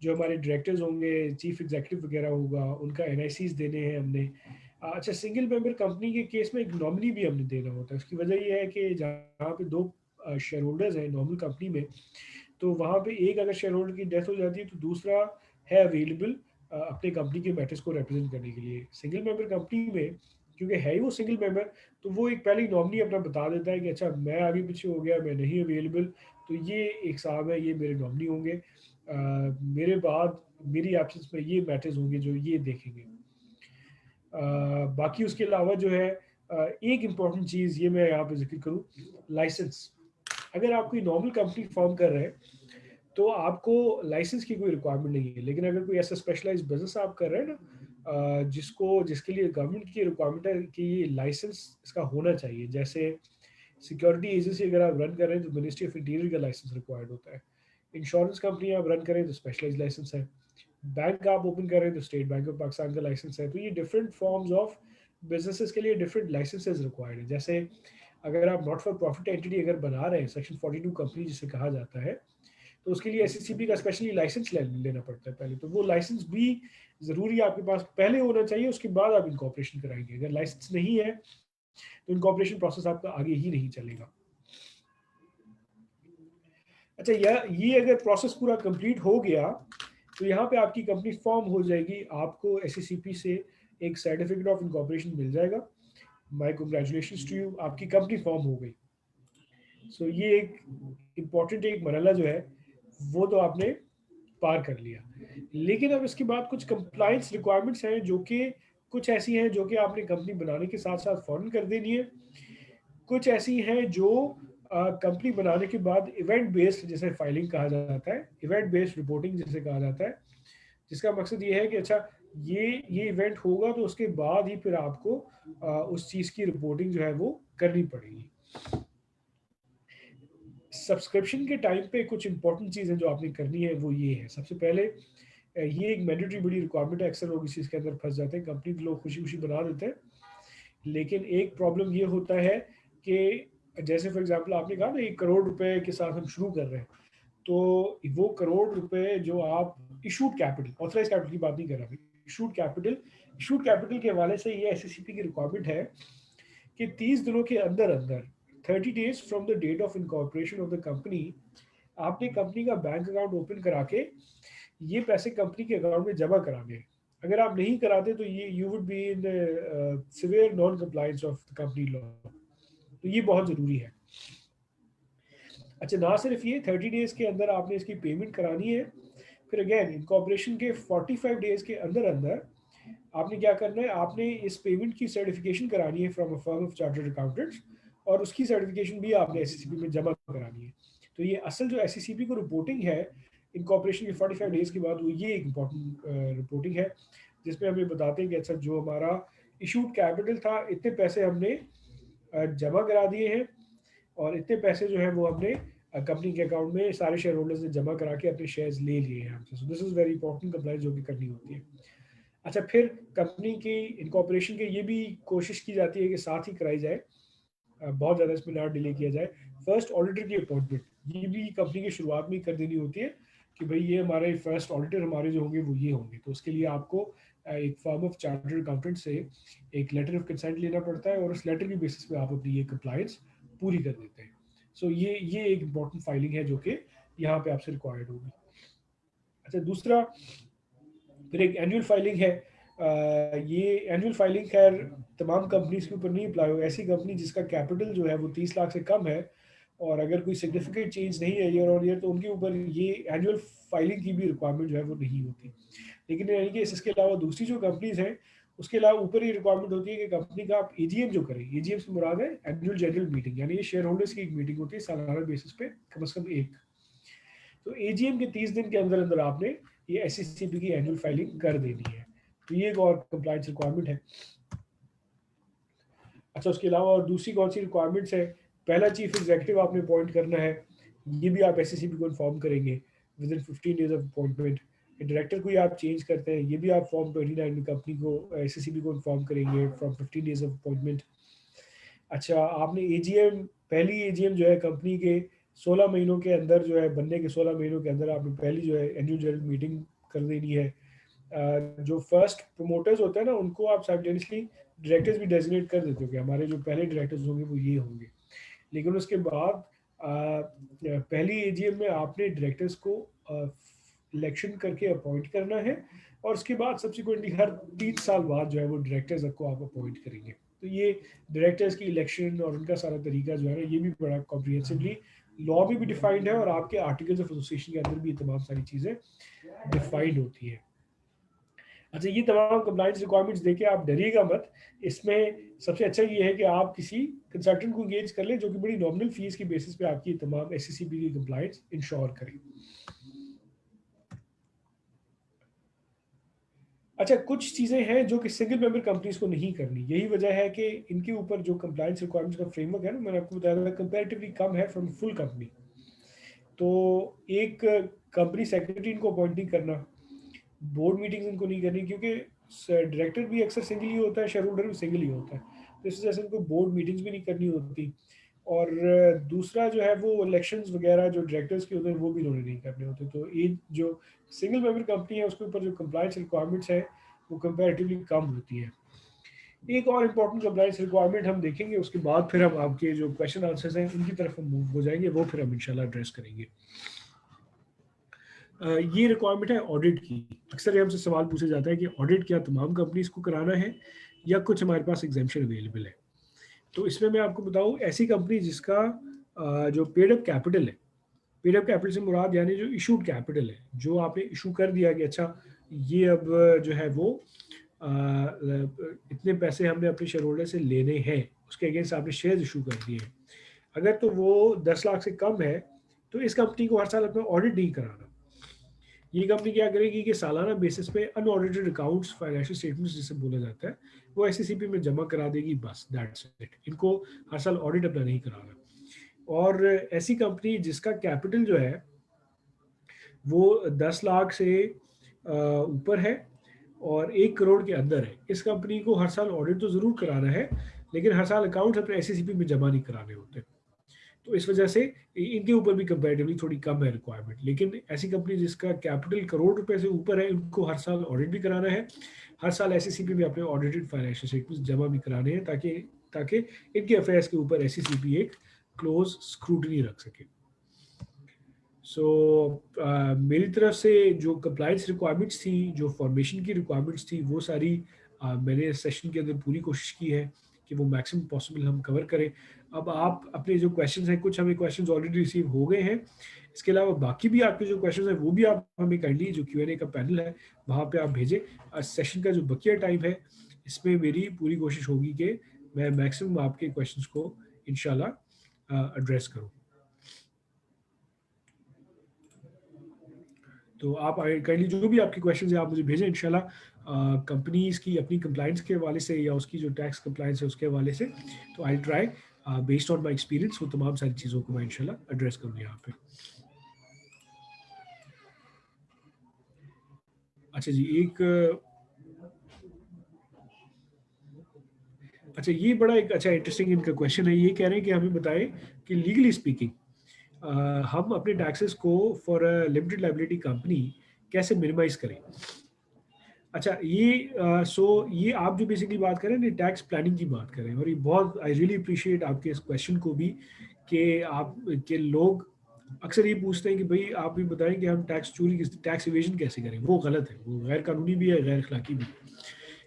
जो हमारे डायरेक्टर्स होंगे, चीफ एग्जीक्यूटिव वगैरह होगा, उनका एनआईसीज देने हैं हमने। अच्छा, सिंगल मेंबर कंपनी के केस में एक नॉमिनी भी हमने देना होता है। उसकी वजह ये है कि जहाँ पे 2 शेयर होल्डर्स हैं नॉर्मल कंपनी में, तो वहाँ पे एक अगर शेयर होल्डर की डेथ हो जाती है तो दूसरा है अवेलेबल अपने कंपनी के मैटर्स को रिप्रेजेंट करने के लिए। सिंगल मेंबर कंपनी में क्योंकि है ही वो सिंगल मेंबर, तो वो एक पहले ही नॉमिनी अपना बता देता है कि अच्छा मैं आगे पीछे हो गया, मैं नहीं अवेलेबल, तो ये एक साहब है, ये मेरे नॉमिनी होंगे, मेरे बाद मेरी एब्सेंस में ये मैटर्स होंगे जो ये देखेंगे। बाकी उसके अलावा जो है एक इम्पॉर्टेंट चीज़ ये मैं यहाँ पे जिक्र करूँ, लाइसेंस। अगर आप कोई नॉर्मल कंपनी फॉर्म कर रहे हैं तो आपको लाइसेंस की कोई रिक्वायरमेंट नहीं है, लेकिन अगर कोई ऐसा स्पेशलाइज्ड बिजनेस आप कर रहे हैं ना जिसके लिए गवर्नमेंट की रिक्वायरमेंट है कि ये लाइसेंस इसका होना चाहिए, जैसे सिक्योरिटी एजेंसी अगर आप रन कर रहे हैं तो मिनिस्ट्री ऑफ इंटीरियर का लाइसेंस रिक्वायर्ड होता है। इंश्योरेंस कंपनी आप रन करें तो स्पेशलाइज्ड लाइसेंस है। बैंक आप ओपन कर रहे हैं तो स्टेट बैंक ऑफ पाकिस्तान का लाइसेंस है। तो ये डिफरेंट फॉर्म्स ऑफ बिजनेसेस के लिए डिफरेंट लाइसेंसेज रिक्वायर्ड है। जैसे अगर आप नॉट फॉर प्रॉफिट एंटिटी अगर बना रहे हैं, सेक्शन 42 कंपनी जिसे कहा जाता है, तो उसके लिए एससीसीपी का स्पेशली लाइसेंस लेना पड़ता है पहले। तो वो लाइसेंस भी ज़रूरी आपके पास पहले होना चाहिए, उसके बाद आप इनकॉर्पोरेशन कराएंगे। अगर लाइसेंस नहीं है तो इनकॉर्पोरेशन प्रोसेस आपका आगे ही नहीं चलेगा। अच्छा, ये अगर प्रोसेस पूरा कंप्लीट हो गया तो यहाँ पे आपकी कंपनी फॉर्म हो जाएगी, आपको एससीसीपी से एक सर्टिफिकेट ऑफ इनकॉर्पोरेशन मिल जाएगा। माय कांग्रेचुलेशंस टू यू, आपकी कंपनी फॉर्म हो गई। सो ये एक इम्पॉर्टेंट एक मरहला जो है वो तो आपने पार कर लिया। लेकिन अब इसके बाद कुछ कंप्लाइंस रिक्वायरमेंट्स हैं जो कि कुछ ऐसी हैं जो कि आपने कंपनी बनाने के साथ साथ फौरन कर देनी है। कुछ ऐसी हैं जो कंपनी बनाने के बाद इवेंट बेस्ड, जिसे फाइलिंग कहा जाता है, इवेंट बेस्ड रिपोर्टिंग जिसे कहा जाता है, जिसका मकसद ये है कि अच्छा ये इवेंट होगा तो उसके बाद ही फिर आपको उस चीज़ की रिपोर्टिंग जो है वो करनी पड़ेगी। सब्सक्रिप्शन के टाइम पे कुछ इंपॉर्टेंट चीज़ें जो आपने करनी है वो ये है। सबसे पहले ये एक मैंडेटरी बड़ी रिक्वायरमेंट है, अक्सर लोग इस चीज़ के अंदर फंस जाते हैं। कंपनी के लोग खुशी खुशी बना देते हैं, लेकिन एक प्रॉब्लम ये होता है कि जैसे फॉर एग्जांपल आपने कहा ना 1 करोड़ रुपए के साथ हम शुरू कर रहे हैं, तो वो करोड़ रुपए जो आप इशूड कैपिटल, ऑथराइज कैपिटल की बात नहीं कर रहा, इशूड कैपिटल के हवाले से ये एससीसीपी की रिक्वायरमेंट है कि 30 दिनों के अंदर अंदर, 30 days from the date of incorporation of the company, आपने कंपनी का बैंक अकाउंट ओपन करा के ये पैसे कंपनी के अकाउंट में जमा कराने हैं। अगर आप नहीं कराते तो ये you would be in severe non compliance of the company law, तो ये बहुत ज़रूरी है। अच्छा, ना सिर्फ ये 30 डेज के अंदर आपने इसकी पेमेंट करानी है, फिर अगेन इनकॉर्पोरेशन के 45 डेज के अंदर अंदर आपने क्या करना है, आपने इस पेमेंट की सर्टिफिकेशन करानी है from a firm of chartered accountants, और उसकी सर्टिफिकेशन भी आपने एससीसीपी में जमा करानी है। तो ये असल जो एससीसीपी को रिपोर्टिंग है इनकॉर्पोरेशन के 45 डेज के बाद, वो ये एक इम्पॉर्टेंट रिपोर्टिंग है जिसमें हमें बताते हैं कि अच्छा जो हमारा इशूड कैपिटल था इतने पैसे हमने जमा करा दिए हैं, और इतने पैसे जो है वो हमने कंपनी के अकाउंट में सारे शेयर होल्डर्स ने जमा करा के अपने शेयर्स ले लिए हैं हमसे। सो this is very important compliance जो कि करनी होती है। अच्छा, फिर कंपनी की इनकॉर्पोरेशन के ये भी कोशिश की जाती है कि साथ ही कराई जाए, बहुत ज़्यादा इसमें ना डिले किया जाए, फर्स्ट ऑडिटर की अपॉइंटमेंट। ये भी कंपनी की शुरुआत में कर देनी होती है कि भाई ये हमारे फर्स्ट ऑडिटर हमारे जो होंगे वो ये होंगे। तो उसके लिए आपको एक फर्म ऑफ चार्टर्ड अकाउंटेंट से एक लेटर ऑफ कंसेंट लेना पड़ता है, और उस लेटर की बेसिस पे आप अपनी ये कंप्लायंस पूरी कर देते हैं। सो ये एक इम्पॉर्टेंट फाइलिंग है जो कि यहाँ पे आपसे रिक्वायर्ड होगी। अच्छा, दूसरा फिर एक एनुअल फाइलिंग है ये एनुअल फाइलिंग खैर तमाम कंपनीज के ऊपर नहीं अप्लाई हो। ऐसी कंपनी जिसका कैपिटल जो है वो 30 लाख से कम है और अगर कोई सिग्निफिकेंट चेंज नहीं है ईयर ऑन ईयर, तो उनके ऊपर ये एनुअल फाइलिंग की भी रिक्वायरमेंट जो है वो नहीं होती। लेकिन यानी कि इसके अलावा दूसरी जो कंपनीज हैं उसके अलावा ऊपर ये रिक्वायरमेंट होती है कि कंपनी का आप एजीएम जो करें, एजीएम से मुराद है एनुअल जनरल मीटिंग, यानी ये शेयर होल्डर्स की एक मीटिंग होती है सालाना बेसिस पे कम से कम एक। तो एजीएम के 30 दिन के अंदर अंदर आपने ये एससीसीपी की एनुअल फाइलिंग कर देनी है। तो ये एक और कंप्लायंस रिक्वायरमेंट है। अच्छा, उसके अलावा और दूसरी कौन सी रिक्वायरमेंट्स है? पहला चीफ एग्जीक्यूटिव आपने अपॉइंट करना है, ये भी आप एससीसीपी को इन्फॉर्म करेंगे with in 15 days of appointment. Director को ही आप चेंज करते हैं, ये भी आप फॉर्म 29 में कंपनी को एससीसीपी को इन्फॉर्म करेंगे फ्रॉम 15 डेज ऑफ अपॉइंटमेंट। अच्छा, आपने एजीएम, पहली एजीएम जो है कंपनी के 16 महीनों के अंदर जो है, बनने के 16 महीनों के अंदर आपने पहली जो है एनुअल जनरल मीटिंग कर देनी है। जो फर्स्ट प्रोमोटर्स होते हैं ना, उनको आप साइमल्टेनियसली डायरेक्टर्स भी डेजिग्नेट कर देते हो कि हमारे जो पहले डायरेक्टर्स होंगे वो ये होंगे। लेकिन उसके बाद पहली एजीएम में आपने डायरेक्टर्स को इलेक्शन करके अपॉइंट करना है और उसके बाद सब्सिक्वेंटली हर 3 साल बाद जो है वो डायरेक्टर्स को आप अपॉइंट करेंगे। तो ये डायरेक्टर्स की इलेक्शन और उनका सारा तरीका जो है ना, ये भी बड़ा कॉम्प्रिहेंसिवली लॉ में भी डिफाइंड है और आपके आर्टिकल्स ऑफ एसोसिएशन के अंदर भी ये तमाम सारी चीज़ें डिफाइंड होती है। अच्छा, ये तमाम कंप्लाइंस रिक्वायरमेंट्स देके आप डरिएगा मत। इसमें सबसे अच्छा ये है कि आप किसी कंसल्टेंट को इंगेज कर लें जो कि बड़ी नॉमिनल फीस की बेसिस पे आपकी तमाम एससीसीपी की कंप्लाइंस इंश्योर करें। अच्छा, कुछ चीज़ें हैं जो कि सिंगल मेंबर कंपनीज को नहीं करनी। यही वजह है कि इनके ऊपर जो कंप्लाइंस रिक्वायरमेंट्स का फ्रेमवर्क है ना, मैंने आपको बताया था, कंपैरेटिवली कम है फ्रॉम फुल कंपनी। तो एक कंपनी सेक्रेटरी इनको अपॉइंट नहीं करना, बोर्ड मीटिंग्स इनको नहीं करनी, क्योंकि डायरेक्टर भी अक्सर सिंगल ही होता है, शेयर होल्डर भी सिंगल ही होता है, तो इस वजह से इनको बोर्ड मीटिंग्स भी नहीं करनी होती। और दूसरा जो है वो इलेक्शंस वगैरह जो डायरेक्टर्स के होते हैं वो भी इन्होंने नहीं करने होते। तो ये जो सिंगल मेंबर कंपनी है उसके ऊपर जो कंप्लायंस रिक्वायरमेंट्स है वो कंपैरेटिवली कम होती है। एक और इम्पॉर्टेंट कंप्लायंस रिक्वायरमेंट हम देखेंगे, उसके बाद फिर हम आपके जो क्वेश्चन आंसर्स हैं उनकी तरफ हम मूव हो जाएंगे, वो फिर हम इंशाल्लाह एड्रेस करेंगे। ये रिक्वायरमेंट है ऑडिट की। अक्सर हमसे सवाल पूछा जाता है कि ऑडिट क्या तमाम कंपनीज को कराना है या कुछ हमारे पास एग्जाम्पशन अवेलेबल है। तो इसमें मैं आपको बताऊं, ऐसी कंपनी जिसका जो पेड अप कैपिटल है, पेड अप कैपिटल से मुराद यानी जो इशूड कैपिटल है, जो आपने इशू कर दिया कि अच्छा ये अब जो है वो इतने पैसे हमने अपने शेयर होल्डर से लेने हैं, उसके अगेंस्ट आपने शेयर इशू कर दिए हैं, अगर तो वो 10 लाख से कम है तो इस कंपनी को हर साल अपना ऑडिट नहीं कराना। ये कंपनी क्या करेगी कि सालाना बेसिस पे अनऑडिटेड अकाउंट्स, फाइनेंशियल स्टेटमेंट्स जिसे बोला जाता है, वो एससीसीपी में जमा करा देगी, बस दैट्स इट। इनको हर साल ऑडिट अपना नहीं कराना। और ऐसी कंपनी जिसका कैपिटल जो है वो 10 लाख से ऊपर है और 1 करोड़ के अंदर है, इस कंपनी को हर साल ऑडिट तो ज़रूर कराना है, लेकिन हर साल अकाउंट्स अपने एससीसीपी में जमा नहीं कराने होते। तो इस वजह से इनके ऊपर भी कंपैरेटिवली थोड़ी कम है रिक्वायरमेंट। लेकिन ऐसी कंपनी जिसका कैपिटल करोड़ रुपए से ऊपर है, इनको हर साल ऑडिट भी कराना है, हर साल एससीसीपी में अपने ऑडिटेड फाइनेंशियल स्टेटमेंट्स जमा भी कराने हैं, ताकि ताकि इनके अफेयर्स के ऊपर एससीसीपी एक क्लोज स्क्रूटनी रख सके। सो मेरी तरफ से जो कंप्लायंस रिक्वायरमेंट्स थी, जो फॉर्मेशन की रिक्वायरमेंट्स थी, वो सारी मैंने सेशन के अंदर पूरी कोशिश की है कि वो मैक्सिमम पॉसिबल हम कवर करें। अब आप अपने जो क्वेश्चंस हैं, कुछ हमें क्वेश्चंस ऑलरेडी रिसीव हो गए हैं, इसके अलावा बाकी भी आपके जो क्वेश्चंस हैं वो भी आप हमें काइंडली जो Q&A का पैनल है वहाँ पे आप भेजें। सेशन का जो बकिया टाइम है इसमें मेरी पूरी कोशिश होगी कि मैं मैक्सिमम आपके क्वेश्चंस को इंशाल्लाह एड्रेस करूँ। तो आप काइंडली जो भी आपके क्वेश्चंस हैं आप मुझे भेजें इंशाल्लाह। कंपनीज की अपनी कंप्लाइंस के हवाले से या उसकी जो टैक्स कंप्लाइंस है उसके हवाले से, तो I try based on my experience वो तमाम सारी चीज़ों को मैं इंशाल्लाह एड्रेस करूँ यहाँ पे। अच्छा जी, अच्छा ये बड़ा एक अच्छा इंटरेस्टिंग इनका क्वेश्चन है। ये कह रहे हैं कि हमें बताएं कि लीगली स्पीकिंग हम अपने टैक्सेस को for a limited liability company कैसे मिनिमाइज करें। अच्छा, ये आप जो बेसिकली बात करें ना, टैक्स प्लानिंग की बात करें, और ये बहुत आई रियली अप्रिशिएट आपके इस क्वेश्चन को भी कि आप के लोग अक्सर ये पूछते हैं कि भाई आप भी बताएं कि हम टैक्स चोरी, टैक्स इवेजन कैसे करें। वो गलत है, वो गैर कानूनी भी है, गैर अखलाकी भी है।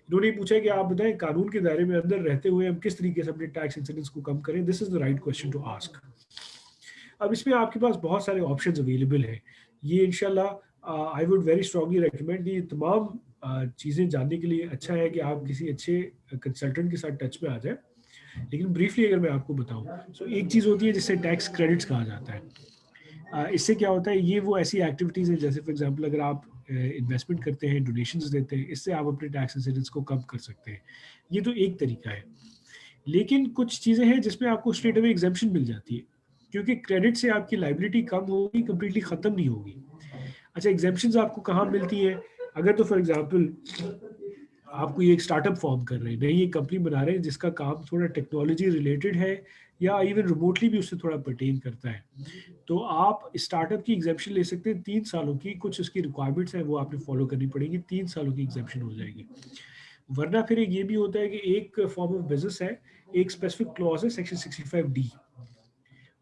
इन्होंने पूछा कि आप बताएं कानून के दायरे में अंदर रहते हुए हम किस तरीके से अपने टैक्स इंसिडेंस को कम करें. This is the right question to ask. अब इसमें आपके पास बहुत सारे ऑप्शंस अवेलेबल हैं. ये इंशाल्लाह I would very strongly recommend. ये तमाम चीज़ें जानने के लिए अच्छा है कि आप किसी अच्छे कंसल्टेंट के साथ टच में आ जाए. लेकिन ब्रीफली अगर मैं आपको बताऊं, सो एक चीज़ होती है जिसे टैक्स क्रेडिट्स कहा जाता है. इससे क्या होता है, ये वो ऐसी एक्टिविटीज़ हैं जैसे फॉर एग्जांपल अगर आप इन्वेस्टमेंट करते हैं, डोनेशंस देते हैं, इससे आप अपने टैक्स इंसिडेंस को कम कर सकते हैं. ये तो एक तरीका है. लेकिन कुछ चीज़ें हैं जिसमें आपको स्ट्रेट अवे एग्जाम्पशन मिल जाती है, क्योंकि क्रेडिट से आपकी लाइबिलिटी कम होगी, कंप्लीटली ख़त्म नहीं होगी. अच्छा, एग्जाम्पशंस आपको कहाँ मिलती है? अगर तो फॉर एग्जांपल आप कोई एक स्टार्टअप फॉर्म कर रहे हैं, नई एक कंपनी बना रहे हैं जिसका काम थोड़ा टेक्नोलॉजी रिलेटेड है या इवन रिमोटली भी उससे थोड़ा पर्टेन करता है, तो आप स्टार्टअप की एग्जाम्पशन ले सकते हैं 3 सालों की. कुछ उसकी रिक्वायरमेंट्स हैं वो आपने फॉलो करनी पड़ेगी, 3 सालों की एग्जाम्पशन हो जाएगी. वरना फिर एक ये भी होता है कि एक फॉर्म ऑफ बिजनेस है, एक स्पेसिफिक क्लॉज है सेक्शन 65D,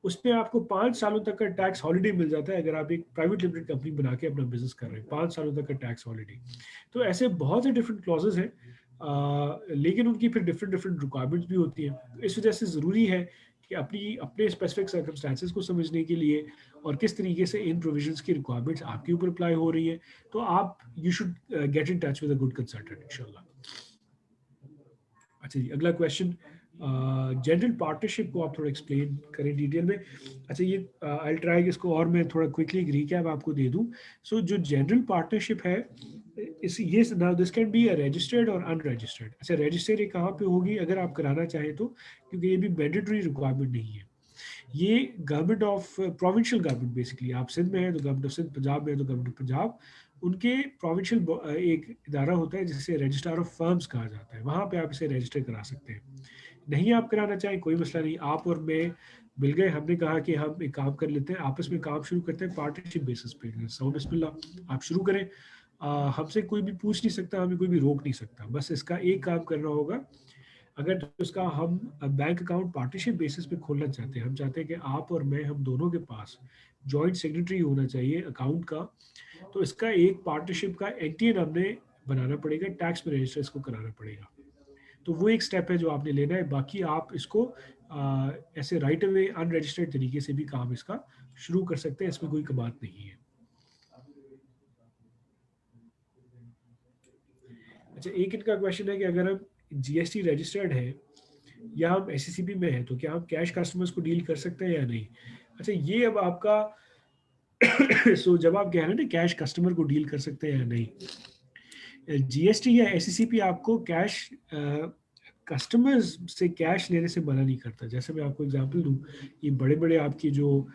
उसमें आपको 5 सालों तक का टैक्स हॉलिडे मिल जाता है अगर आप एक प्राइवेट लिमिटेड कंपनी बना के अपना बिजनेस कर रहे हैं. 5 सालों तक का टैक्स हॉलिडे. तो ऐसे बहुत से डिफरेंट क्लॉजेज हैं, लेकिन उनकी फिर डिफरेंट डिफरेंट रिक्वायरमेंट्स भी होती हैं. तो इस वजह से ज़रूरी है कि अपने स्पेसिफिक सर्कमस्टांसेस को समझने के लिए और किस तरीके से इन प्रोविजंस की रिक्वायरमेंट्स आपके ऊपर अप्लाई हो रही है, तो आप you should get in touch with a good consultant इंशाल्लाह. अच्छा जी, अगला क्वेश्चन, जनरल पार्टनरशिप को आप थोड़ा एक्सप्लेन करें डिटेल में. अच्छा, ये आई ट्राई कि इसको और मैं थोड़ा क्विकली रिकैप आपको दे दूं. सो जो जनरल पार्टनरशिप है, इस ये now this can be a registered और अनरजिस्टर्ड. अच्छा, रजिस्टर्ड ये कहाँ पे होगी अगर आप कराना चाहें तो, क्योंकि ये भी मैंडेटरी रिक्वायरमेंट नहीं है. ये government of provincial government, basically आप सिंध में है तो गवर्नमेंट ऑफ सिंध, पंजाब में है तो गवर्नमेंट ऑफ पंजाब, उनके प्रोविंशियल एक इदारा होता है जिसे रजिस्ट्रार ऑफ फर्म्स कहा जाता है. वहाँ पे आप इसे रजिस्टर करा सकते हैं. नहीं आप कराना चाहें कोई मसला नहीं, आप और मैं मिल गए, हमने कहा कि हम एक काम कर लेते हैं, आपस में काम शुरू करते हैं पार्टनरशिप बेसिस पे. सो बिस्मिल्लाह, आप शुरू करें. हमसे कोई भी पूछ नहीं सकता, हमें कोई भी रोक नहीं सकता. बस इसका एक काम करना होगा. अगर तो उसका हम बैंक अकाउंट पार्टनरशिप बेसिस पे खोलना चाहते हैं, हम चाहते हैं कि आप और मैं, हम दोनों के पास जॉइंट सिग्नेटरी होना चाहिए अकाउंट का, तो इसका एक पार्टनरशिप का एनटीएन हमने बनाना पड़ेगा, टैक्स में रजिस्टर इसको कराना पड़ेगा. तो वो एक स्टेप है जो आपने लेना है. बाकी आप इसको ऐसे राइट अवे अनरजिस्टर्ड तरीके से भी काम इसका शुरू कर सकते हैं, इसमें कोई कबात नहीं है. अच्छा, एक इनका क्वेश्चन है कि अगर हम जीएसटी रजिस्टर्ड है या हम एससीसीपी में है तो क्या हम कैश कस्टमर्स को डील कर सकते हैं या नहीं. अच्छा, ये अब आपका सो जब आप कह रहे हैं ना कैश कस्टमर को डील कर सकते हैं या नहीं, जीएसटी या एससीसीपी आपको कैश कस्टमर्स से कैश लेने से मना नहीं करता. जैसे मैं आपको एग्जांपल दूं, ये बड़े बड़े आपकी जो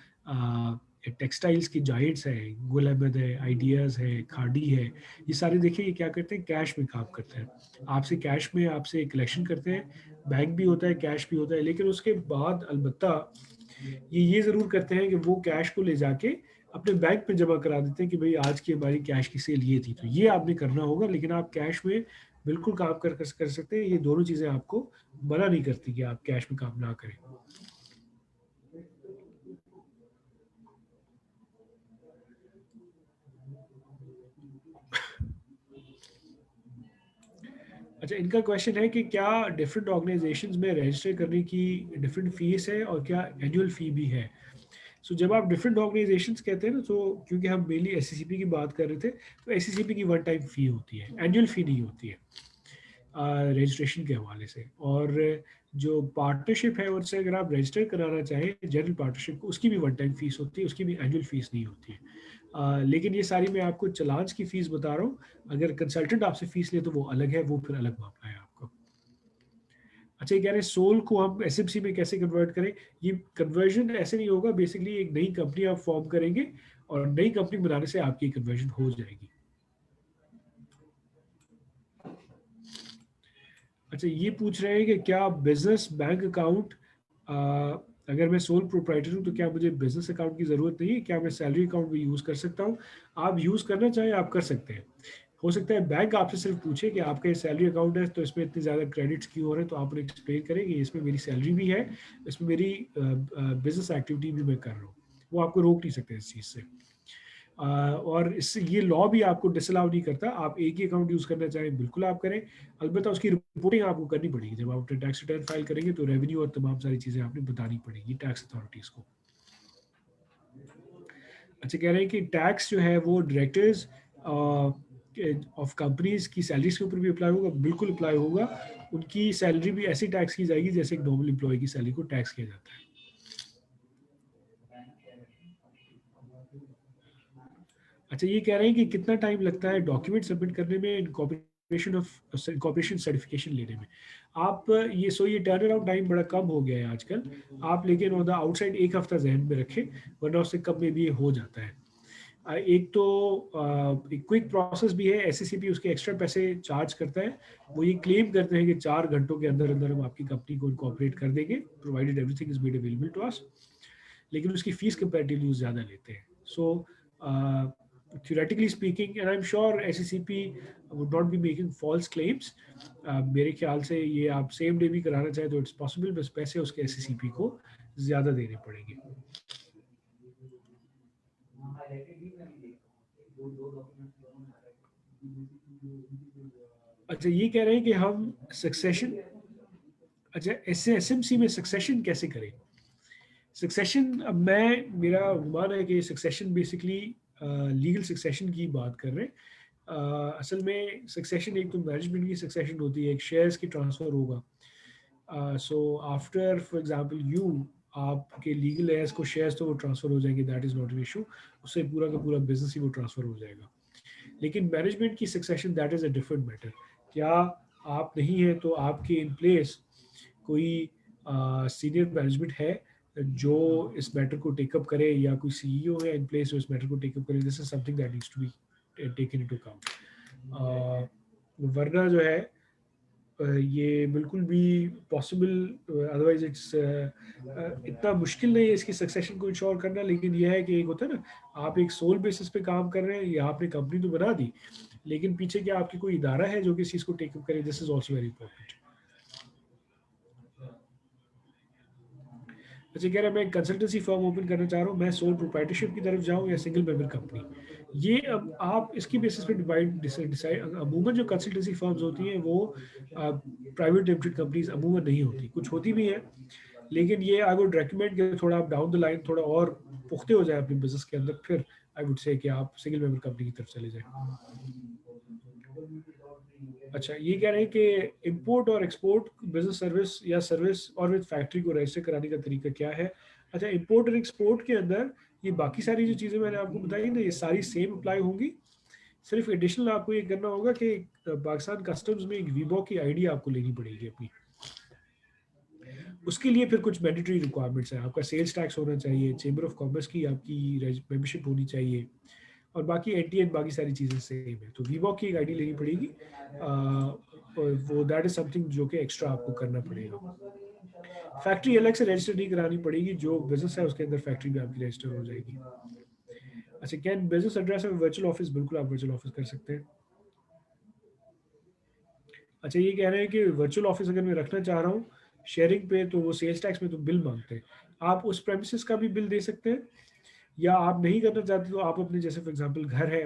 टेक्सटाइल्स की जायंट्स हैं, गुल अहमद है, आइडियाज़ है, खाड़ी है, ये सारे देखिए ये क्या करते हैं, कैश में काम करते हैं. आपसे कैश में आपसे कलेक्शन करते हैं, बैंक भी होता है, कैश भी होता है, लेकिन उसके बाद अलबत्ता ये ज़रूर करते हैं कि वो कैश को ले जाके अपने बैंक में जमा करा देते हैं कि भाई आज की हमारी कैश की सेल ये थी. तो ये आपने करना होगा, लेकिन आप कैश में बिल्कुल काम कर सकते हैं. ये दोनों चीज़ें आपको मना नहीं करती कि आप कैश में काम ना करें. अच्छा, इनका क्वेश्चन है कि क्या डिफरेंट ऑर्गेनाइजेशंस में रजिस्टर करने की डिफरेंट फीस है और क्या एनुअल फ़ी भी है. सो जब आप डिफरेंट ऑर्गेनाइजेशंस कहते हैं ना, तो क्योंकि हम मेनली एससीसीपी की बात कर रहे थे, तो एससीसीपी की वन टाइम फ़ी होती है, एनुअल फ़ी नहीं होती है रजिस्ट्रेशन के हवाले से. और जो पार्टनरशिप है उससे अगर आप रजिस्टर कराना चाहें जनरल पार्टनरशिप को, उसकी भी वन टाइम फीस होती है, उसकी भी एनुअल फीस नहीं होती है. लेकिन ये सारी मैं आपको चलान्स की फ़ीस बता रहा हूँ. अगर कंसल्टेंट आपसे फ़ीस ले तो वो अलग है, वो फिर अलग मामला है आपका. अच्छा, ये कह रहे हैं सोल को हम एसएमसी में कैसे कन्वर्ट करें. ये कन्वर्जन ऐसे नहीं होगा, बेसिकली एक नई कंपनी आप फॉर्म करेंगे और नई कंपनी बनाने से आपकी कन्वर्जन हो जाएगी. अच्छा, ये पूछ रहे हैं कि क्या बिजनेस बैंक अकाउंट, अगर मैं सोल प्रोप्राइटर हूँ तो क्या मुझे बिजनेस अकाउंट की ज़रूरत नहीं है, क्या मैं सैलरी अकाउंट भी यूज़ कर सकता हूँ. आप यूज़ करना चाहें आप कर सकते हैं. हो सकता है बैंक आपसे सिर्फ पूछे कि आपका ये सैलरी अकाउंट है तो इसमें इतने ज़्यादा क्रेडिट्स क्यों हो रहे हैं, तो आप उन्हें एक्सप्लेन करें कि इसमें मेरी सैलरी भी है, इसमें मेरी बिजनेस एक्टिविटी भी मैं कर रहा हूँ. वो आपको रोक नहीं सकते इस चीज़ से. और इससे ये लॉ भी आपको डिसअलाउ नहीं करता, आप एक ही अकाउंट यूज करना चाहें बिल्कुल आप करें, अलबत्ता उसकी रिपोर्टिंग आपको करनी पड़ेगी। जब आप अपने टैक्स रिटर्न फाइल करेंगे तो रेवेन्यू और तमाम सारी चीजें आपने बतानी पड़ेगी टैक्स अथॉरिटीज को। अच्छा, कह रहे हैं कि टैक्स जो है वो डायरेक्टर्स ऑफ कंपनीज की सैलरीज के ऊपर भी अप्लाई होगा। बिल्कुल अप्लाई होगा, उनकी सैलरी भी ऐसी टैक्स की जाएगी जैसे एक नॉर्मल एम्प्लॉय की सैलरी को टैक्स किया जाता है। अच्छा, ये कह रहे हैं कि कितना टाइम लगता है डॉक्यूमेंट सबमिट करने में, इनकॉर्पोरेशन सर्टिफिकेशन लेने में। आप ये टर्न अराउंड टाइम बड़ा कम हो गया है आजकल। आप लेकिन ऑन द आउटसाइड एक हफ्ता जहन में रखें, वरना उससे कम में भी ये हो जाता है। एक तो एक क्विक प्रोसेस भी है, एससीसीपी उसके एक्स्ट्रा पैसे चार्ज करता है। वो ये क्लेम करते हैं कि 4 घंटों के अंदर अंदर हम आपकी कंपनी को इनकॉर्पोरेट कर देंगे, provided everything is made available to us. लेकिन उसकी फीस कंपैरेटिवली ज़्यादा लेते हैं। सो theoretically speaking, and I'm sure SCCP would not be making false claims. मेरे ख्याल से ये आप सेम डे भी कराना चाहे तो इट्स पॉसिबल, बस पैसे उसके SCCP को ज़्यादा देने पड़ेंगे। अच्छा, ये कह रहे हैं कि हम सक्सेशन, अच्छा SMC में सक्सेशन कैसे करें। सक्सेशन, अब मेरा अनुमान है कि सक्सेशन बेसिकली लीगल सक्सेशन की बात कर रहे हैं। असल में सक्सेशन एक तो मैनेजमेंट की सक्सेशन होती है, एक शेयर्स की ट्रांसफ़र होगा। सो आफ्टर फॉर एग्जांपल आपके लीगल एज को शेयर्स तो वो ट्रांसफ़र हो जाएंगे, that is not an issue, उससे पूरा का पूरा बिजनेस ही वो ट्रांसफ़र हो जाएगा। लेकिन मैनेजमेंट की succession that is a different matter. क्या आप नहीं है तो आपके इन प्लेस कोई सीनियर मैनेजमेंट है जो इस मैटर को टेकअप करे, या कोई सीईओ है इन प्लेस जो इस मैटर को टेकअप करे। This is something that needs to be taken into account. वरना जो है ये बिल्कुल भी पॉसिबल, अदरवाइज इट्स इतना मुश्किल नहीं है इसकी सक्सेशन को इंश्योर करना। लेकिन यह है कि एक होता है ना, आप एक सोल बेसिस पे काम कर रहे हैं, या आपने कंपनी तो बना दी, लेकिन पीछे क्या आपकी कोई इदारा है जो कि इस चीज़ को टेकअप करे। This is also very important. अच्छा, कह रहा है मैं कंसल्टेंसी फर्म ओपन करना चाह रहा हूँ, मैं सोल प्रोप्राइटरशिप की तरफ जाऊँ या सिंगल मेंबर कंपनी। ये अब आप इसकी बेसिस पे डिसाइड। अमूमन जो कंसल्टेंसी फर्म्स होती हैं वो प्राइवेट लिमिटेड कंपनीज अमूमन नहीं होती, कुछ होती भी हैं, लेकिन ये आई वुड रेकमेंड कि थोड़ा आप डाउन द लाइन थोड़ा और पुख्ते हो जाए अपने बिजनेस के अंदर, फिर आई वुड से कि आप सिंगल मेंबर कंपनी की तरफ चले जाएं। अच्छा, ये कह रहे हैं कि इंपोर्ट और एक्सपोर्ट बिजनेस सर्विस या सर्विस और विद फैक्ट्री को रजिस्टर कराने का तरीका क्या है। अच्छा, इंपोर्ट और एक्सपोर्ट के अंदर ये बाकी सारी जो चीज़ें मैंने आपको बताई ना, ये सारी सेम अप्लाई होंगी। सिर्फ एडिशनल आपको ये करना होगा कि पाकिस्तान कस्टम्स में एक वीबॉक की आईडी आपको लेनी पड़ेगी अपनी। उसके लिए फिर कुछ मैंडेटरी रिक्वायरमेंट्स हैं। आपका सेल्स टैक्स होना चाहिए, चेंबर ऑफ कॉमर्स की आपकी मेंबरशिप होनी चाहिए, और बाकी एनटीएन बाकी सारी चीज़ें सेम है। तो वीवॉक की एक आईडी लेनी पड़ेगी, वो दैट इज समथिंग जो कि एक्स्ट्रा आपको करना पड़ेगा। फैक्ट्री अलग से रजिस्टर नहीं करानी पड़ेगी, जो बिजनेस है उसके अंदर फैक्ट्री भी आपकी रजिस्टर हो जाएगी। अच्छा, कैन बिजनेस एड्रेस में वर्चुअल ऑफिस, बिल्कुल आप वर्चुअल ऑफिस कर सकते हैं। अच्छा, ये कह रहे हैं कि वर्चुअल ऑफिस अगर मैं रखना चाह रहा हूँ शेयरिंग पे, तो वो सेल्स टैक्स में तो बिल मांगते हैं। आप उस प्रेमिसेस का भी बिल दे सकते हैं, या आप नहीं करना चाहते तो आप अपने जैसे फॉर एग्जांपल घर है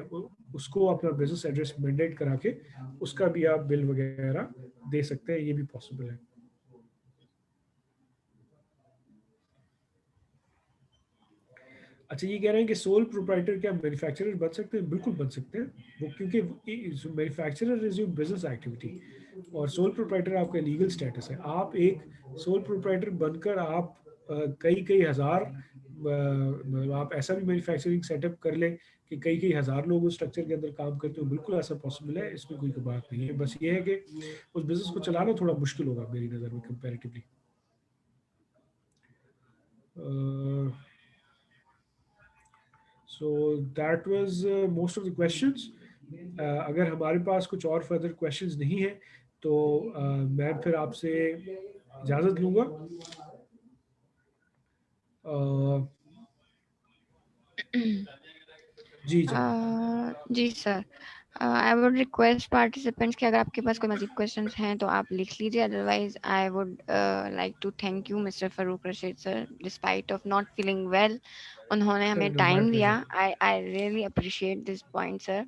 उसको अपना बिजनेस एड्रेस मैंडेट करा के उसका भी आप बिल वगैरह दे सकते हैं, ये भी पॉसिबल है। अच्छा, ये कह रहे हैं कि सोल प्रोप्राइटर क्या मैन्युफैक्चरर बन सकते हैं, बिल्कुल बन सकते हैं वो, क्योंकि manufacturer is your business activity और सोल प्रोप्राइटर आपका लीगल स्टेटस है। आप एक सोल प्रोप्राइटर बनकर आप कई कई हज़ार आप ऐसा भी मैन्युफैक्चरिंग सेटअप कर लें कि कई कई हज़ार लोग उस स्ट्रक्चर के अंदर काम करते हो, बिल्कुल ऐसा पॉसिबल है, इसमें कोई बात नहीं है। बस ये है कि उस बिजनेस को चलाना थोड़ा मुश्किल होगा मेरी नज़र में comparatively. So that was most of the questions. अगर हमारे पास कुछ और फर्दर क्वेश्चंस नहीं है तो मैं फिर आपसे इजाज़त लूँगा। जी जी। जी sir, I would request participants कि अगर आपके पास कोई मजीद क्वेश्चंस हैं तो आप लिख लीजिए, otherwise I would like to thank you mister Farooq Rashid sir, despite of not feeling well उन्होंने हमें No, my टाइम दिया. pleasure. I really appreciate this point sir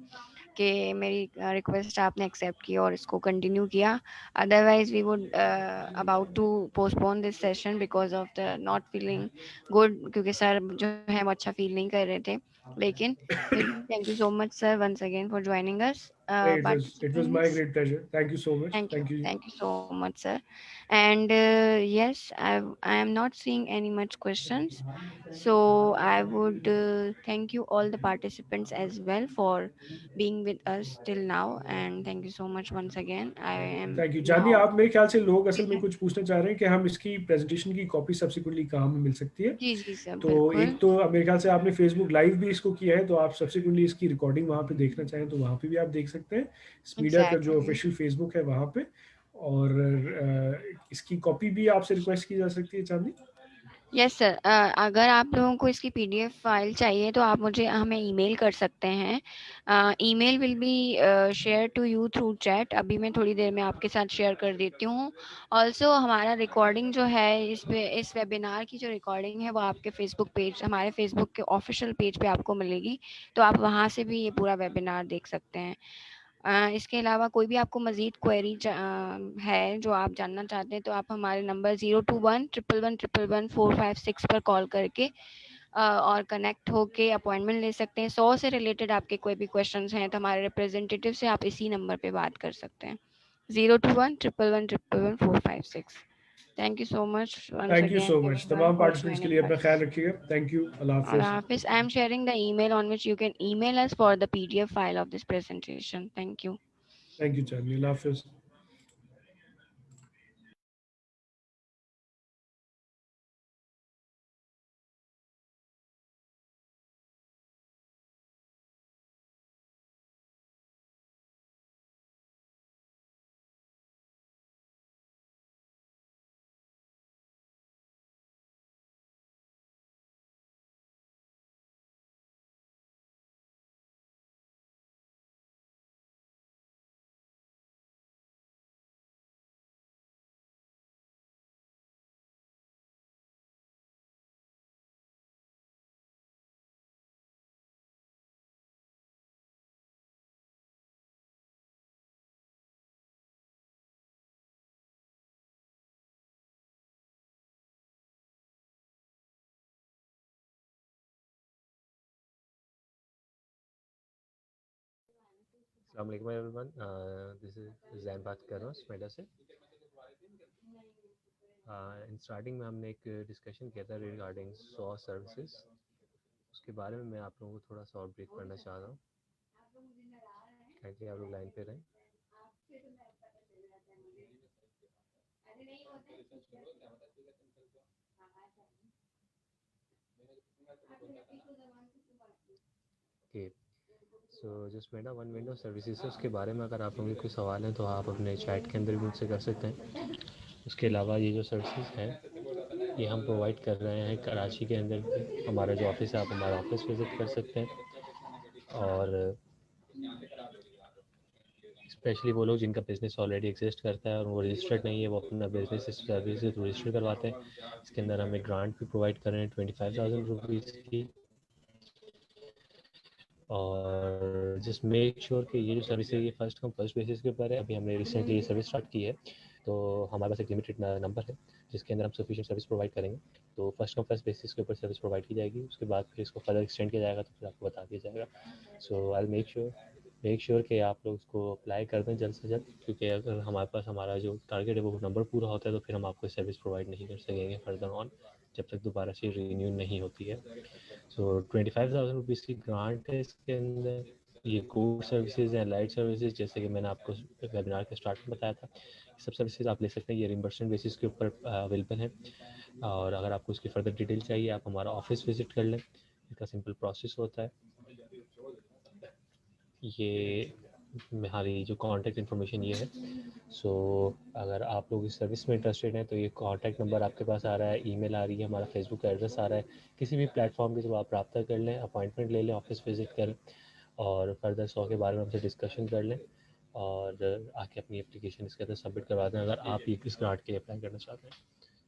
कि मेरी रिक्वेस्ट आपने एक्सेप्ट किया और इसको कंटिन्यू किया. Otherwise we would about to postpone this session because of the not feeling good, क्योंकि सर जो है वो अच्छा फील नहीं कर रहे थे. लेकिन फिर भी thank you so much sir once again for joining us. Hey, it was my Participants, great pleasure. Thank you so much. Thank you. thank you so much sir. And yes, I am not seeing any much questions, so I would thank you all the participants as well for being with us till now, and thank you so much once again. I am thank you Chandni, now. आप मेरे ख्याल से लोग असल में कुछ पूछना चाह रहे हैं कि हम इसकी प्रेजेंटेशन की कॉपी सब्सिक्वेंटली कहाँ में मिल सकती है। जी जी सर, तो बिल्कुल. एक तो अब मेरे ख्याल से आपने फेसबुक लाइव भी इसको किया है, तो आप सब्सिक्वेंटली इसकी रिकॉर्डिंग वहाँ पे देखना चाहें तो वहाँ पे भी आप देख सकते हैं, स्मीडिया का जो एग्जैक्टली. ऑफिशियल फेसबुक है वहाँ पे। और इसकी कॉपी भी आपसे रिक्वेस्ट की जा सकती है चांदनी। यस सर, अगर आप लोगों को इसकी पीडीएफ फाइल चाहिए तो आप मुझे हमें ईमेल कर सकते हैं. Email will be share to you through chat. अभी मैं थोड़ी देर में आपके साथ शेयर कर देती हूँ. ऑल्सो हमारा रिकॉर्डिंग जो है इस वेबिनार की जो रिकॉर्डिंग है वो आपके फेसबुक पेज, हमारे फेसबुक के ऑफिशियल पेज पे आपको मिलेगी, तो आप वहाँ से भी ये पूरा वेबिनार देख सकते हैं. इसके अलावा कोई भी आपको मज़ीद क्वेरी है जो आप जानना चाहते हैं तो आप हमारे नंबर 0211111145 पर कॉल करके और कनेक्ट होके अपॉइंटमेंट ले सकते हैं. 100 से रिलेटेड आपके कोई भी क्वेश्चंस हैं तो हमारे रिप्रेजेंटेटिव से आप इसी नंबर पे बात कर सकते हैं. 0211111145. Thank you so much once thank you again so much. Everyone तमाम फॉर पार्टिसिपेंट्स के लिए ज्वाइनिंग अपना अस. ख्याल रखिएगा। Thank you. अल्लाह Allah हाफिज़। Hafiz. I am sharing the email on which you can email us for the PDF file of this presentation. Thank you. Thank you Chandni, अल्लाह हाफिज़। अस्सलाम वालेकुम एवरीवन, दिस इज जैन बात कर रहा हूँ स्मेडा से. इन स्टार्टिंग में हमने एक डिस्कशन किया था रिगार्डिंग सॉ सर्विसेज. उसके बारे में मैं आप लोगों को थोड़ा सा और ब्रीफ करना चाह रहा हूँ. काइंडली आप लोग लाइन पे रहें. ओके, सो जस्ट मेरा वन विंडो सर्विसेज है, उसके बारे में अगर आप लोगों के कोई सवाल हैं तो आप अपने चैट के अंदर भी मुझसे कर सकते हैं. उसके अलावा ये जो सर्विसेज हैं ये हम प्रोवाइड कर रहे हैं कराची के अंदर भी. हमारा जो ऑफिस है आप हमारा ऑफिस विज़िट कर सकते हैं. और स्पेशली वो लोग जिनका बिज़नेस ऑलरेडी एग्जिस्ट करता है और वो रजिस्टर्ड नहीं है, वो अपना बिज़नेस इस सर्विस से रजिस्टर करवाते हैं. इसके अंदर हम एक ग्रांट भी प्रोवाइड कर रहे हैं 25,000 की. और जस्ट मेक श्योर कि ये जो सर्विस है ये फर्स्ट कम फर्स्ट बेसिस के ऊपर है. अभी हमने रिसेंटली ये सर्विस स्टार्ट की है, तो हमारे पास एक लिमिटेड नंबर है जिसके अंदर हम सफिशिएंट सर्विस प्रोवाइड करेंगे. तो फर्स्ट कम फर्स्ट बेसिस के ऊपर सर्विस प्रोवाइड की जाएगी. उसके बाद फिर इसको फर्दर एक्सटेंड किया जाएगा तो फिर आपको बता दिया जाएगा. सो आई मेक श्योर कि आप लोग उसको अप्लाई कर दें जल्द से जल्द, क्योंकि अगर हमारे पास हमारा जो टारगेट है वो नंबर पूरा होता है तो फिर हम आपको सर्विस प्रोवाइड नहीं कर सकेंगे फर्दर ऑन, जब तक दोबारा से रिन्यू नहीं होती है. सो 25,000 की ग्रांट है इसके अंदर. ये कोर सर्विसेज हैं, लाइट सर्विसेज, जैसे कि मैंने आपको वेबिनार के स्टार्ट में बताया था, सब सर्विसेज आप ले सकते हैं. ये रिम्बर्समेंट बेसिस के ऊपर अवेलेबल है. और अगर आपको इसकी फर्दर डिटेल चाहिए आप हमारा ऑफिस विजिट कर लें. इसका सिंपल प्रोसेस होता है. ये हमारी जो कॉन्टैक्ट इन्फॉर्मेशन ये है. सो अगर आप लोग इस सर्विस में इंटरेस्टेड हैं तो ये कॉन्टैक्ट नंबर आपके पास आ रहा है, ईमेल आ रही है, हमारा फेसबुक का एड्रेस आ रहा है. किसी भी प्लेटफॉर्म के थ्रू आप रब्ता कर लें, अपॉइंटमेंट ले लें, ऑफिस विजिट करें और फर्दर 100 के बारे में हमसे डिस्कशन कर लें और आके अपनी एप्लीकेशन इसके अंदर सबमिट करवा दें अगर आप ये इस ग्रांट के लिए अप्लाई करना चाहते हैं।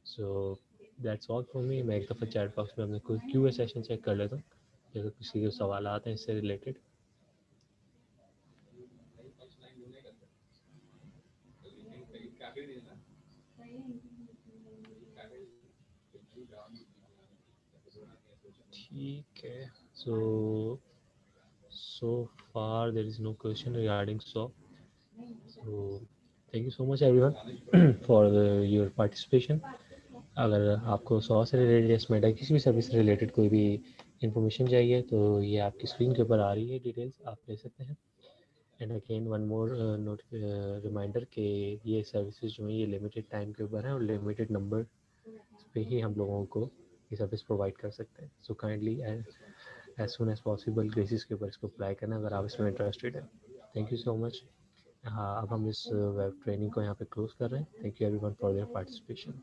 So that's all for me. मैं एक दफ़ा चैट बॉक्स में अपने कोई क्यूए सेशन चेक कर लेता हूँ अगर किसी के सवाल आते हैं इससे रिलेटेड। ठीक है, so far there is no question regarding so thank you so much everyone for your participation। अगर आपको सॉ से रिलेटेड या स्मेडा किसी भी सर्विस से रिलेटेड कोई भी इंफॉर्मेशन चाहिए तो ये आपकी स्क्रीन के ऊपर आ रही है, डिटेल्स आप ले सकते हैं। And again one more reminder कि ये सर्विसेज जो हैं ये लिमिटेड टाइम के ऊपर हैं और लिमिटेड नंबर पे ही हम लोगों को ये सर्विस प्रोवाइड कर सकते हैं। So kindly as soon as possible basis के ऊपर इसको अप्लाई करना अगर आप इसमें इंटरेस्टेड हैं। Thank you so much. हाँ, अब हम इस वेब ट्रेनिंग को यहाँ पे क्लोज कर रहे हैं। Thank you everyone for their participation.